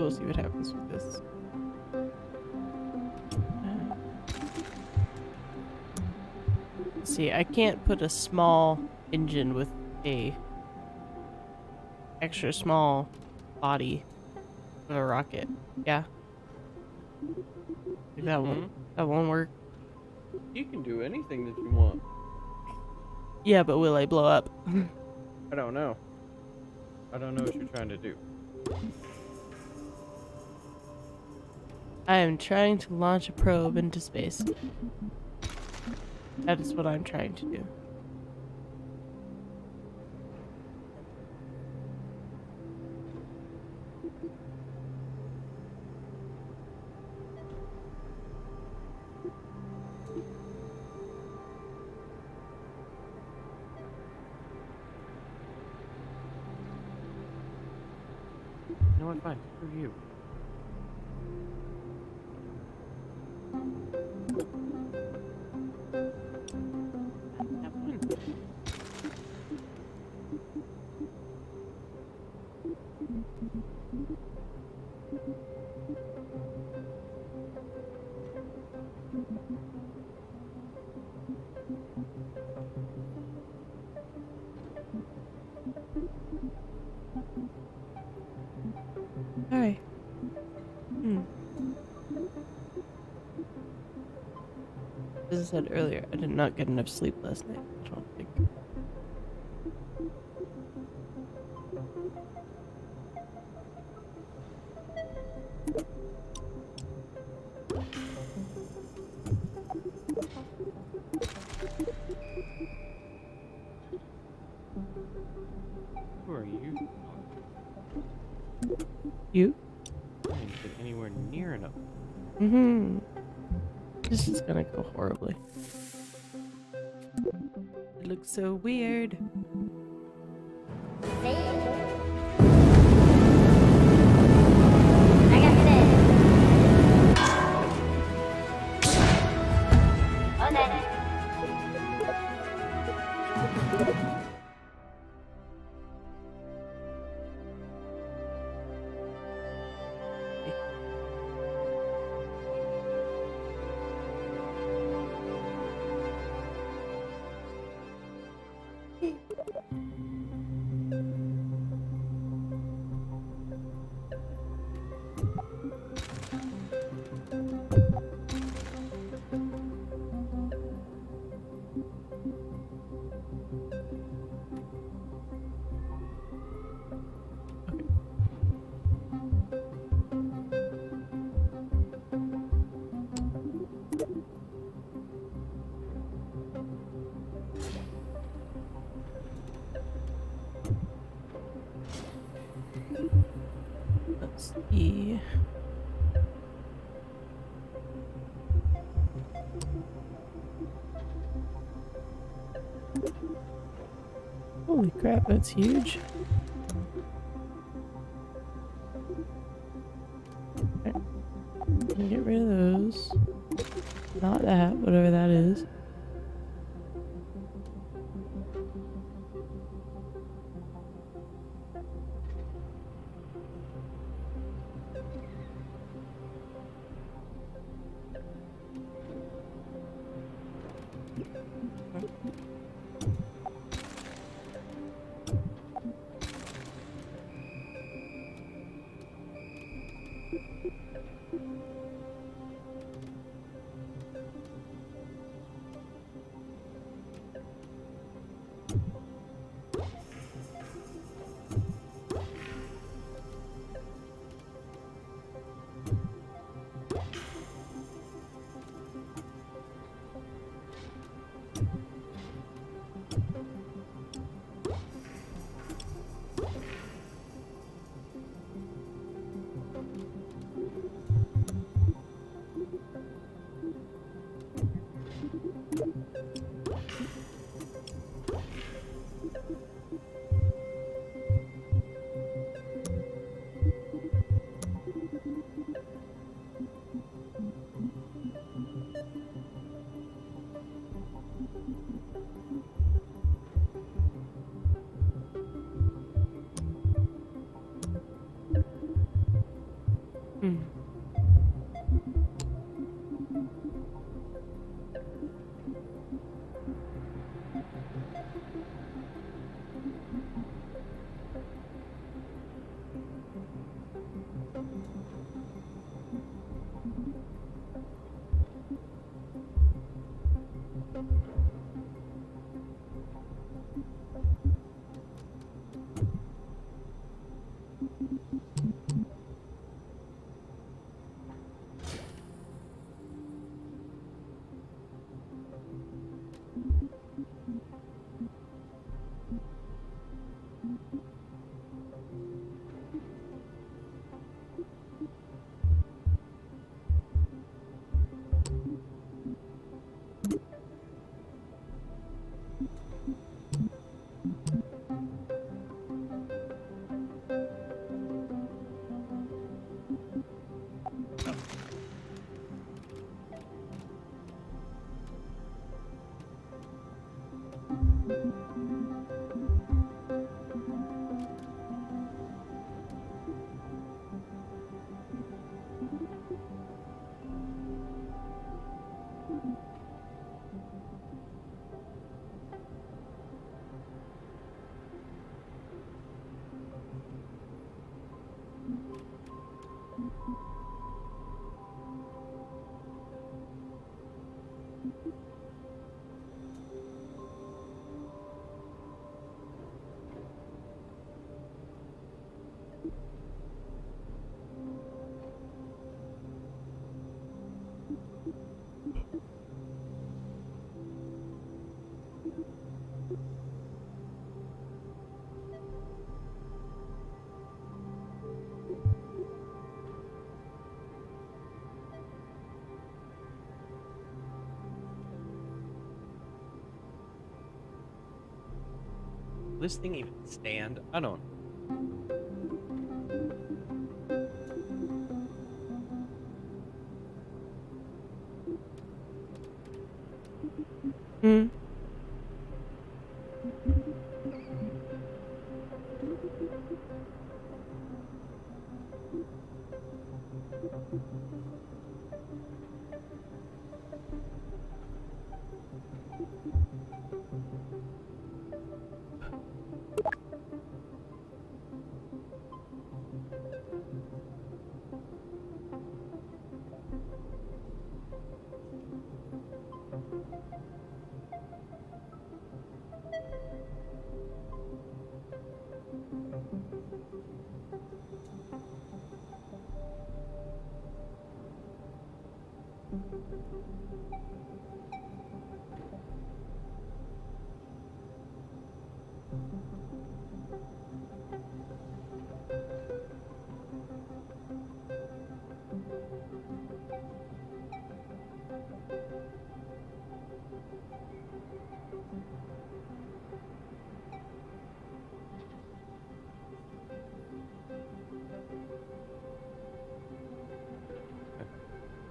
we'll see what happens with this. See, I can't put a small engine with a extra small body of a rocket. Yeah. Like that won't work. You can do anything that you want. Yeah, but will I blow up? I don't know. I don't know what you're trying to do. I am trying to launch a probe into space. That is what I'm trying to do. You know what? Fine. Screw you. Have fun. Alright. As I said earlier, I did not get enough sleep last night. I don't think. Who are you? You? I didn't get anywhere near enough. This is gonna go horribly. It looks so weird. I got this. Okay. Let's see. Holy crap, that's huge. Okay. Gonna get rid of those. Not that, whatever that is. Will this thing even stand? I don't. Hmm.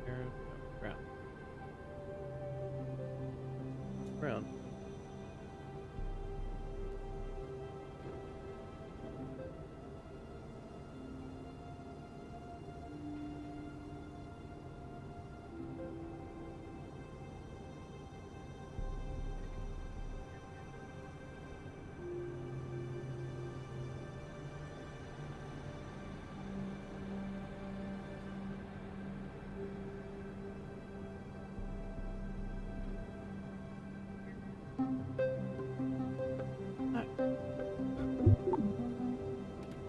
Ground. Ground.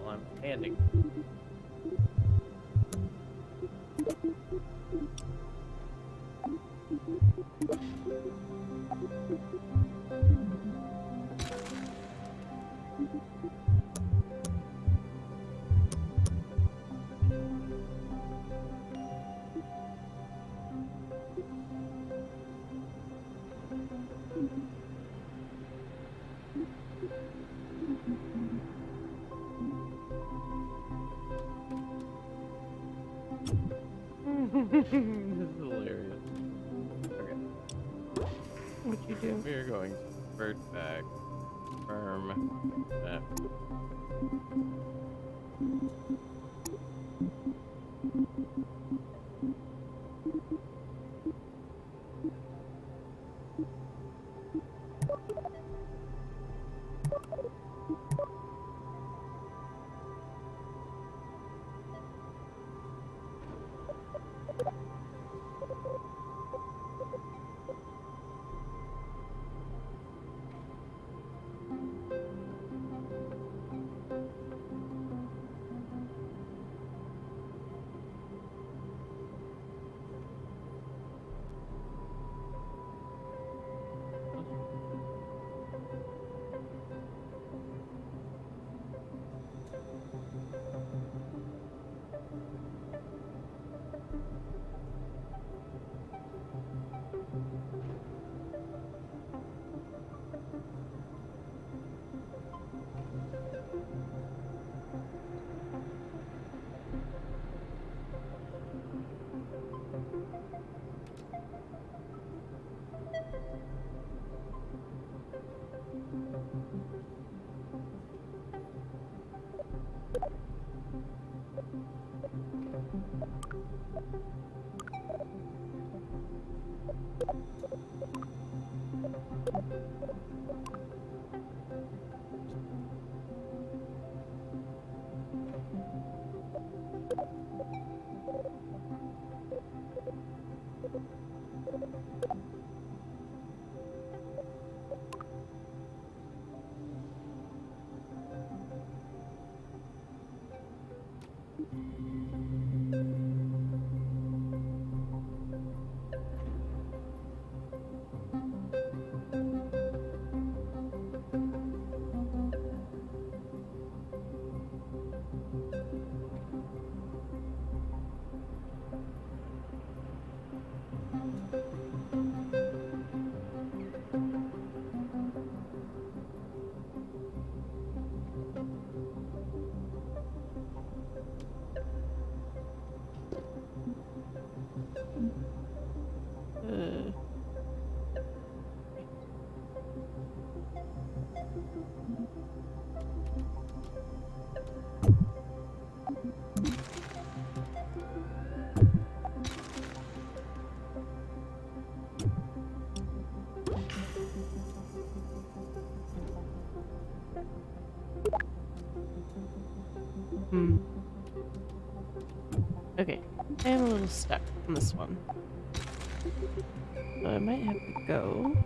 Well, I'm standing. This is hilarious. Okay, What'd you do? we are going to convert back. Confirm that. Okay, I am a little stuck on this one. So I might have to go.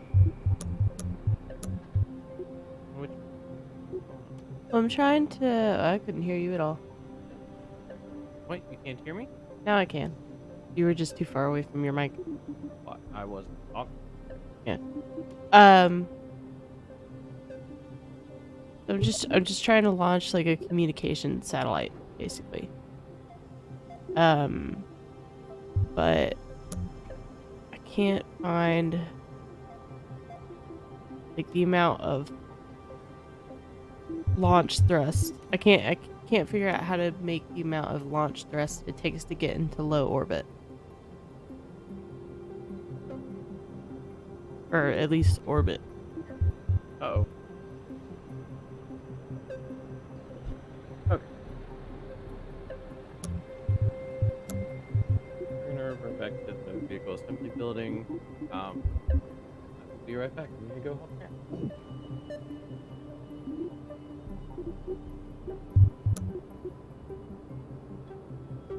Which Well, I'm trying to. I couldn't hear you at all. Wait, you can't hear me? Now I can. You were just too far away from your mic. What? I wasn't talking. Yeah. Um. I'm just trying to launch like a communication satellite, basically. But I can't find like the amount of launch thrust. I can't figure out how to make the amount of launch thrust it takes to get into low orbit. Or at least orbit. Uh-oh. Okay. We're gonna revert back to the vehicle assembly building. I'll be right back. I'm gonna go home here.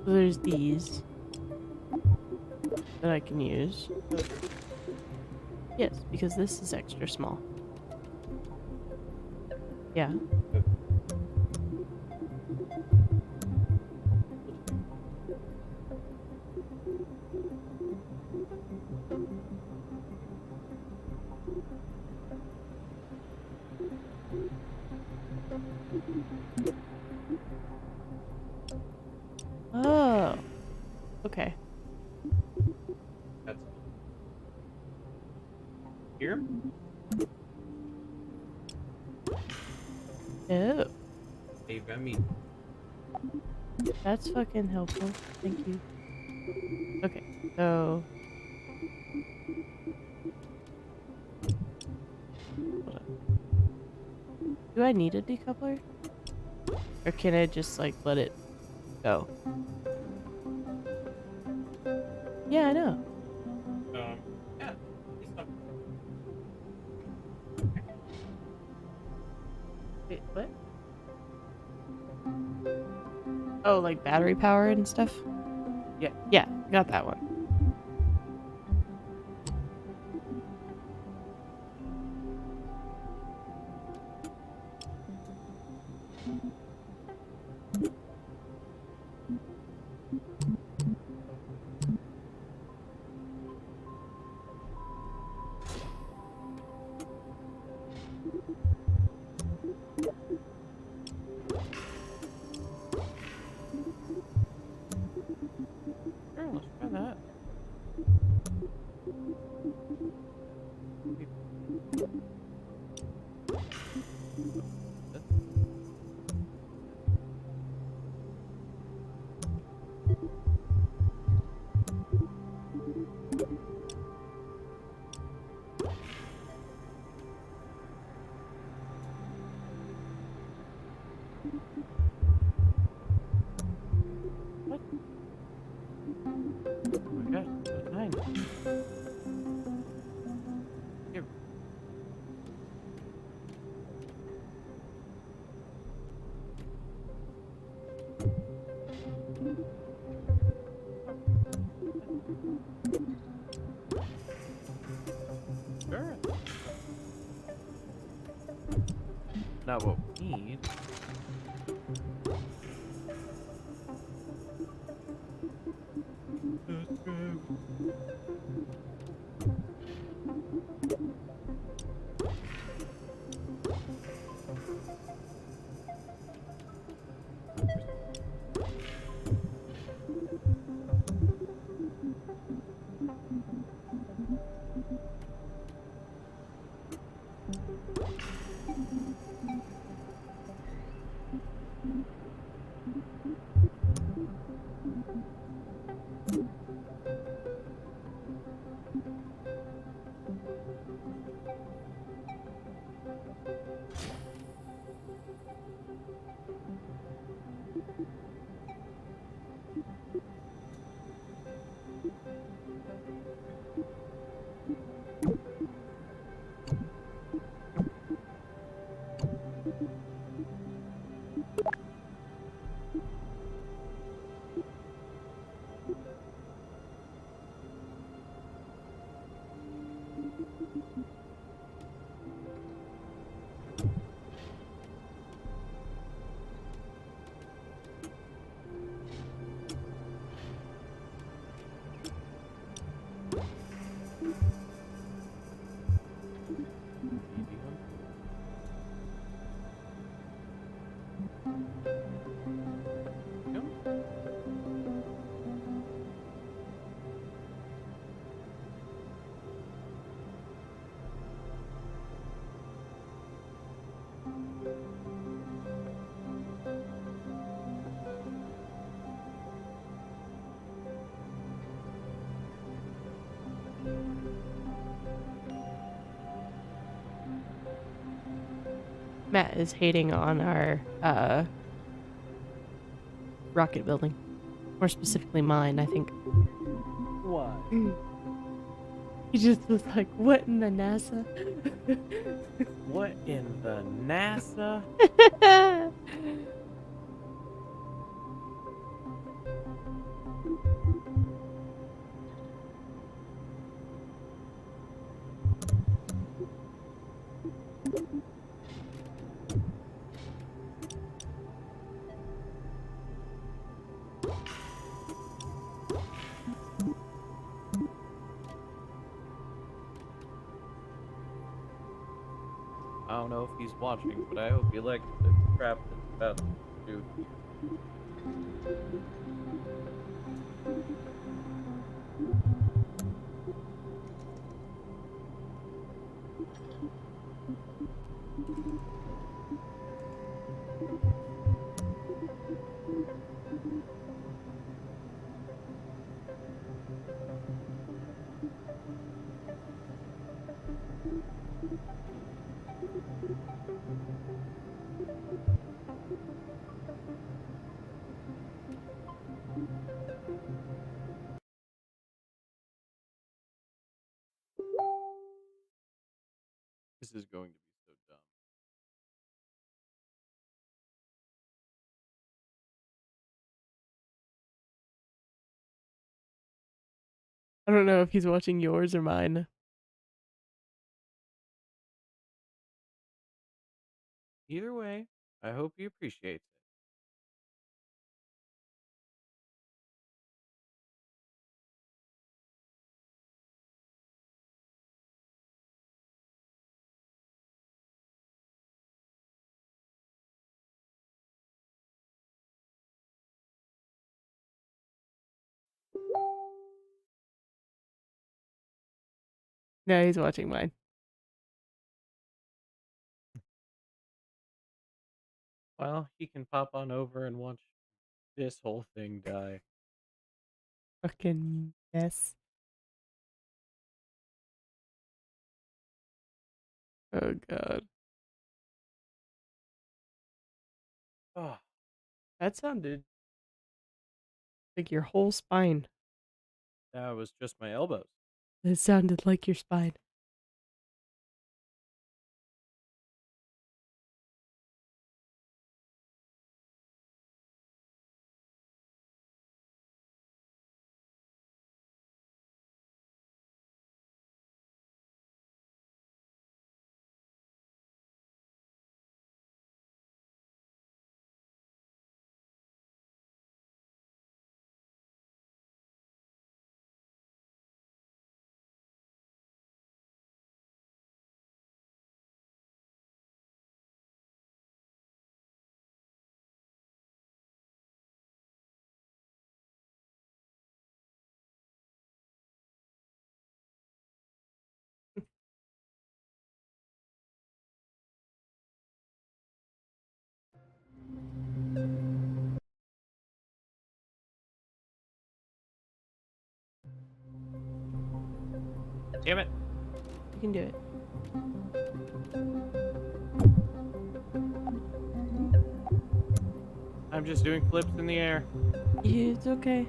So there's these that I can use. Yes, because this is extra small. Yeah. Oh. Okay. That's here. Oh. Hey, Remy. That's fucking helpful. Thank you. Okay, so hold on. Do I need a decoupler? Or can I just like let it go? Yeah, I know. Yeah. It's not- Wait, what? Oh, like battery power and stuff? Yeah. Yeah, got that one. Sure, let's try that. What? Oh my gosh, so tiny. Here. Sure. Not what we need. Matt is hating on our rocket building. More specifically mine, I think. Why? He just was like, what in the NASA? What in the NASA? I don't know if he's watching, but I hope he likes the crap that's about to do here. This is going to be so dumb. I don't know if he's watching yours or mine. Either way, I hope he appreciates it. No, he's watching mine. Well, he can pop on over and watch this whole thing die. Fucking yes. Oh god. Oh, That sounded like your whole spine. that was just my elbows. It sounded like your spine. Damn it. You can do it. I'm just doing flips in the air. It's okay.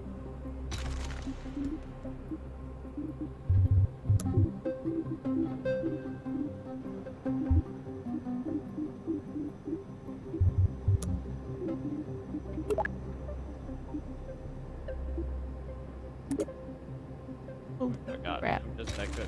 Oh, Oh god, crap. I'm just that good.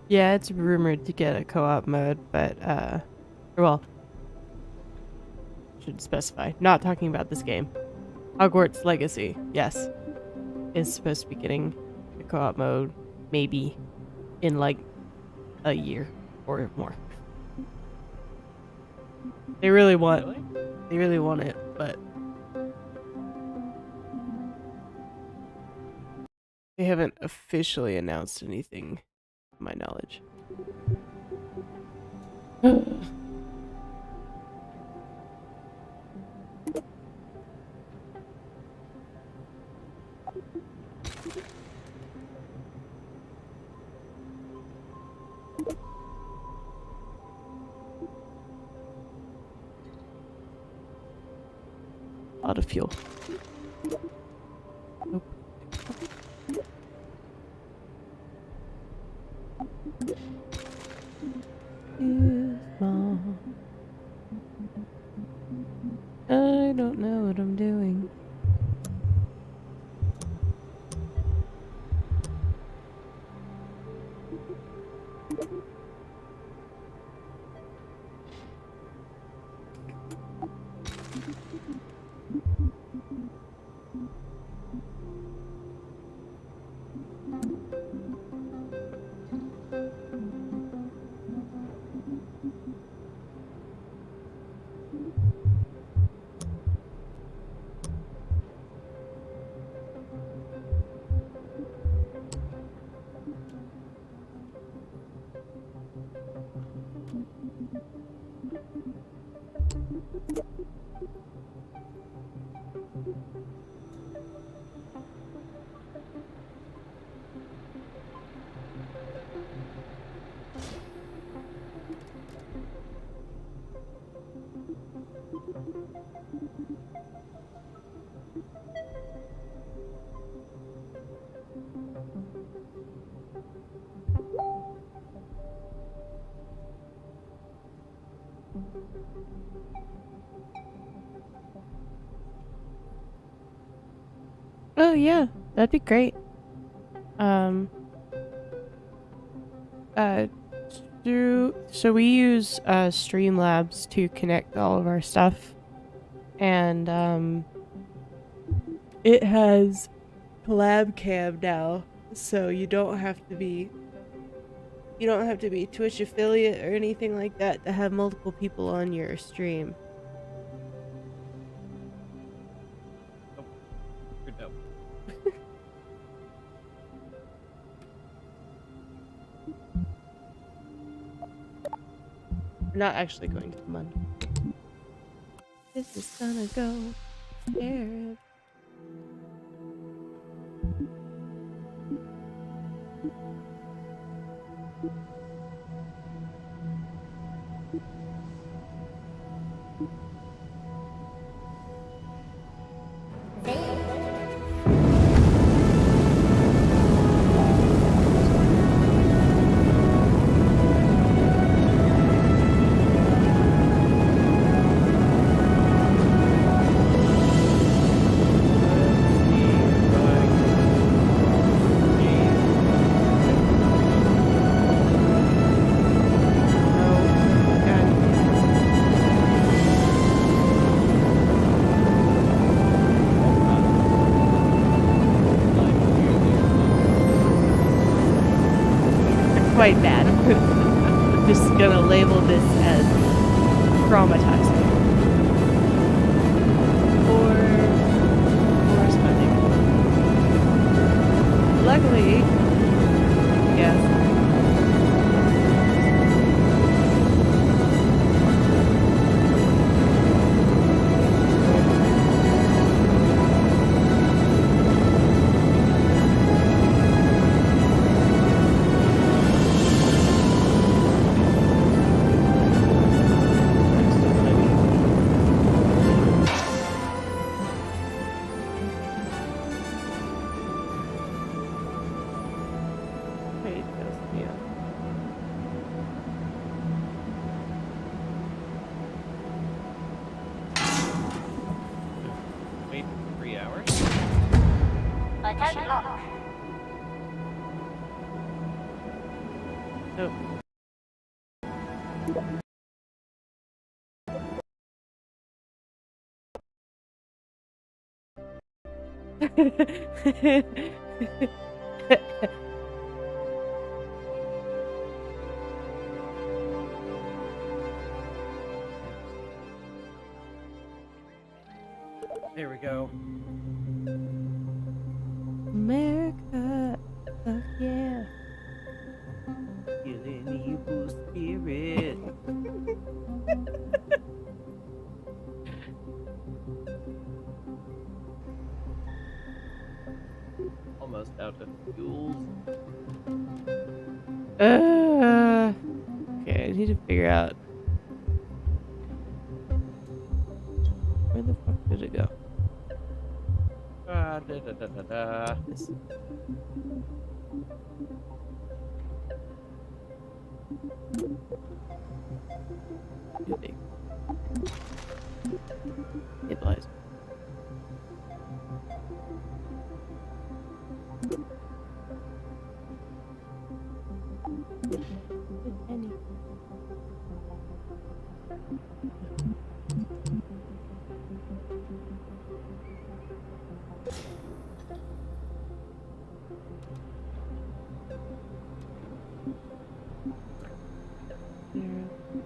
Yeah, it's rumored to get a co-op mode, but or well, should specify. Not talking about this game. Hogwarts Legacy. Yes. is supposed to be getting the co-op mode maybe in like a year or more. They really want it, but they haven't officially announced anything to my knowledge. A lot of fuel. Nope. Too small. I don't know what I'm doing. Oh yeah, that'd be great. Um uh so we use Streamlabs to connect all of our stuff, and it has collab cam now, so you don't have to be Twitch affiliate or anything like that to have multiple people on your stream. Good note. We're not actually going to the Monday. This is gonna go terrible. Quite bad. I'm just gonna label this as traumatizing. Or stunning. Luckily, yes. Wait, yeah. Wait 3 hours? Nope. There we go. America, fuck yeah. Killing evil spirit. Almost out of fuels. Okay, I need to figure out where the fuck did it go? Da da da da da. This. Too big. Stabilize. Penny.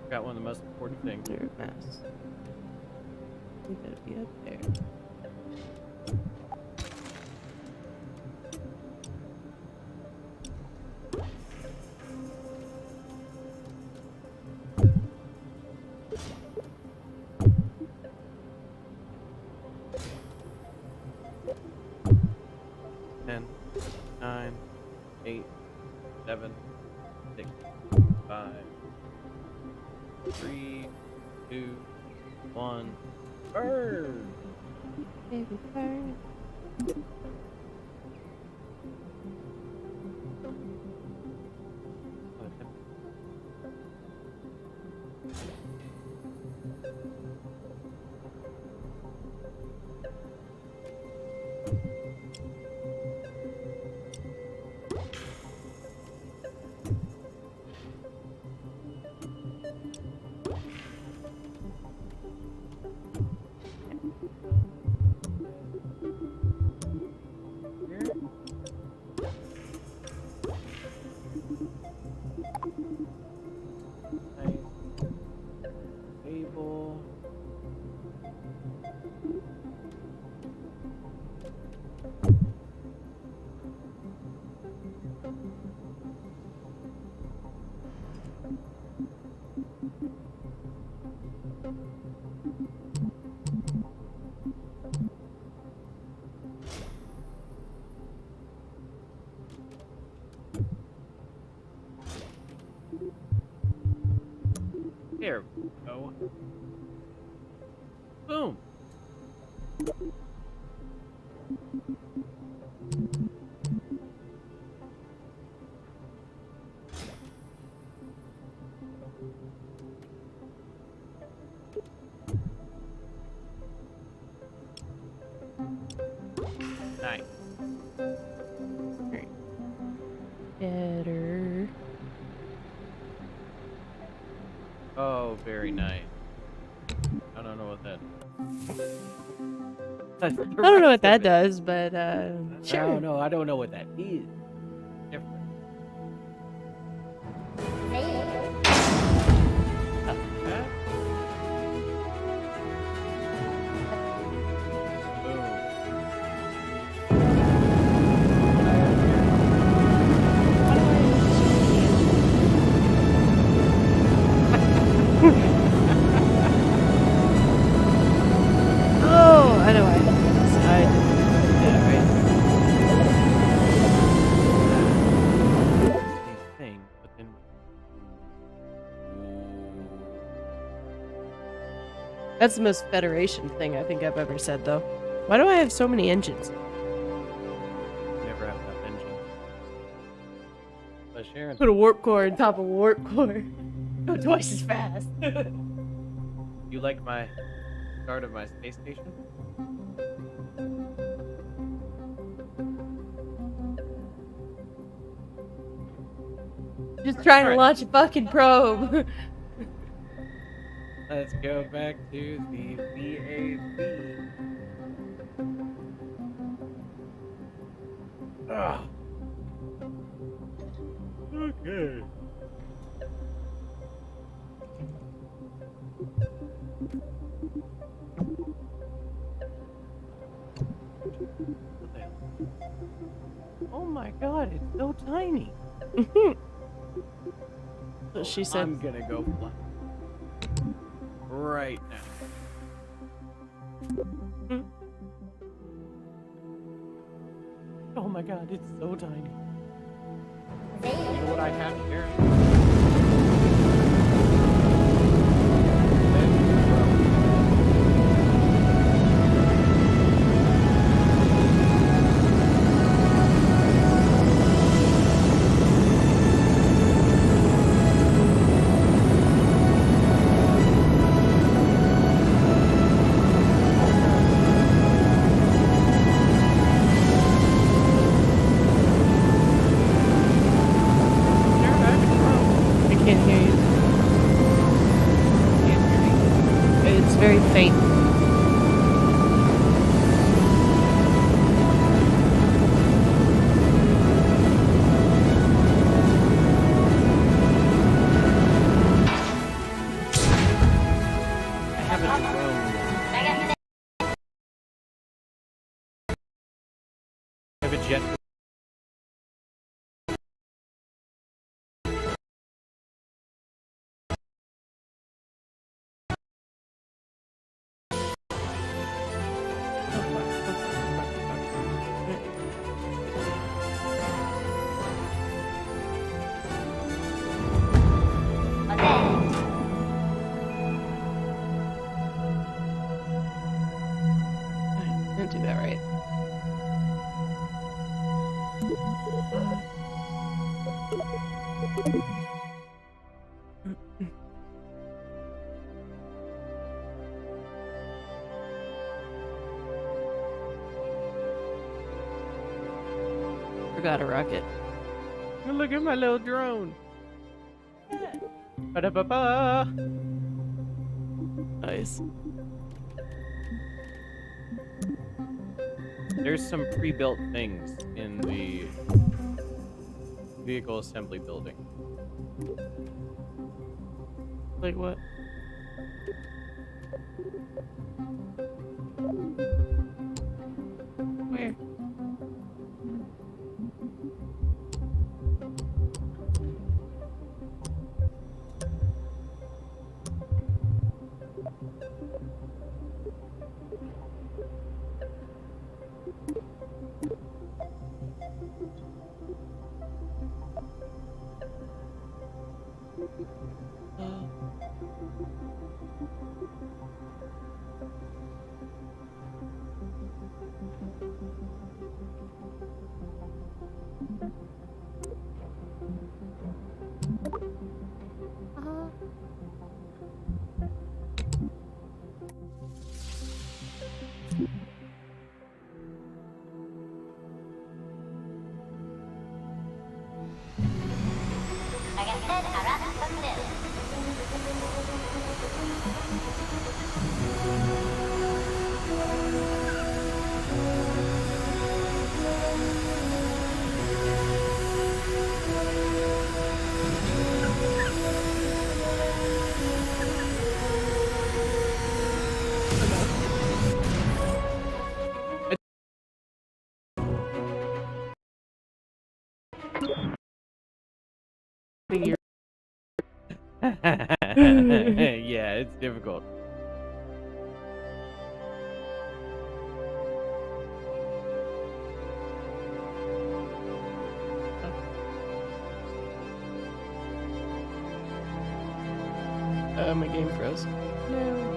Got one of the most important things. Zero mass. I think that'd be up there. Ten, 9, 8, 7, 6, 5, 3, 2, 1. Burn! Baby bird. Table. There we go. Boom. Nice. Great. Better. Oh, very nice. I don't know what that. I don't know what that does, but sure. I don't know. I don't know what that is. Different. That? Boom. Oh, I know why. I yeah, Same thing, but then. right. That's the most Federation thing I think I've ever said, though. Why do I have so many engines? Never have enough engine. But Sharon. Put a warp core on top of a warp core. Go twice as fast. You like my start of my space station? Just trying to Alright. launch a fucking probe. Let's go back to the VAB. Ugh. Okay. What the hell? Oh my god, it's so tiny. So she said. I'm gonna go fly right now. Mm. Oh my god, it's so tiny. You know what I have here? I can't hear you. It's very faint. I have a drone. I have a jet. I didn't do that right. Forgot a rocket. Look at my little drone. Ba-da-ba-ba. Nice. There's some pre-built things in the vehicle assembly building. Like what? Where? You're Yeah, it's difficult. my game froze. No.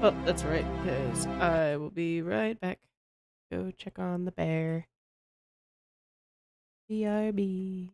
Well, that's right, because I will be right back. Go check on the bear. BRB.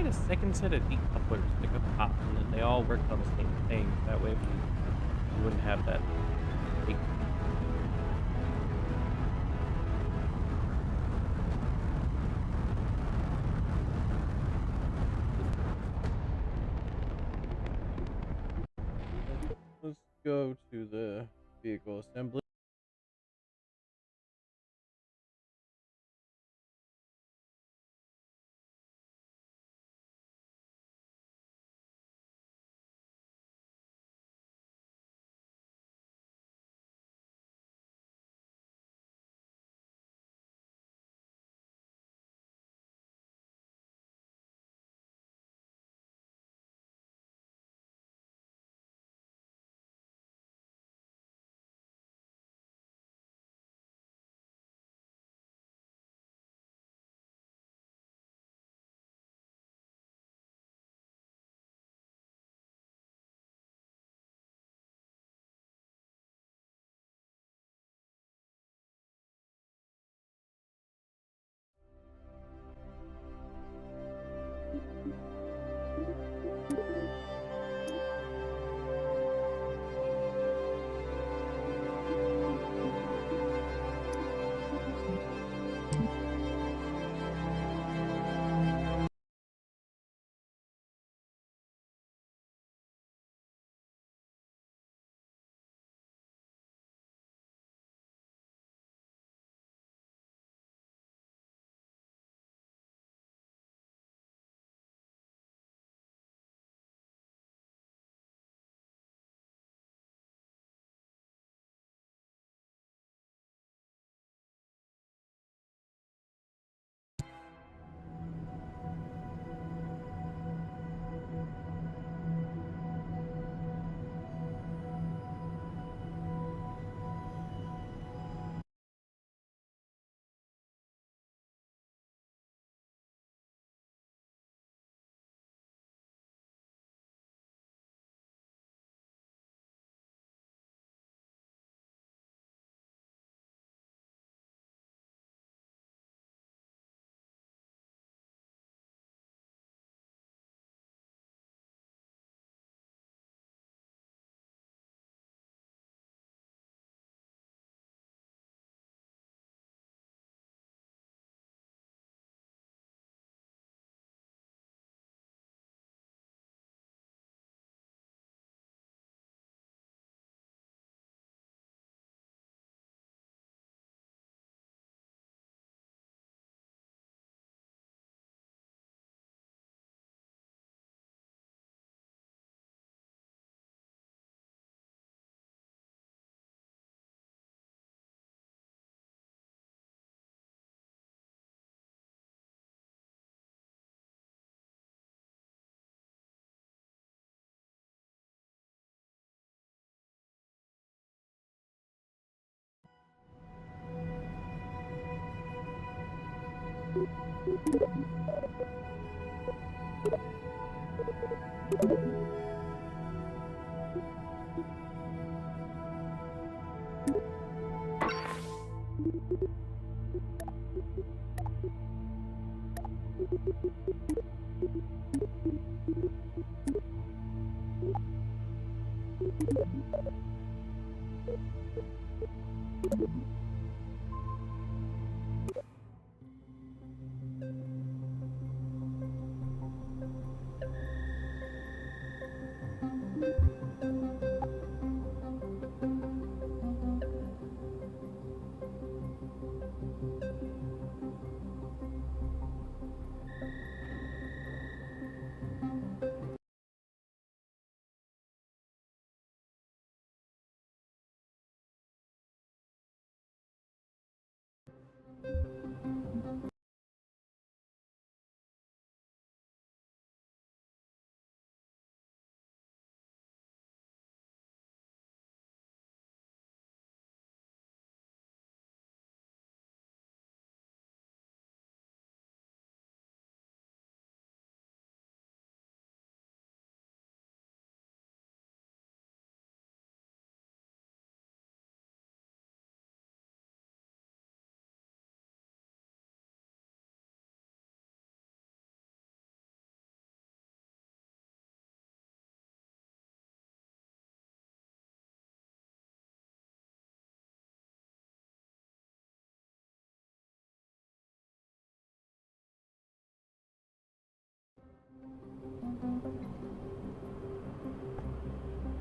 get a second set of decouplers to go pop, and then they all worked on the same thing. That way we wouldn't have that. Big... Let's go to the vehicle assembly.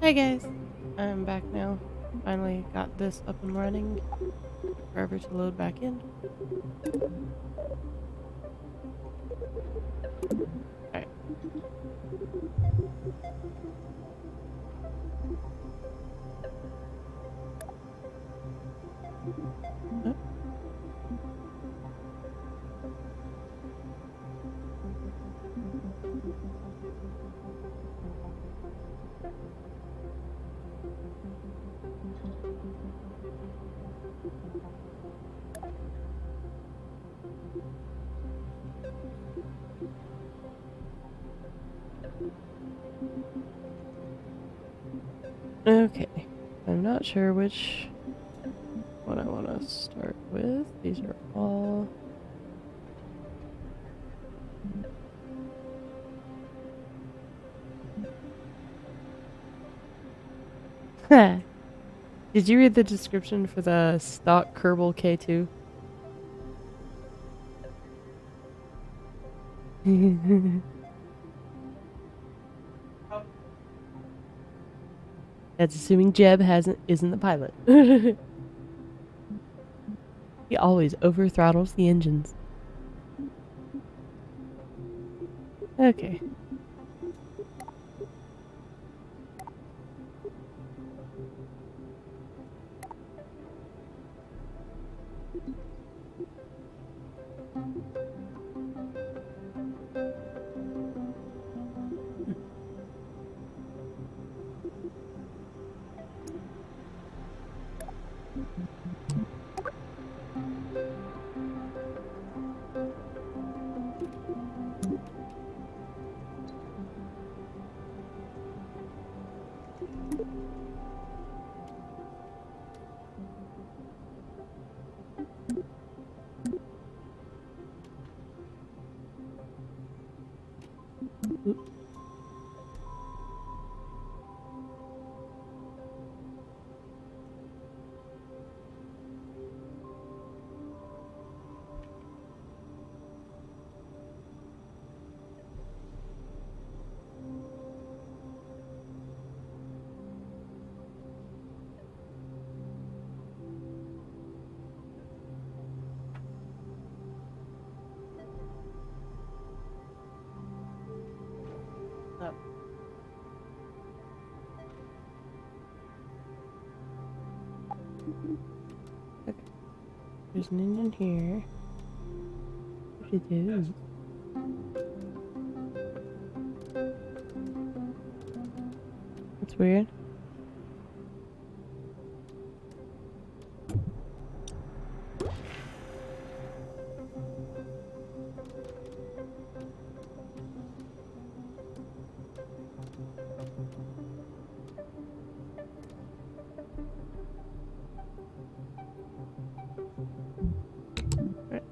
Hi guys, I'm back now. Finally got this up and running. Took forever to load back in. Alright. Oh. Okay, I'm not sure which one I want to start with. These are all... Did you read the description for the stock Kerbal K2? That's assuming Jeb isn't the pilot. He always over throttles the engines. Okay. Oop. Oh. Okay. There's an engine here. What should do? That's weird. Right.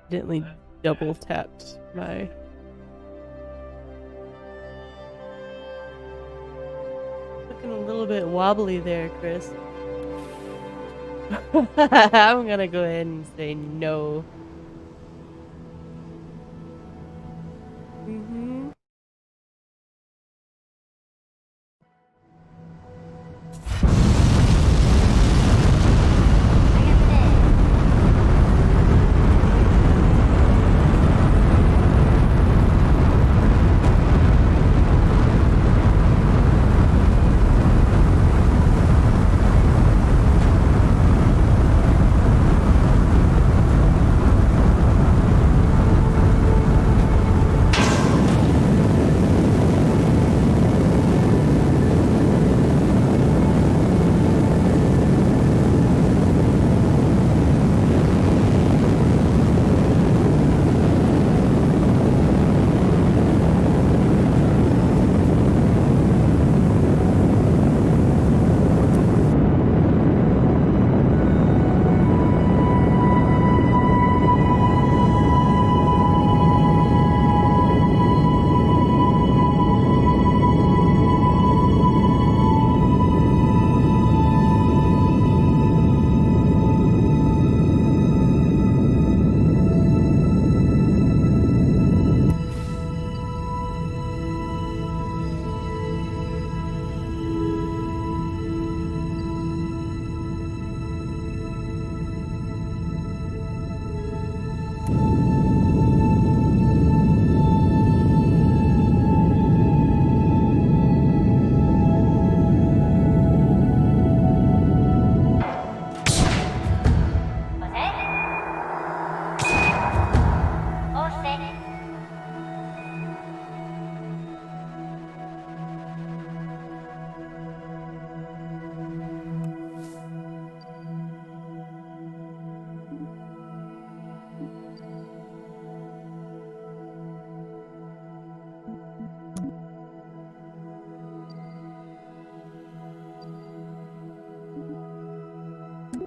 Accidentally double tapped my... Looking a little bit wobbly there, Chris. I'm gonna go ahead and say no. Mm-hmm.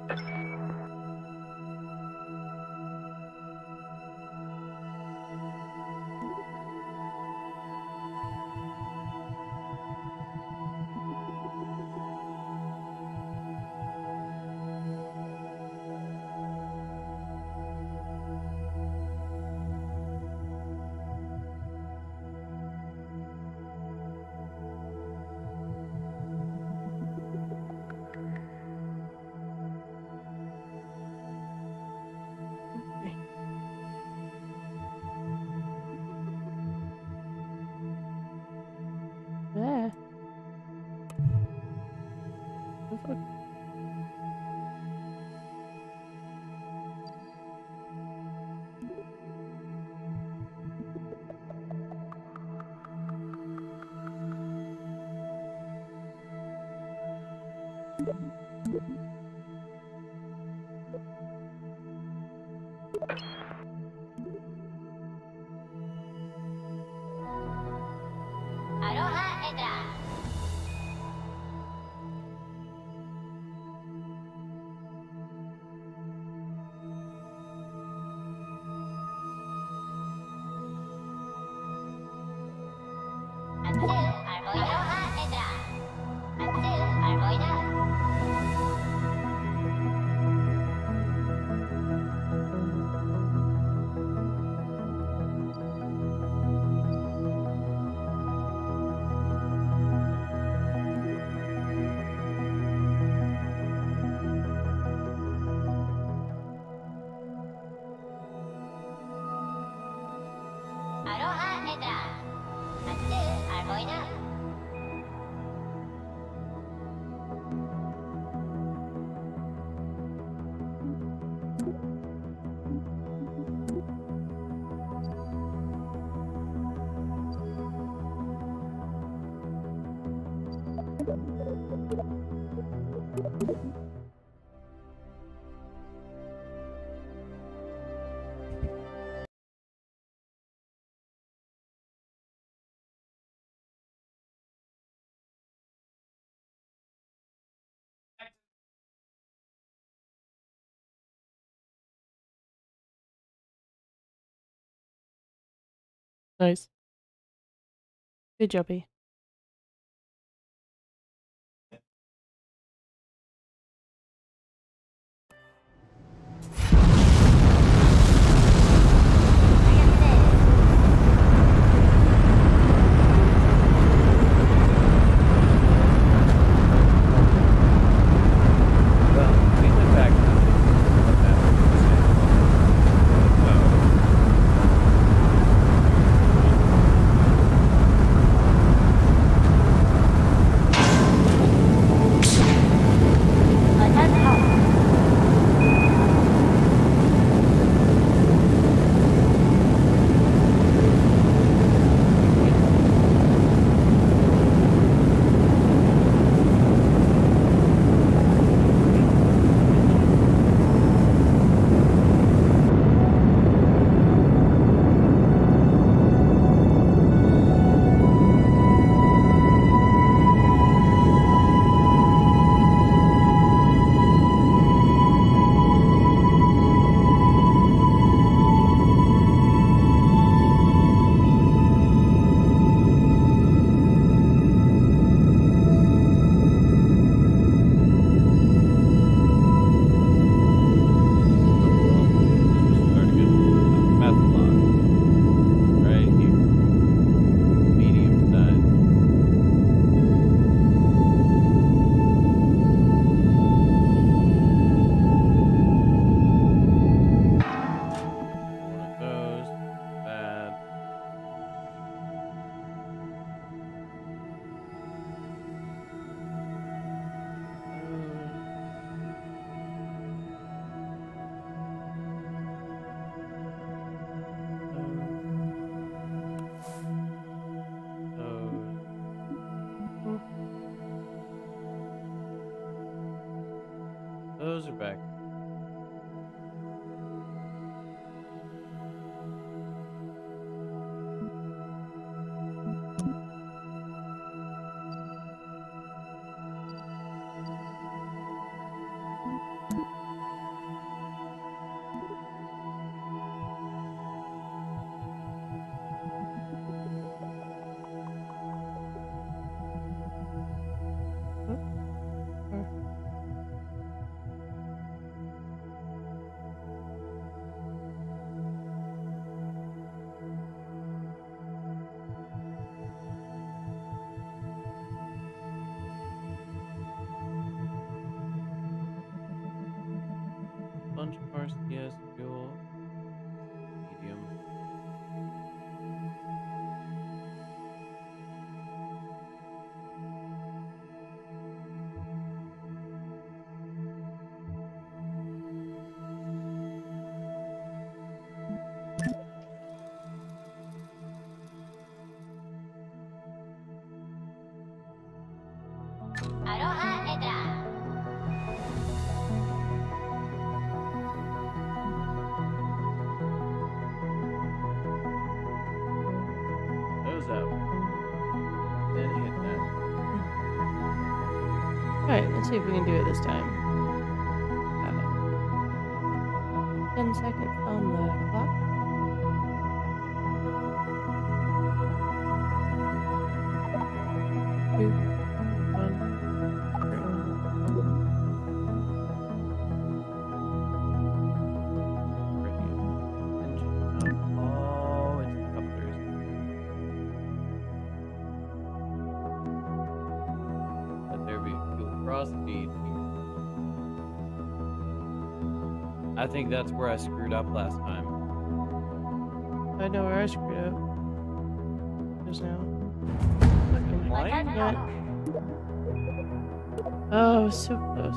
Ah. The fuck? Nice. Good jobby. Well, we went back to what that was Those are back. Lunch bars, yes. Fuel, medium. Those out. Then hit that. Alright, let's see if we can do it this time. 10 seconds on the clock. Two, one, Engine out. Oh, it's the couplers. Let there be fuel cross feed here. I think that's where I screwed up last time. I know where I screwed up. Just now. Fucking What? yeah. Oh, so close.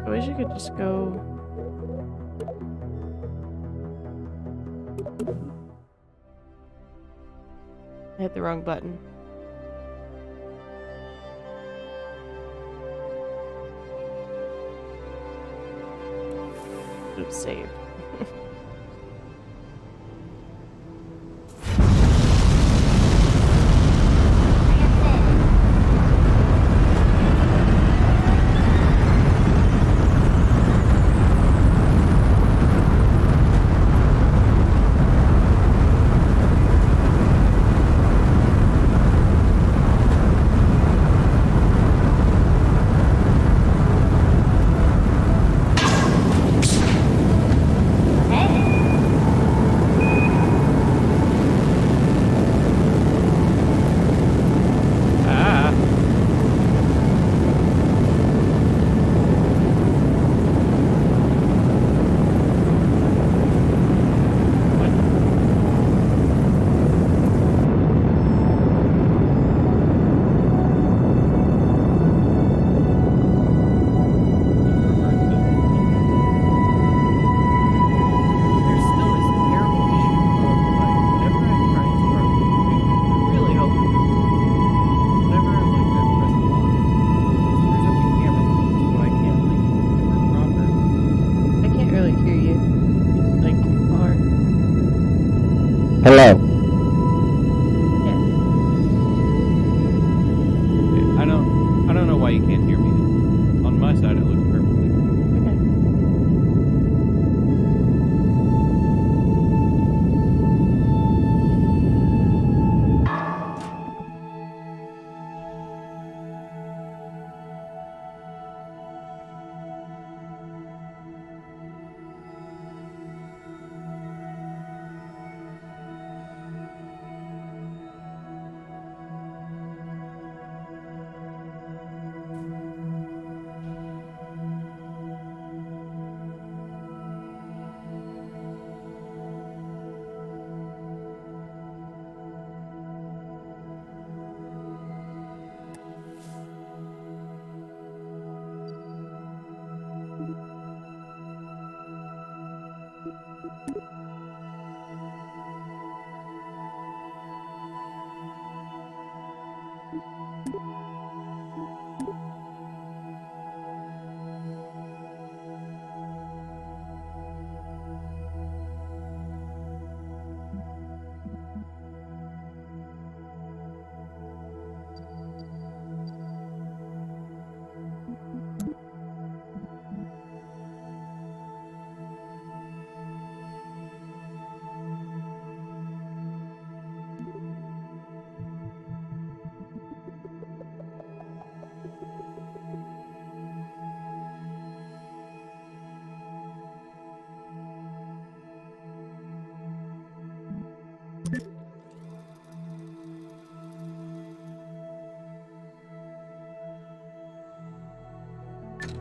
I wish you could just go. I hit the wrong button. Oops, saved. There's still this terrible issue of like whenever I try and start moving, I really hope that this whenever like I press lock, it screws up the camera, so I can't like camera proper. I can't really hear you. It's like too far. Hello. Yeah. I don't know why you can't hear me. On my side, it looks perfectly. Okay.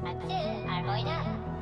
맛을 알보이다.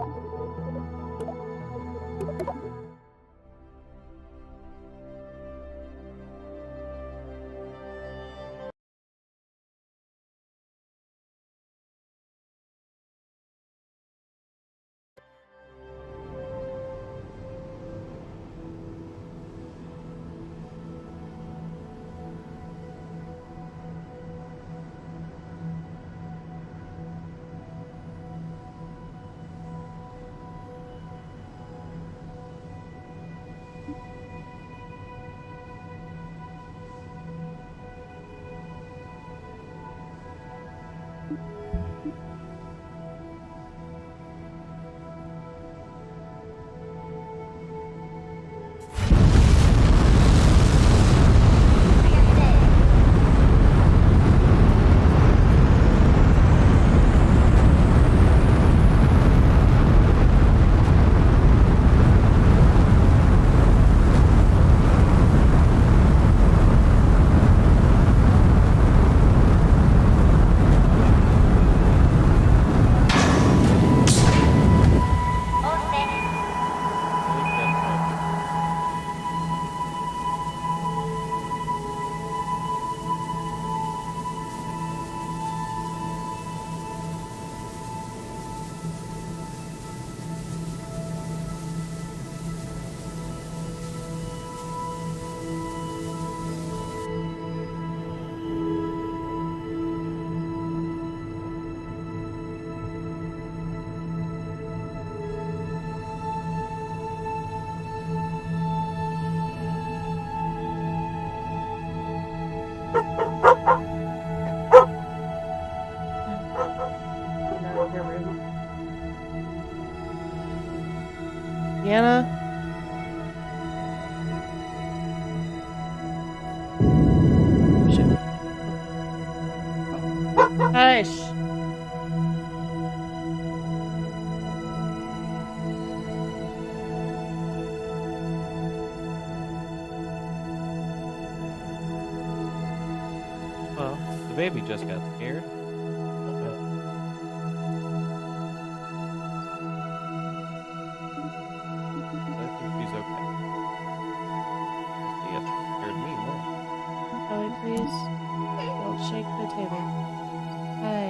I think that's what. Get out of your room. Deanna? Shit. Hush. Well, the baby just got scared. Okay. I think she's okay. She got scared me more. Ellie, please don't shake the table. Hi.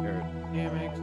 Aerodynamics.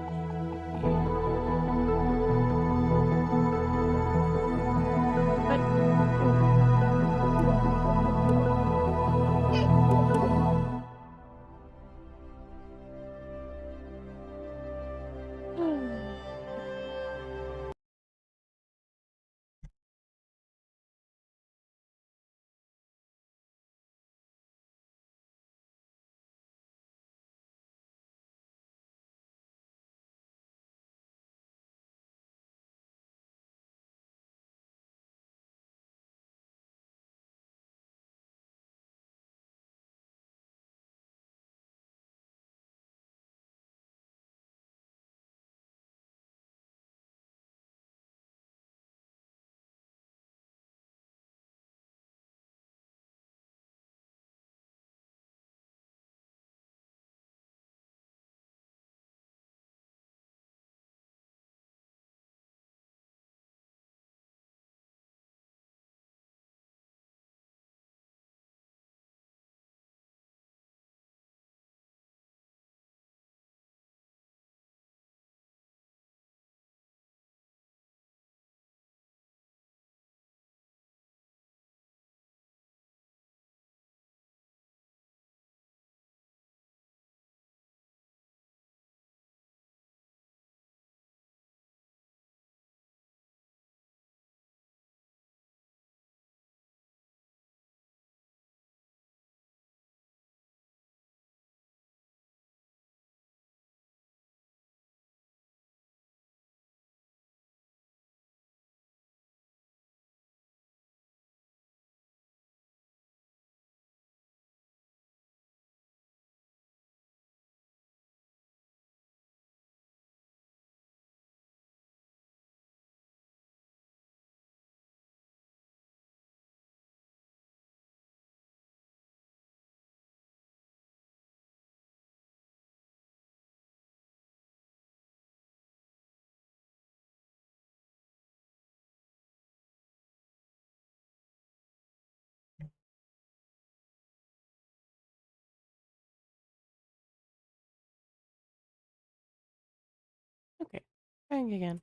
Trying again.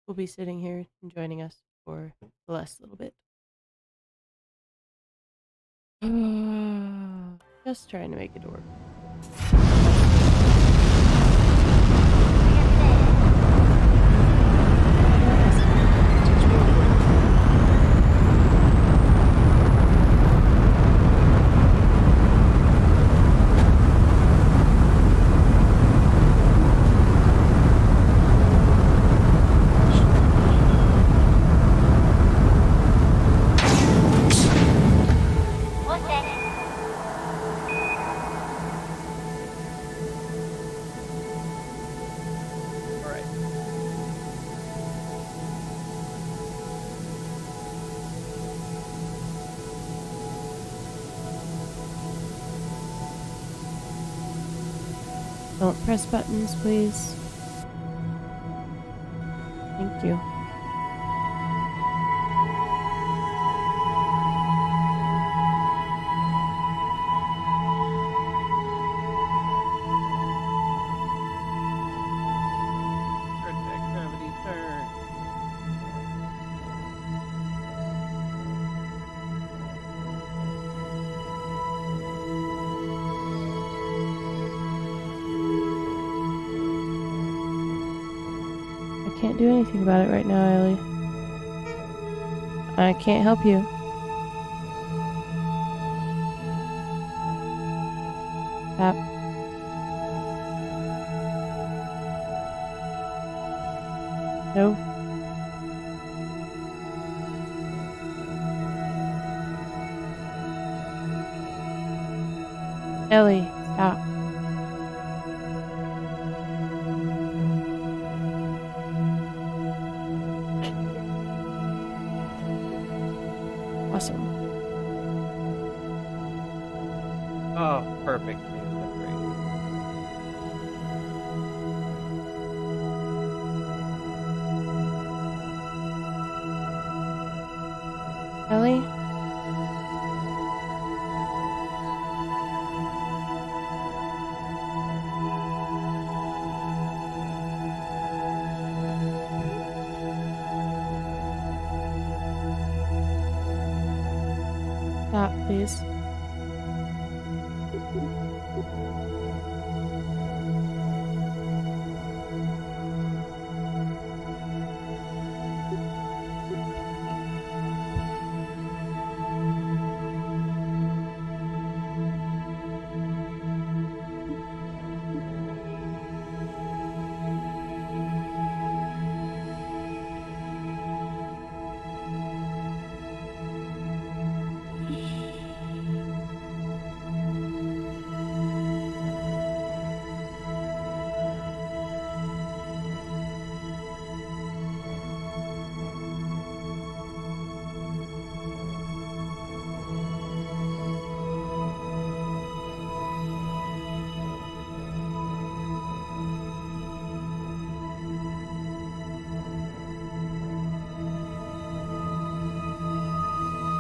Will be sitting here and joining us for the last little bit. Just trying to make it work. Alright. Don't press buttons, please. Thank you. That gravity turn. I can't do anything about it right now, Ellie. I can't help you. Tap. No. Ellie, stop. Awesome. Oh, perfect. That's great. Ellie? Stop, please.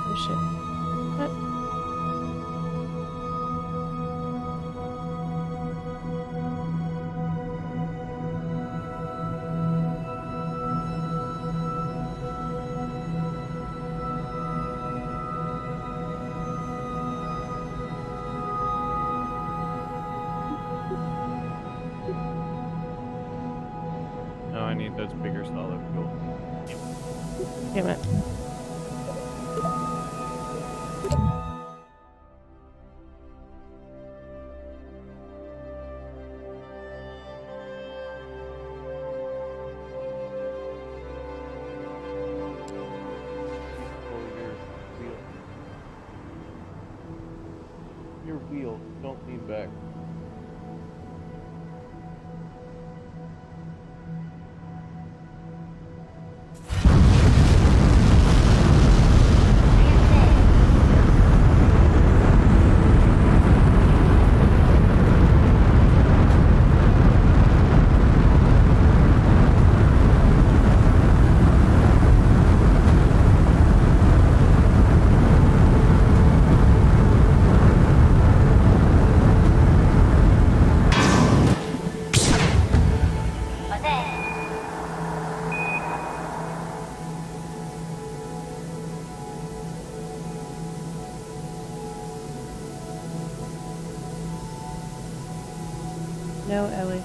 Oh shit. What? No, I need those bigger solid fuel. Damn it. Or your wheel. Don't lean back. No, Ellie.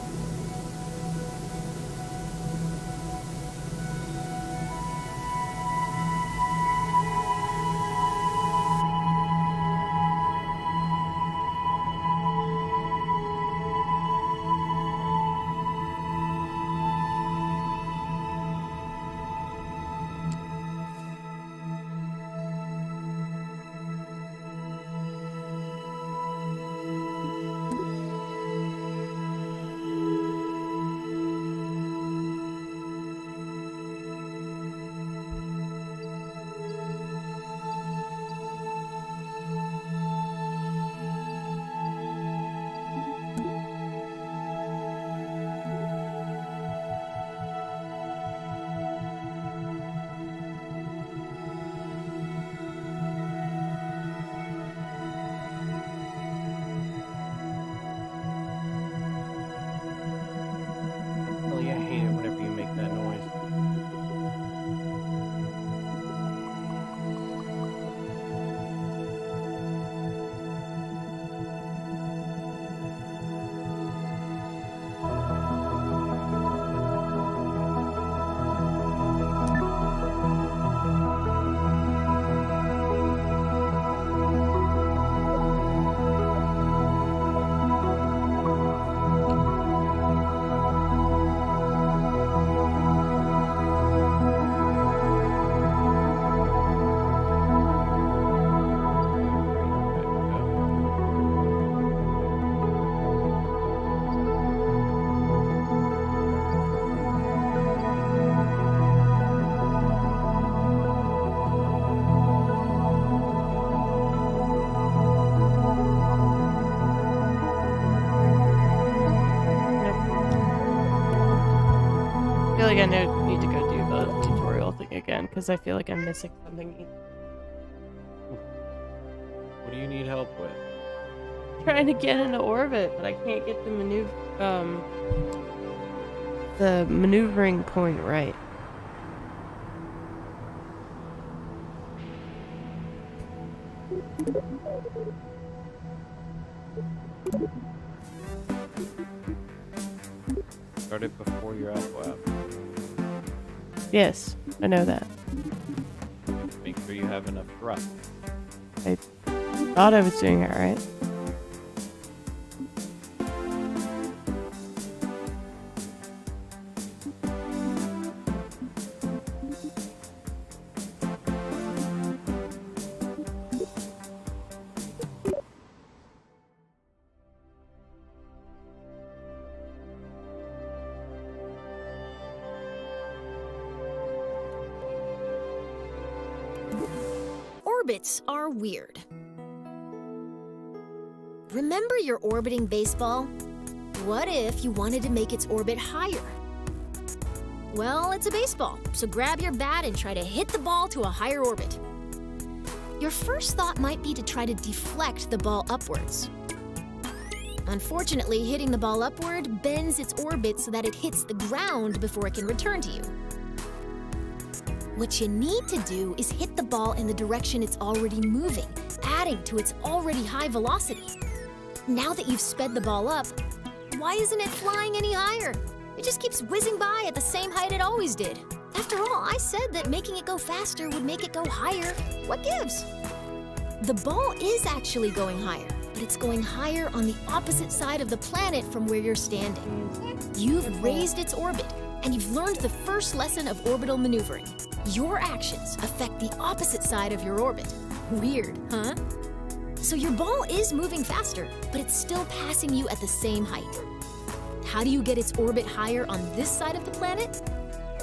Ellie, I hate it whenever you make that noise. I feel like I need to go do the tutorial thing again because I feel like I'm missing something. What do you need help with? Trying to get into orbit, but I can't get the maneuvering point right. Start it before you're out lab. Yes, I know that. Make sure you have enough thrust. I thought I was doing it right. Orbits are weird. Remember your orbiting baseball? What if you wanted to make its orbit higher? Well, it's a baseball, so grab your bat and try to hit the ball to a higher orbit. Your first thought might be to try to deflect the ball upwards. Unfortunately, hitting the ball upward bends its orbit so that it hits the ground before it can return to you. What you need to do is hit the ball in the direction it's already moving, adding to its already high velocity. Now that you've sped the ball up, why isn't it flying any higher? It just keeps whizzing by at the same height it always did. After all, I said that making it go faster would make it go higher. What gives? The ball is actually going higher, but it's going higher on the opposite side of the planet from where you're standing. You've raised its orbit, and you've learned the first lesson of orbital maneuvering. Your actions affect the opposite side of your orbit. Weird, huh? So your ball is moving faster, but it's still passing you at the same height. How do you get its orbit higher on this side of the planet?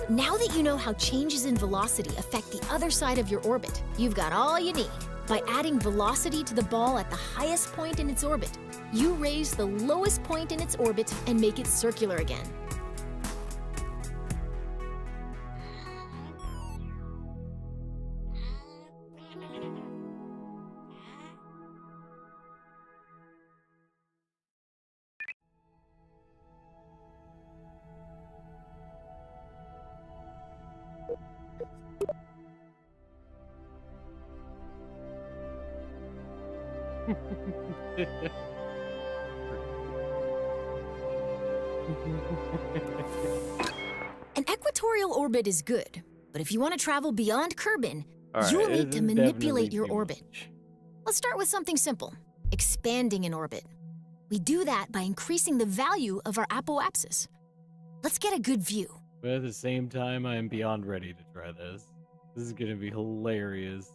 Now that you know how changes in velocity affect the other side of your orbit, you've got all you need. By adding velocity to the ball at the highest point in its orbit, you raise the lowest point in its orbit and make it circular again. An equatorial orbit is good, but if you want to travel beyond Kerbin, All right, you'll this need to is manipulate definitely your too orbit. much. Let's start with something simple, expanding an orbit. We do that by increasing the value of our apoapsis. Let's get a good view. But at the same time, I am beyond ready to try this. This is gonna be hilarious.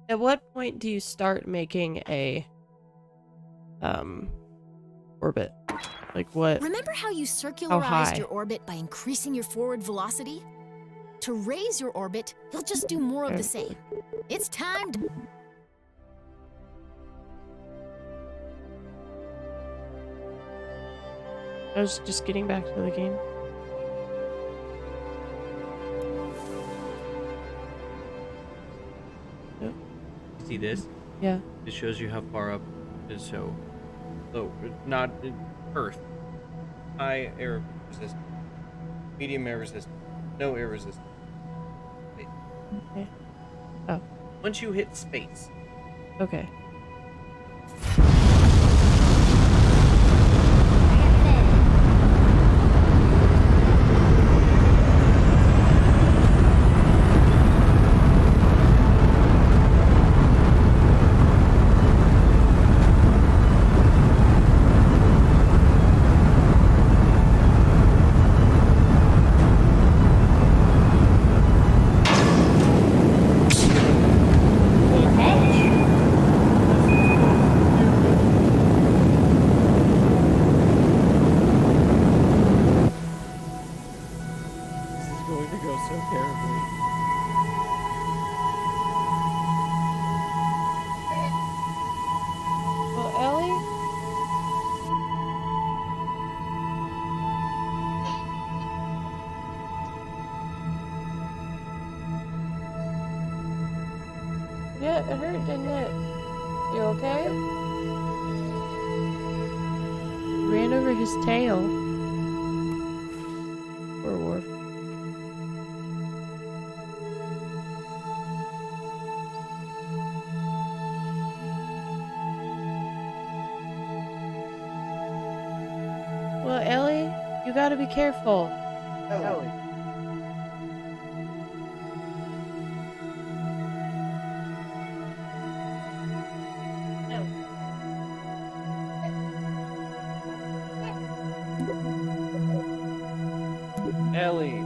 At what point do you start making a orbit? Like what? Remember how you How circularized high? your orbit by increasing your forward velocity? To raise your orbit, you'll just do more of the same. It's time to... I was just getting back to the game. Yep. See this? Yeah. It shows you how far up it is. So not Earth. High air resistance. Medium air resistance. No air resistance. Okay. Oh. Once you hit space, Okay. this is going to go so terribly. Well, Ellie? Yeah, it hurt, didn't it? You okay? Ran over his tail. Poor Worf. Well, Ellie, you gotta be careful. Ellie. Ellie.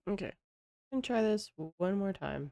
Okay. I'm gonna try this one more time.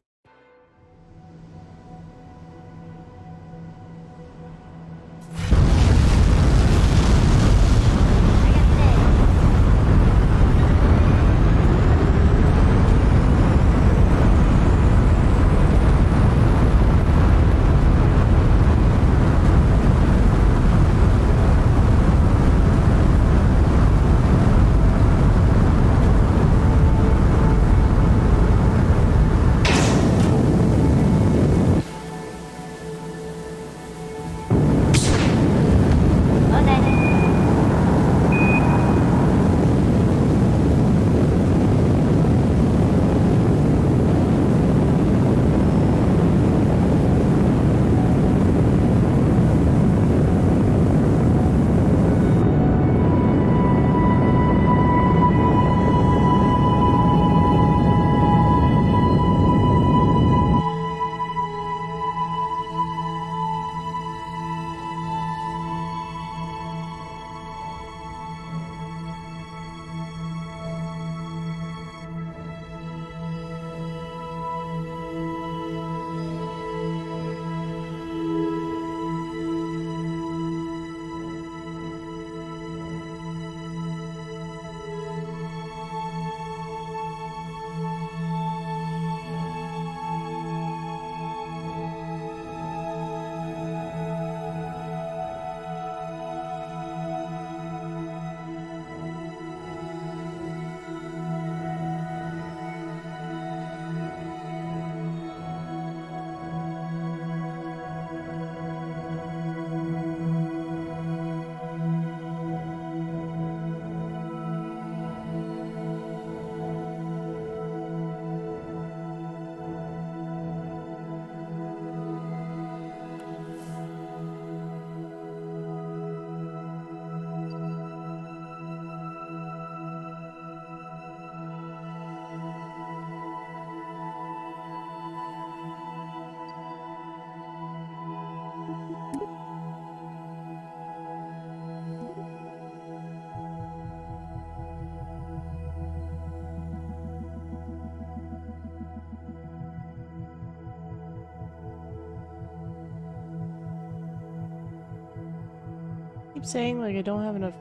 Keep saying like I don't have enough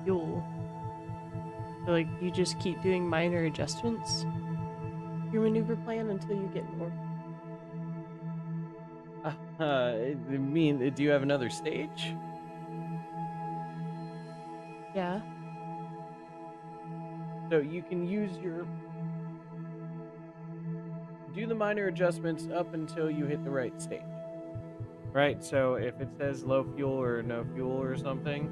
fuel. So like you just keep doing minor adjustments to your maneuver plan until you get more. I mean, do you have another stage? Yeah. So you can use your do the minor adjustments up until you hit the right stage. Right? So if it says low fuel or no fuel or something,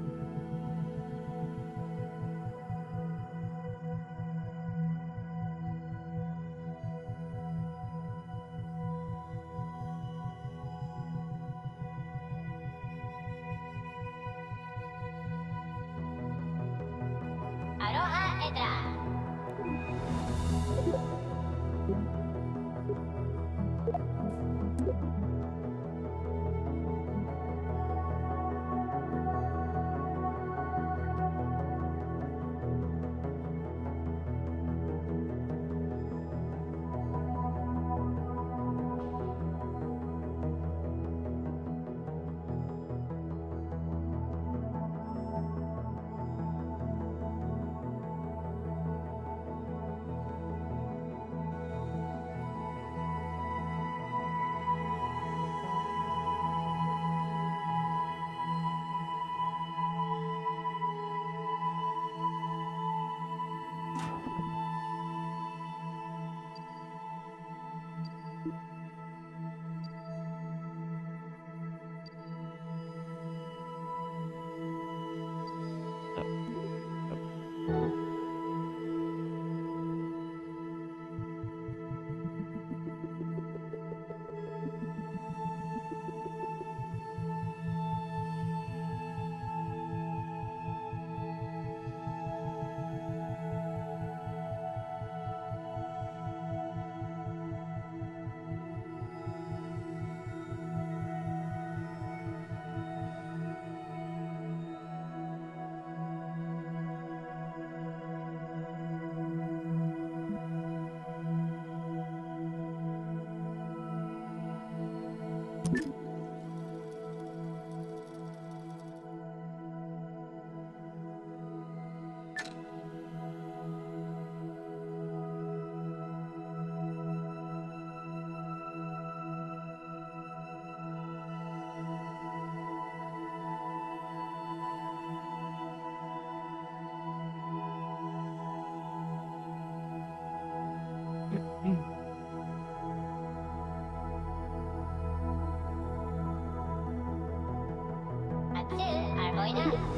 같이 알고 있나?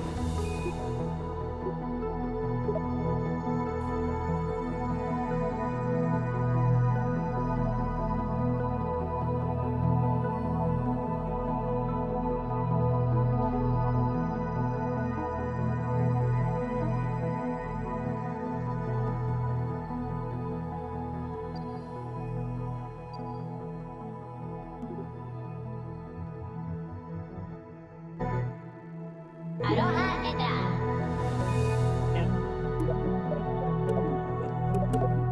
아로하 얘들아. Okay,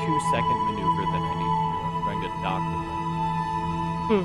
2-second maneuver that I need to do. I'm trying to dock the thing. Hmm.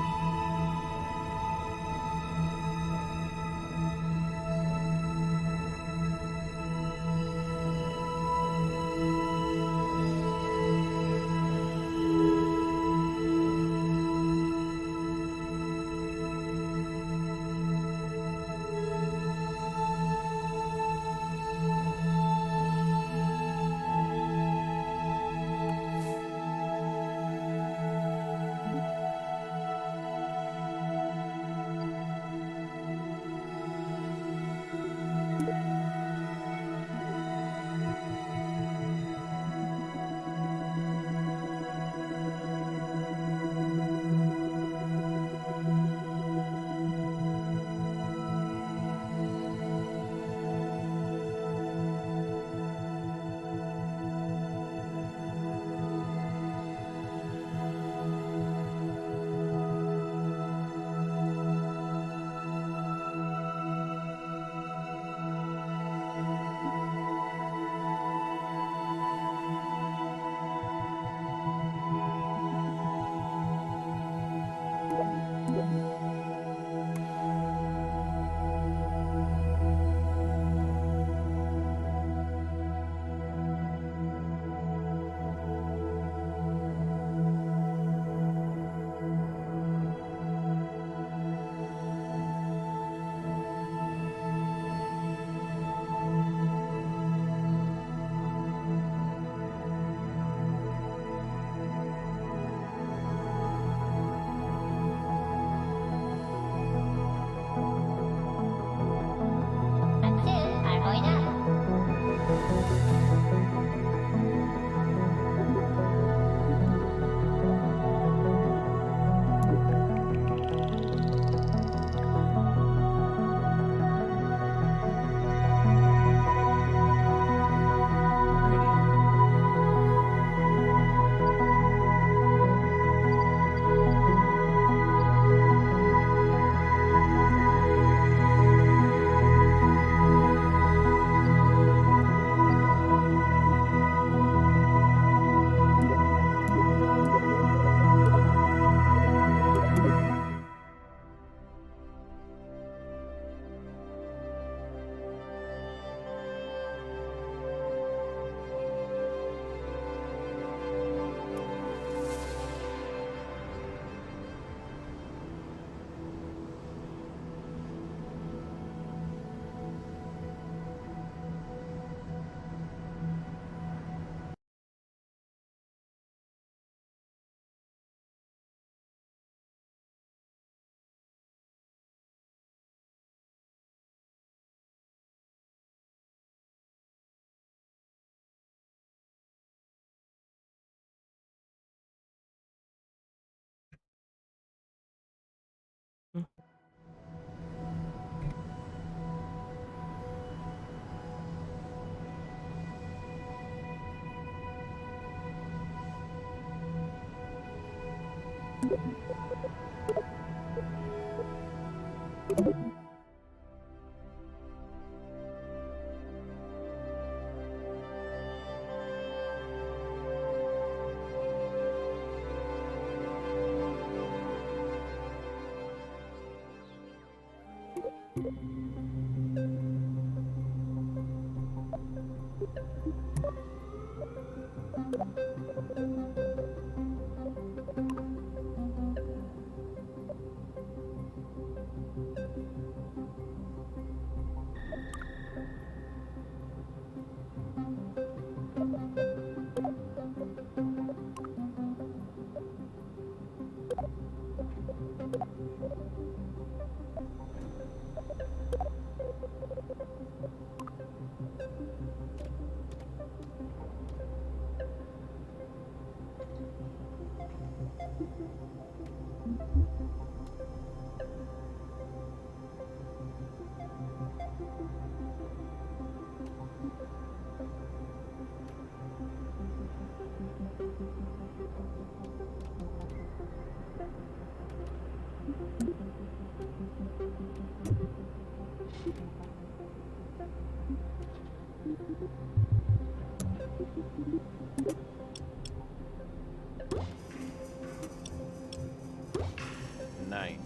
Nice.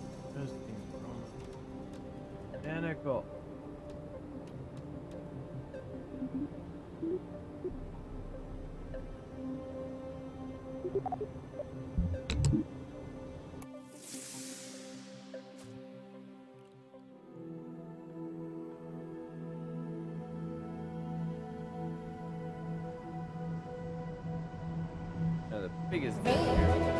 Identical. Now the biggest thing here.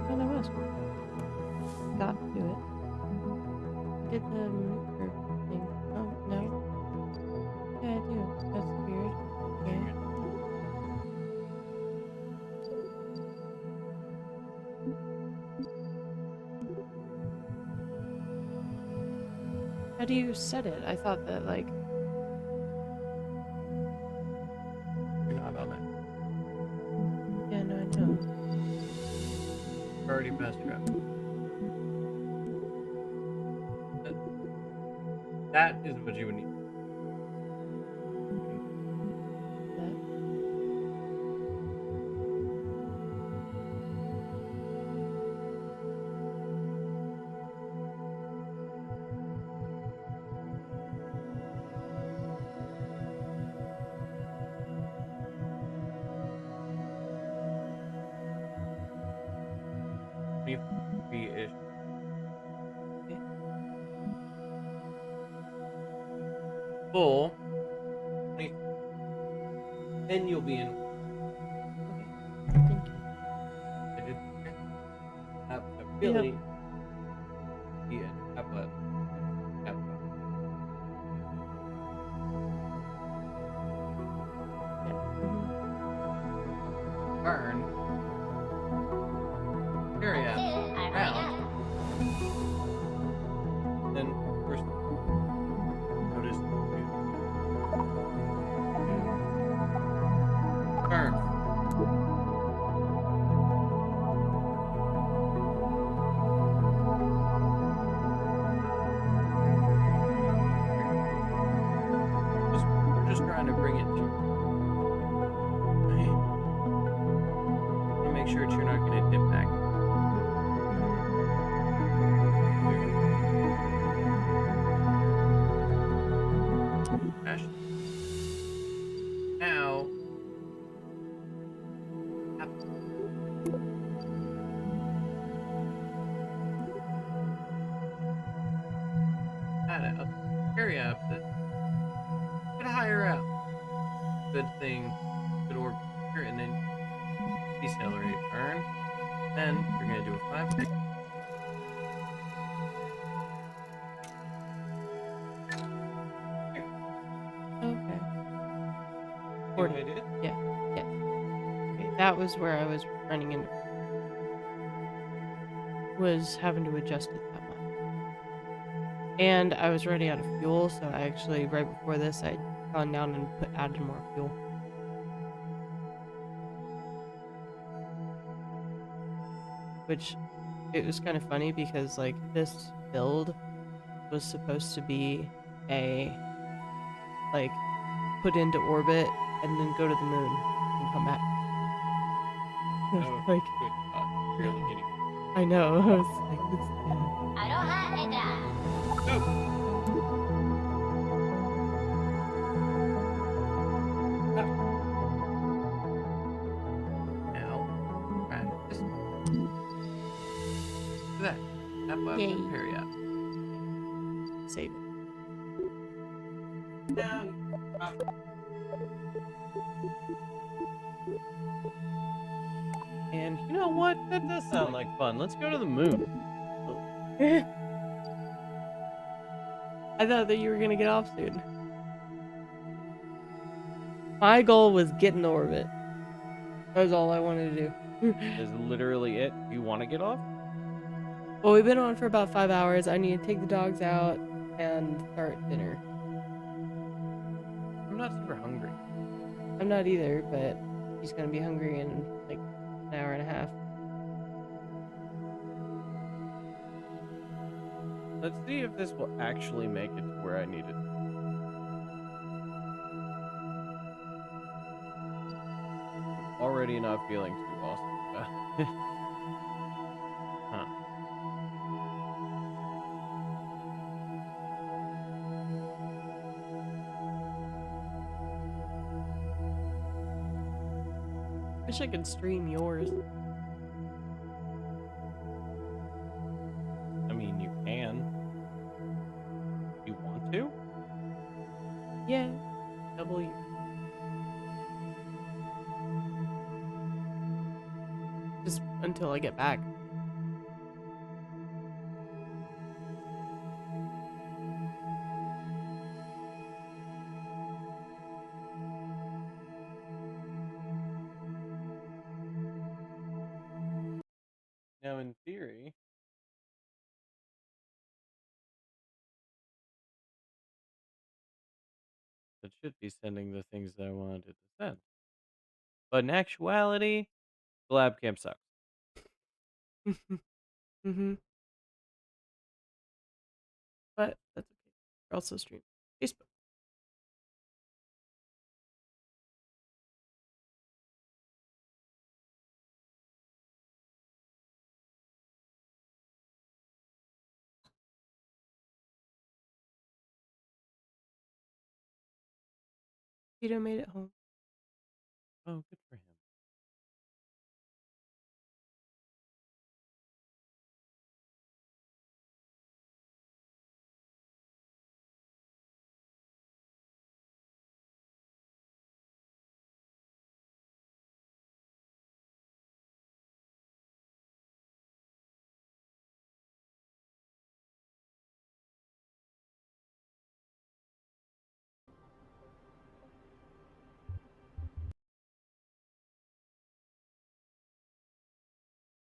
thought I was. Got to it. Did the maneuver thing. Oh, no. Yeah, I do. That's weird. Okay. How do you set it? I thought that, like... You're not on it. Yeah, no, I know. Already passed your up. That is what you would need. That. Ish. Okay. Full. Then you'll be in. Okay. Thank you. I did. Really. Yeah. Apple. Yeah. Burn. Carry out. Round. Then first notice burn. Just trying to bring it to. Make sure you're not going to dip back. Crash. Now. Up. Add it up. Carry up. Get higher out. Good thing. Good orb here, and then decelerate, burn. Then we're gonna do a 5. Okay. What I did? Yeah. Yeah. Okay, that was where I was running into. Was having to adjust it that much. And I was running out of fuel, so I actually, right before this, I'd gone down and added more fuel. Which, it was kind of funny because, like, this build was supposed to be a, like, put into orbit and then go to the moon and come back. Oh, Like, good. Really getting. I know, I was like, this, yeah. Aloha Eda. Go. Up. Now, practice. Do that. That button. Yay. Carry up. Save it. Now, up. And you know what? That does sound like fun. Let's go to the moon. I thought that you were gonna get off soon. My goal was get in orbit. That was all I wanted to do. Is literally it. You want to get off? Well, we've been on for about 5 hours. I need to take the dogs out and start dinner. I'm not super hungry. I'm not either, but he's gonna be hungry in like an hour and a half. Let's see if this will actually make it to where I need it. Already not feeling too awesome about it. Huh. Wish I could stream yours. I mean, you can. You want to? Yeah. Double you. until I get back. Now, in theory, it should be sending the things that I wanted it to send. But in actuality, the lab camp sucks. Mm-hmm. But that's okay. We're also streaming Facebook. Tito made it home. Oh, good for him.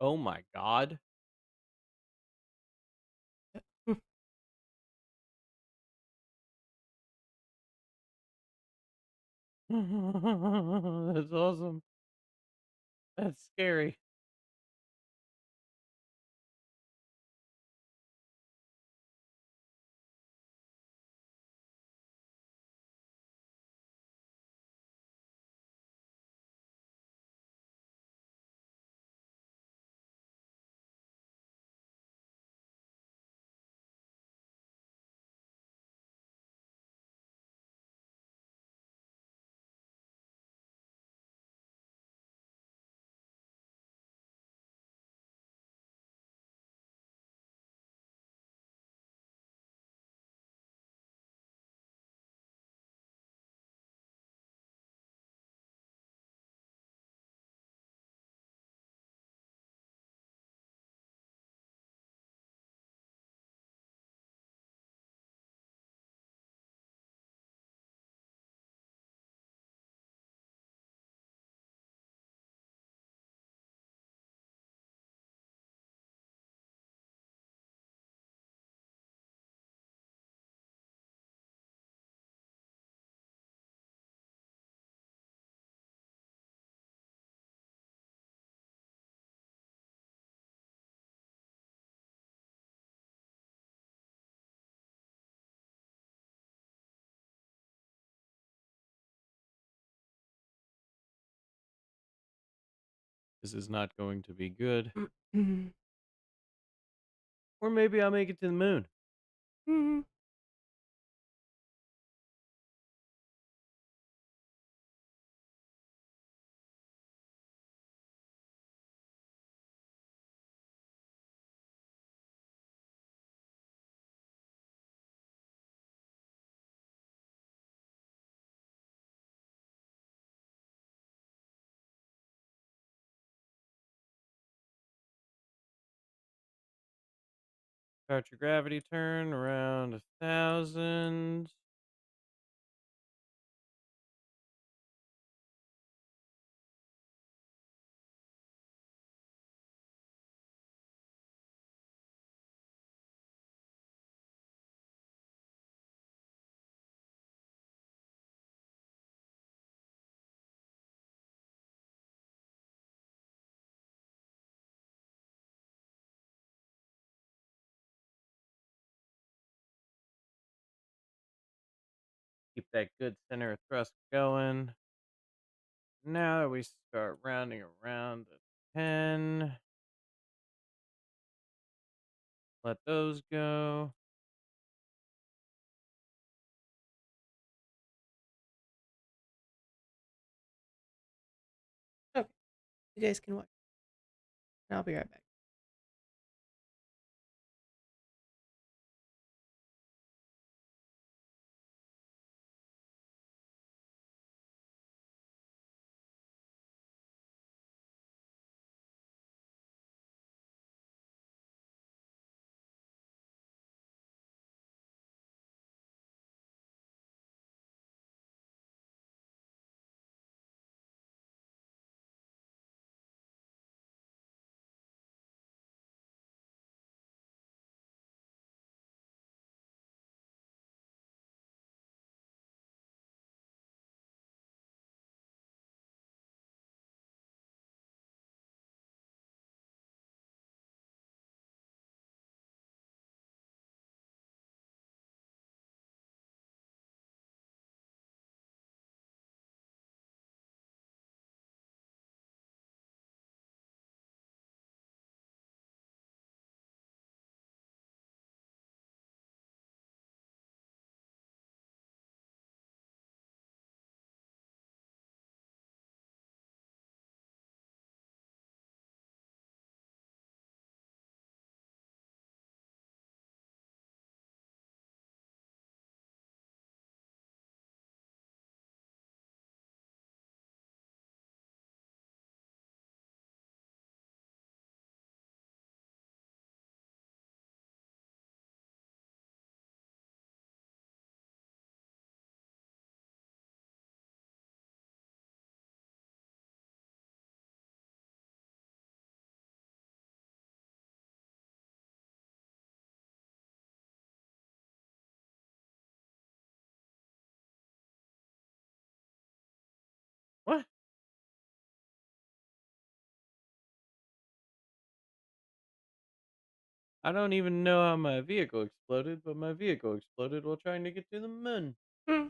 Oh my god. That's awesome. That's scary. This is not going to be good. Mm-hmm. Or maybe I'll make it to the moon. Mm-hmm. Start your gravity turn around 1,000. Keep that good center of thrust going. Now that we start rounding around to 10, let those go. Okay, you guys can watch. I'll be right back. I don't even know how my vehicle exploded, but my vehicle exploded while trying to get to the moon. Hmm.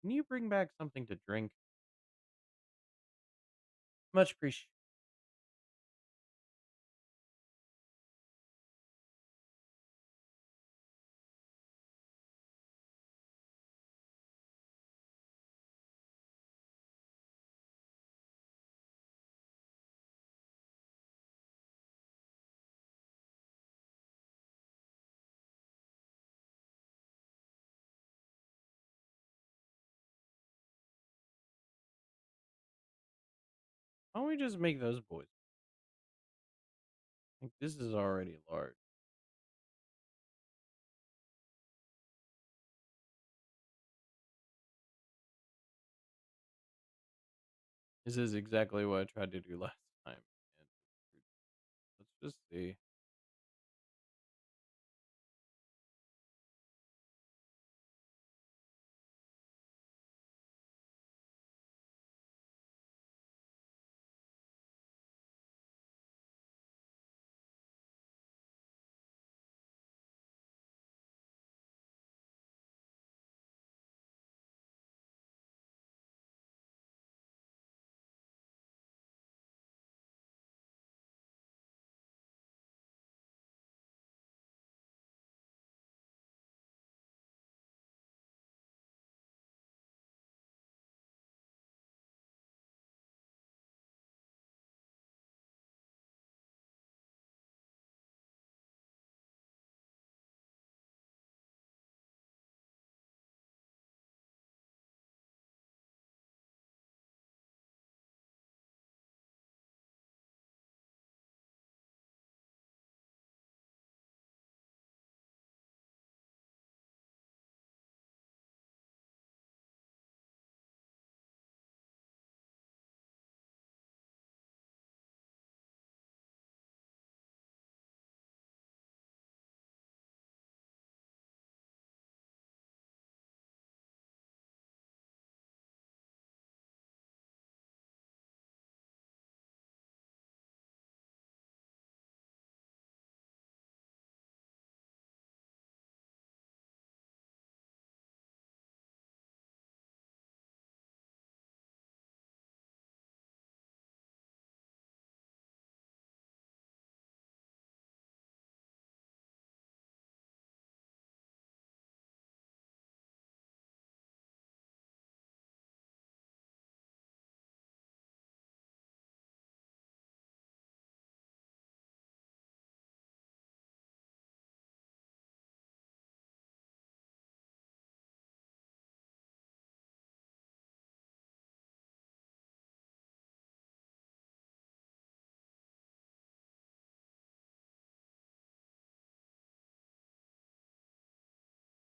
Can you bring back something to drink? Much appreciated. Why don't we just make those boys? Like, this is already large. This is exactly what I tried to do last time. And let's just see.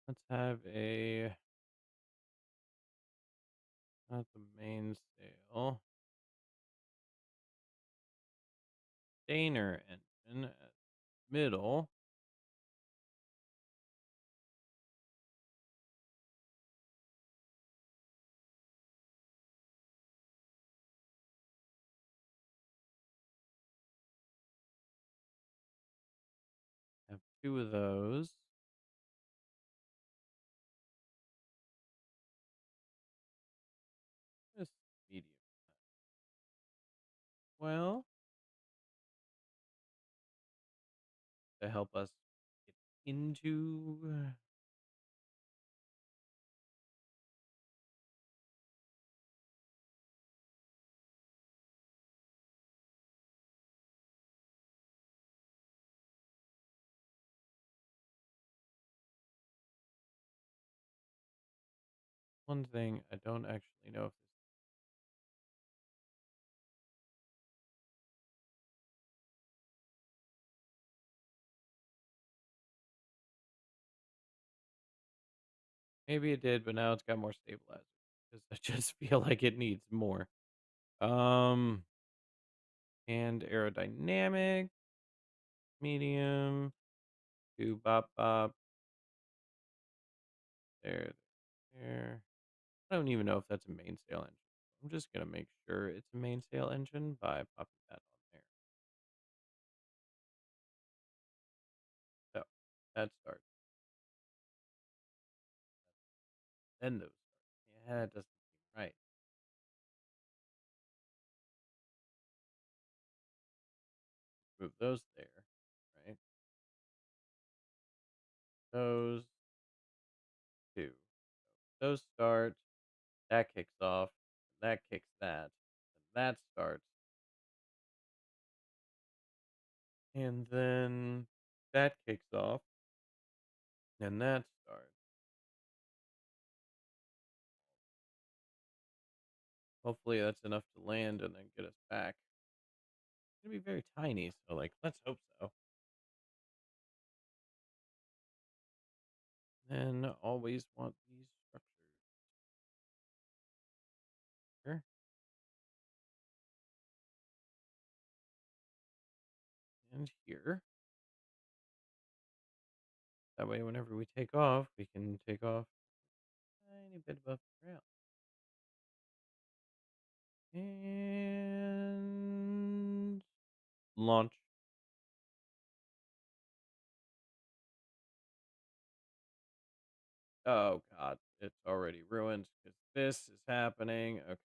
Let's have a not the main sail. Stainer engine at middle. Have two of those. This medium. Well, to help us get into one thing, I don't actually know if this maybe it did, but now it's got more stabilizer. because I just feel like it needs more. Um, and aerodynamic, medium, do bop bop, there, there. I don't even know if that's a mainsail engine. I'm just gonna make sure it's a mainsail engine by popping that on there. So that starts. Then those start. Yeah, it doesn't seem right. Move those there, right? Those two. Those start. That kicks off. That kicks that. And that starts. And then that kicks off. And that starts. Hopefully that's enough to land and then get us back. It's gonna be very tiny, so like let's hope so. Then always want these structures here and here. That way whenever we take off, we can take off a tiny bit above the ground. And launch. Oh god, it's already ruined because this is happening. Okay.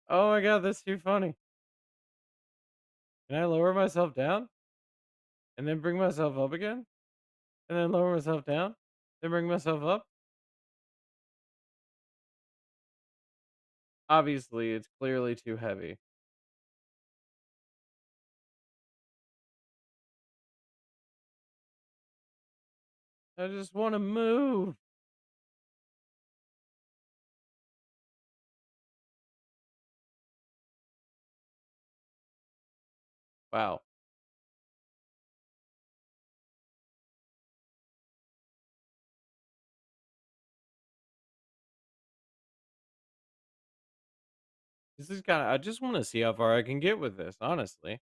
Oh my god, that's too funny. Can I lower myself down and then bring myself up again? And then lower myself down? Then bring myself up? Obviously, it's clearly too heavy. I just want to move. Wow. This is kind of, I just want to see how far I can get with this, honestly.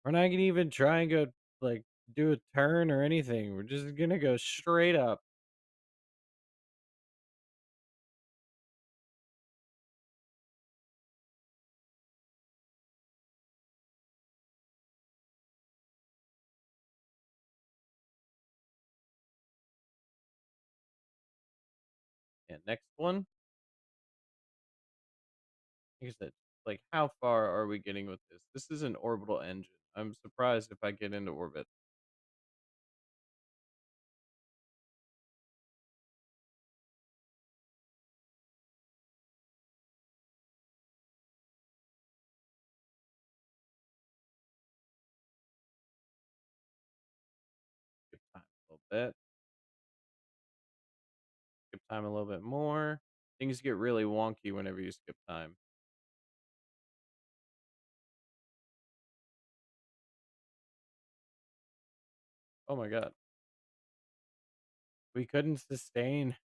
We're not gonna even try and go, like, do a turn or anything. We're just gonna go straight up. And next one, like I said, like, how far are we getting with this? This is an orbital engine. I'm surprised if I get into orbit. Skip time a little bit. Skip time a little bit more. Things get really wonky whenever you skip time. Oh my god. We couldn't sustain.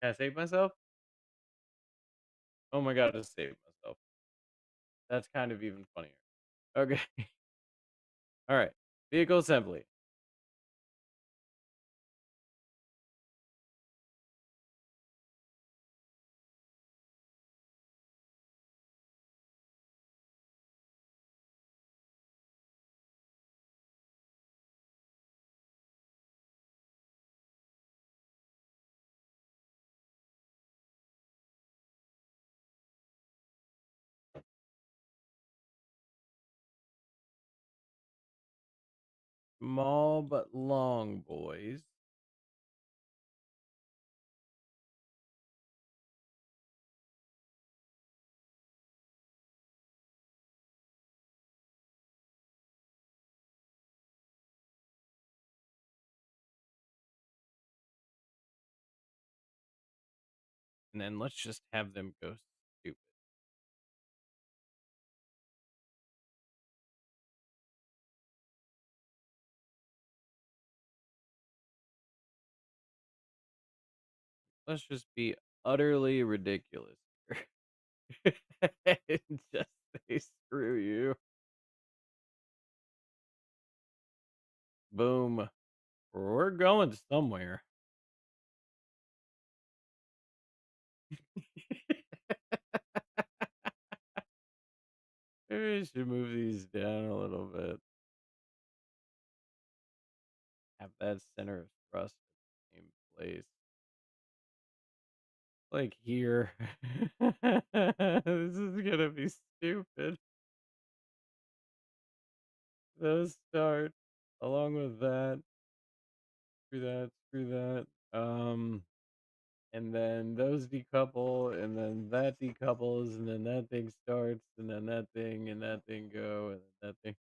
Can I save myself? Oh my god, I just saved myself. That's kind of even funnier. Okay. All right. Vehicle assembly. Small but long, boys. And then let's just have them go stupid. Let's just be utterly ridiculous here. And just say screw you. Boom. We're going somewhere. Maybe we should move these down a little bit. Have that center of thrust in the same place. Like here. This is gonna be stupid. Those start along with that. Screw that, screw that. And then those decouple, and then that decouples, and then that thing starts, and then that thing and that thing go, and then that thing.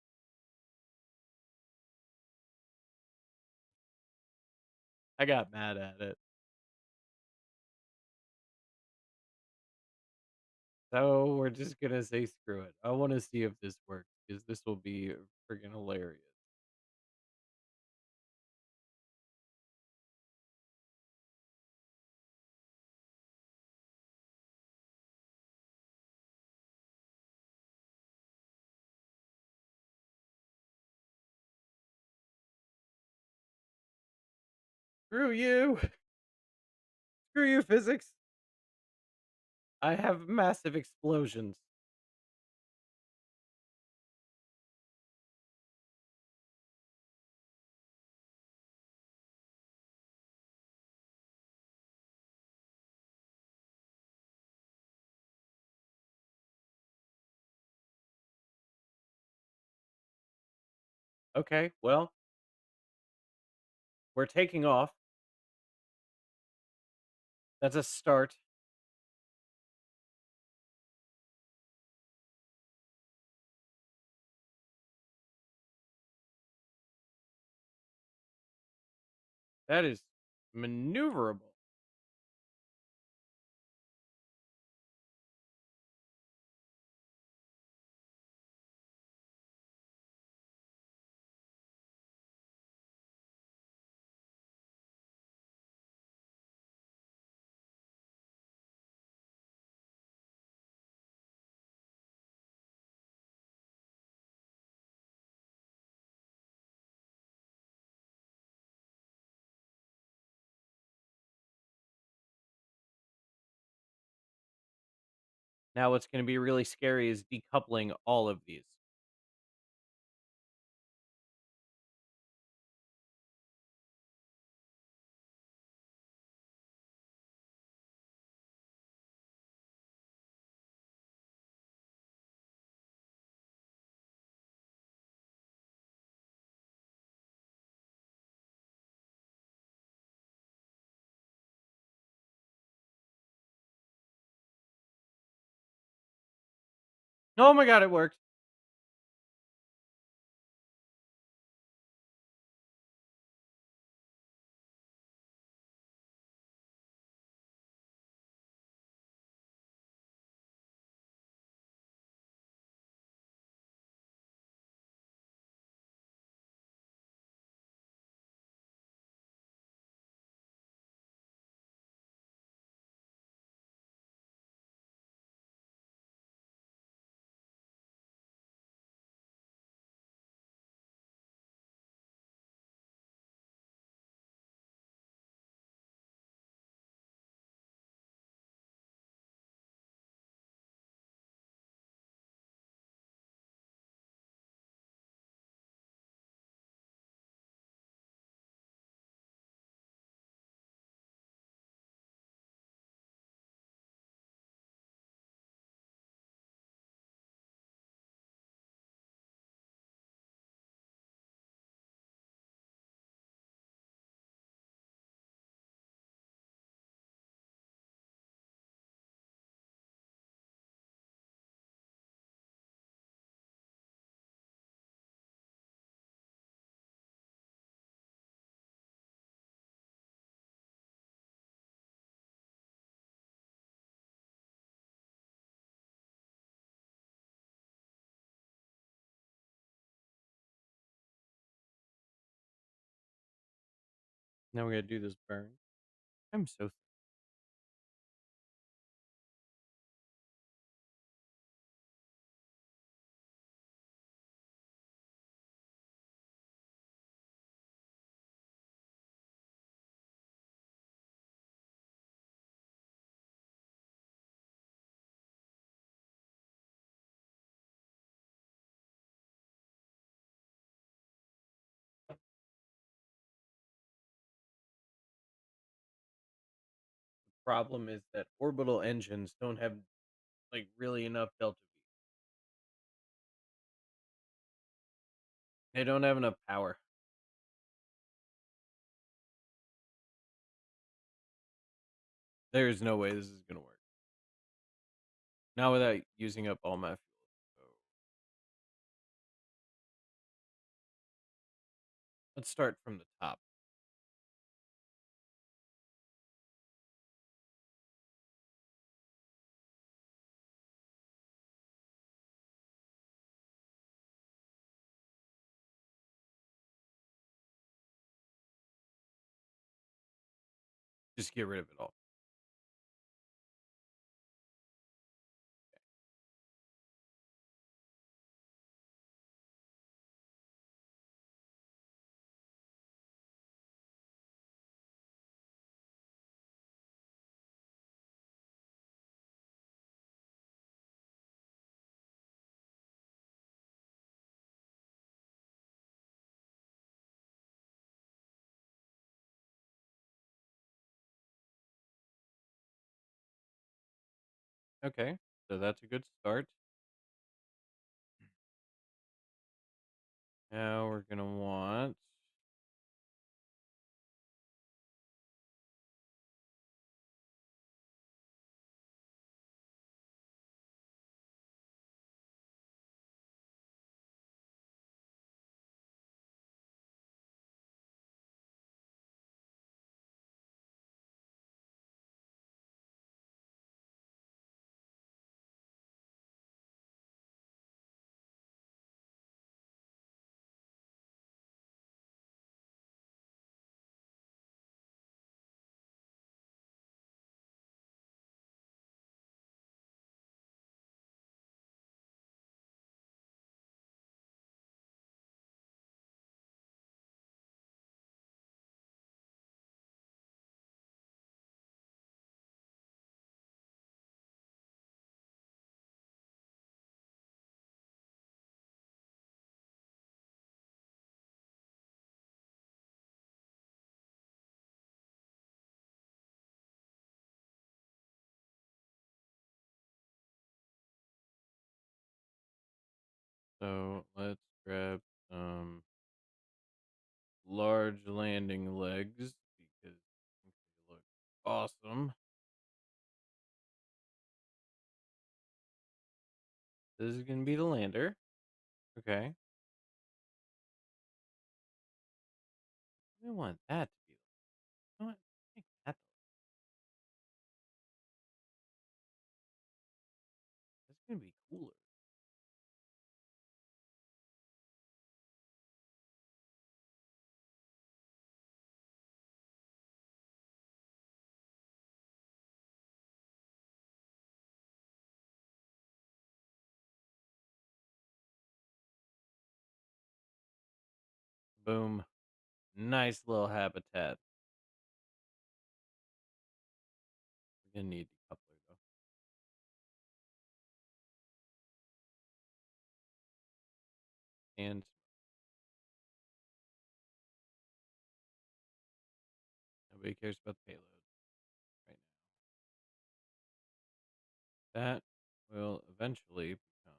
I got mad at it. So we're just gonna say screw it. I want to see if this works because this will be freaking hilarious. Screw you! Screw you, physics! I have massive explosions. Okay, well, we're taking off. That's a start. That is maneuverable. Now, what's going to be really scary is decoupling all of these. Oh my god, it worked. Now we gotta do this burn. I'm so. Problem is that orbital engines don't have like really enough delta V. They don't have enough power. There's no way this is gonna work. Not without using up all my fuel. So let's start from the top. Just get rid of it all. Okay, so that's a good start. Now we're gonna want so let's grab some large landing legs because I think they look awesome. This is gonna be the lander. Okay. I want that to be. You know what? Make that. That's gonna be cooler. Boom. Nice little habitat. We're gonna need decoupler though. And nobody cares about the payload right now. That will eventually become great.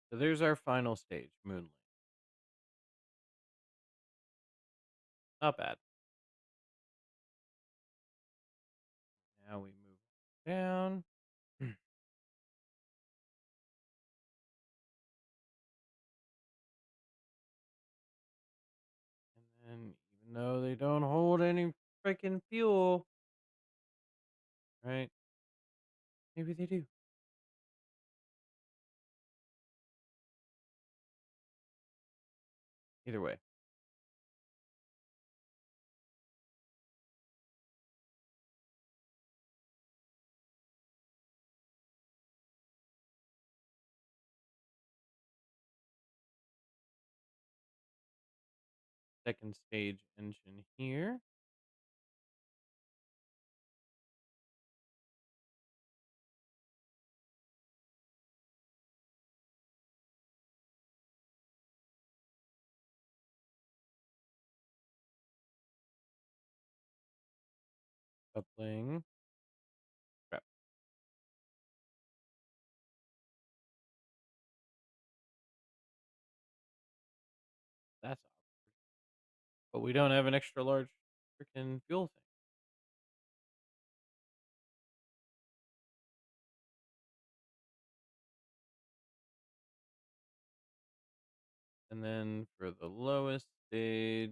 So there's our final stage, Moonlight. Not bad. Now we move down. And then, even though they don't hold any freaking fuel, right? Maybe they do. Either way. Second stage engine here. Coupling. Crap. That's awkward. But we don't have an extra large freaking fuel thing. And then for the lowest stage,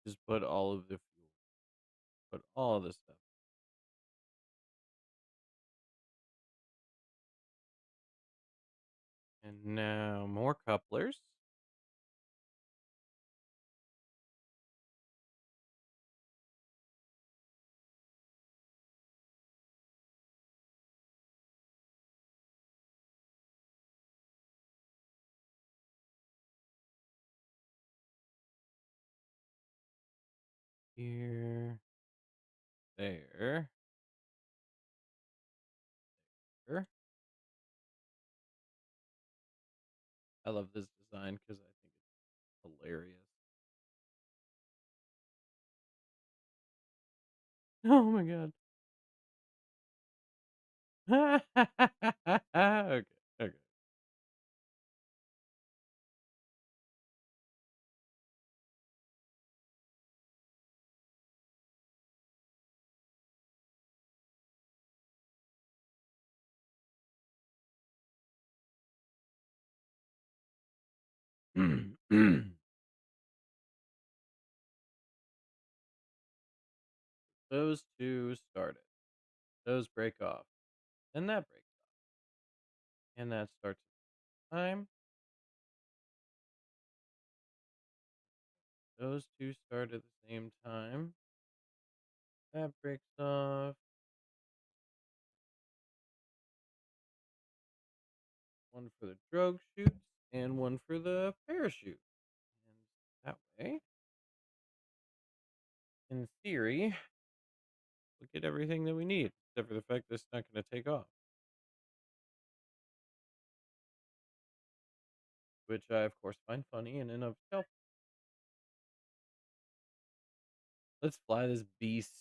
just put all of the fuel, put all of the stuff. And now more couplers. Here, there, there. I love this design because I think it's hilarious. Oh my god. Okay, okay. Those two started. Those break off. Then that breaks off. And that starts time. Those two start at the same time. That breaks off. One for the drogue chutes and one for the parachute. And that way, in theory, we'll get everything that we need, except for the fact that it's not going to take off. Which I, of course, find funny in and of itself. Let's fly this beast.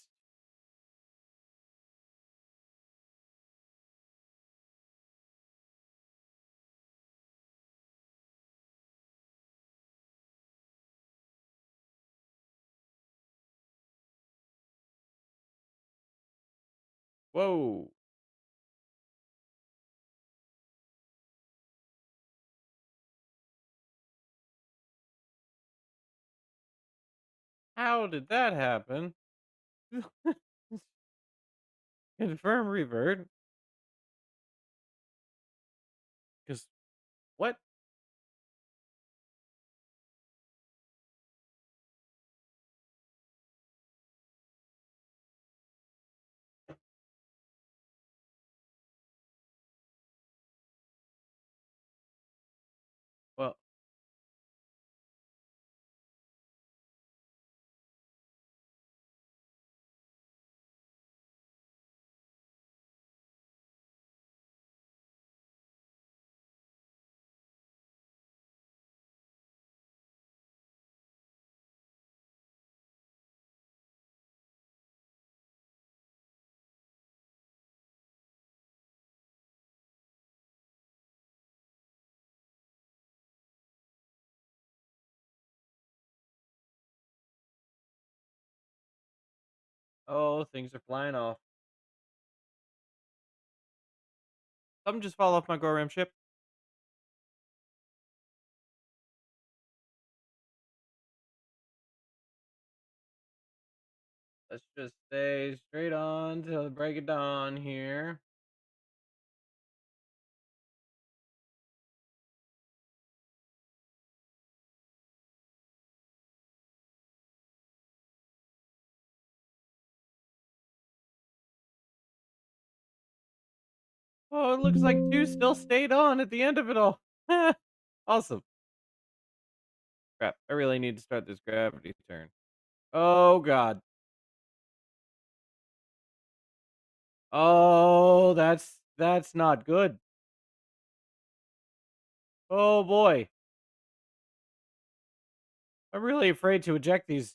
Whoa. How did that happen? Confirm revert. Because what? Well, Oh, things are flying off. Something just fall off my Goram ship. Let's just stay straight on till the break of dawn here. Oh, it looks like two still stayed on at the end of it all. Awesome. Crap. I really need to start this gravity turn. Oh, God. Oh, that's not good. Oh, boy. I'm really afraid to eject these.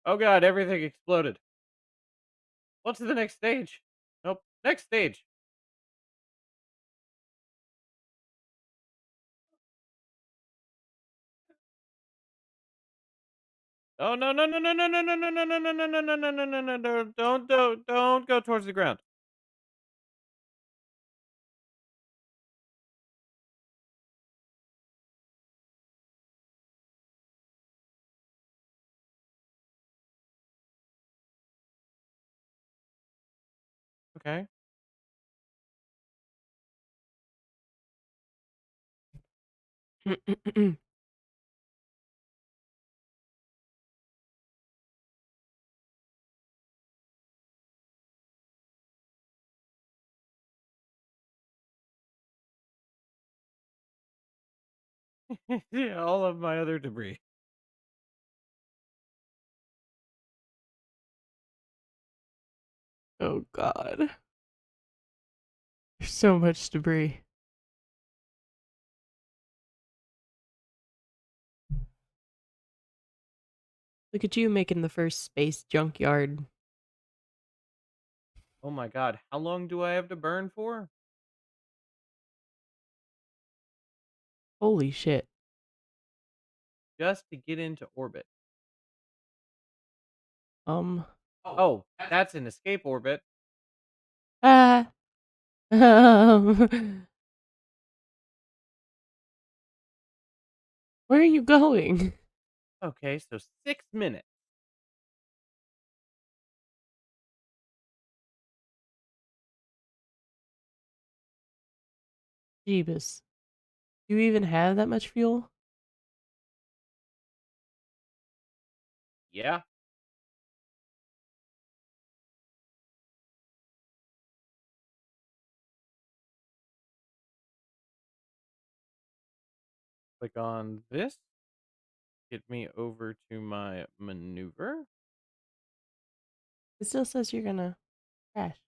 Oh, God. Everything exploded. What's the next stage? Nope. Next stage. Oh, no, no, no, no, no, no, no, no, no, no, no, no, no, no, no, no, no, no, no, don't go towards the ground. Okay. Yeah, all of my other debris. Oh God. There's so much debris. Look at you making the first space junkyard. Oh my God. How long do I have to burn for? Holy shit. Just to get into orbit. Um. Oh, that's an escape orbit. Ah. Where are you going? Okay, so 6 minutes. Jeebus. Do you even have that much fuel? Yeah. Click on this. Get me over to my maneuver. It still says you're gonna crash.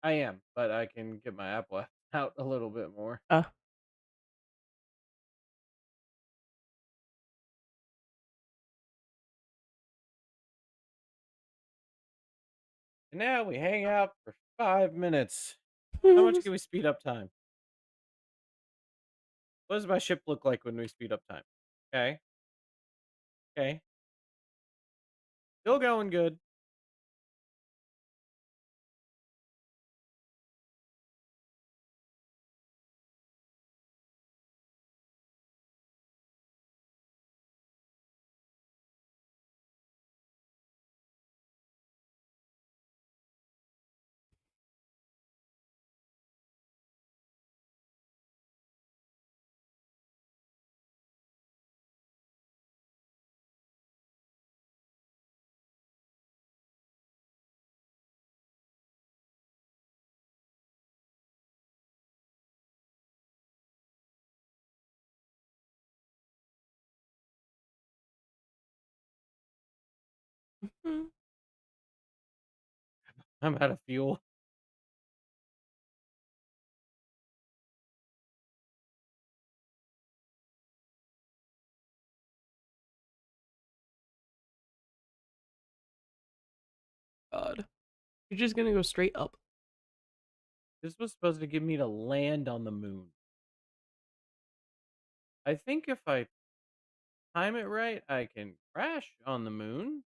I am, but I can get my Apple out a little bit more. Uh. And now we hang out for 5 minutes. How much can we speed up time? What does my ship look like when we speed up time? Okay. Okay. Still going good. I'm out of fuel. You're just gonna go straight up. This was supposed to give me to land on the moon. I think if I time it right, I can crash on the moon.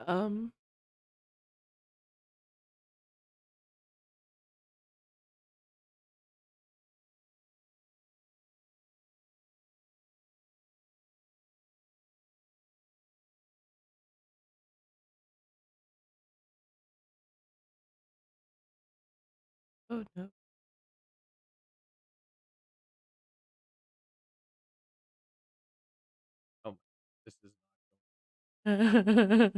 Um. Oh no. Oh, this is Okay.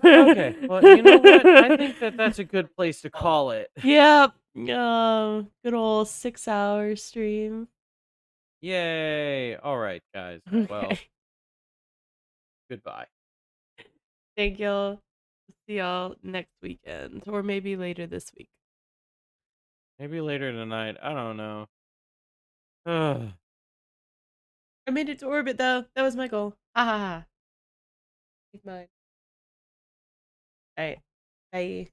okay. Well, you know what? I think that that's a good place to call it. Yep. Good old 6 hour stream. Yay! All right, guys. Well, Okay. goodbye. Thank y'all. See y'all next weekend, or maybe later this week. Maybe later tonight. I don't know. Ugh. I made it to orbit though. That was my goal. Ha ha ha. Take mine. Alright. Bye.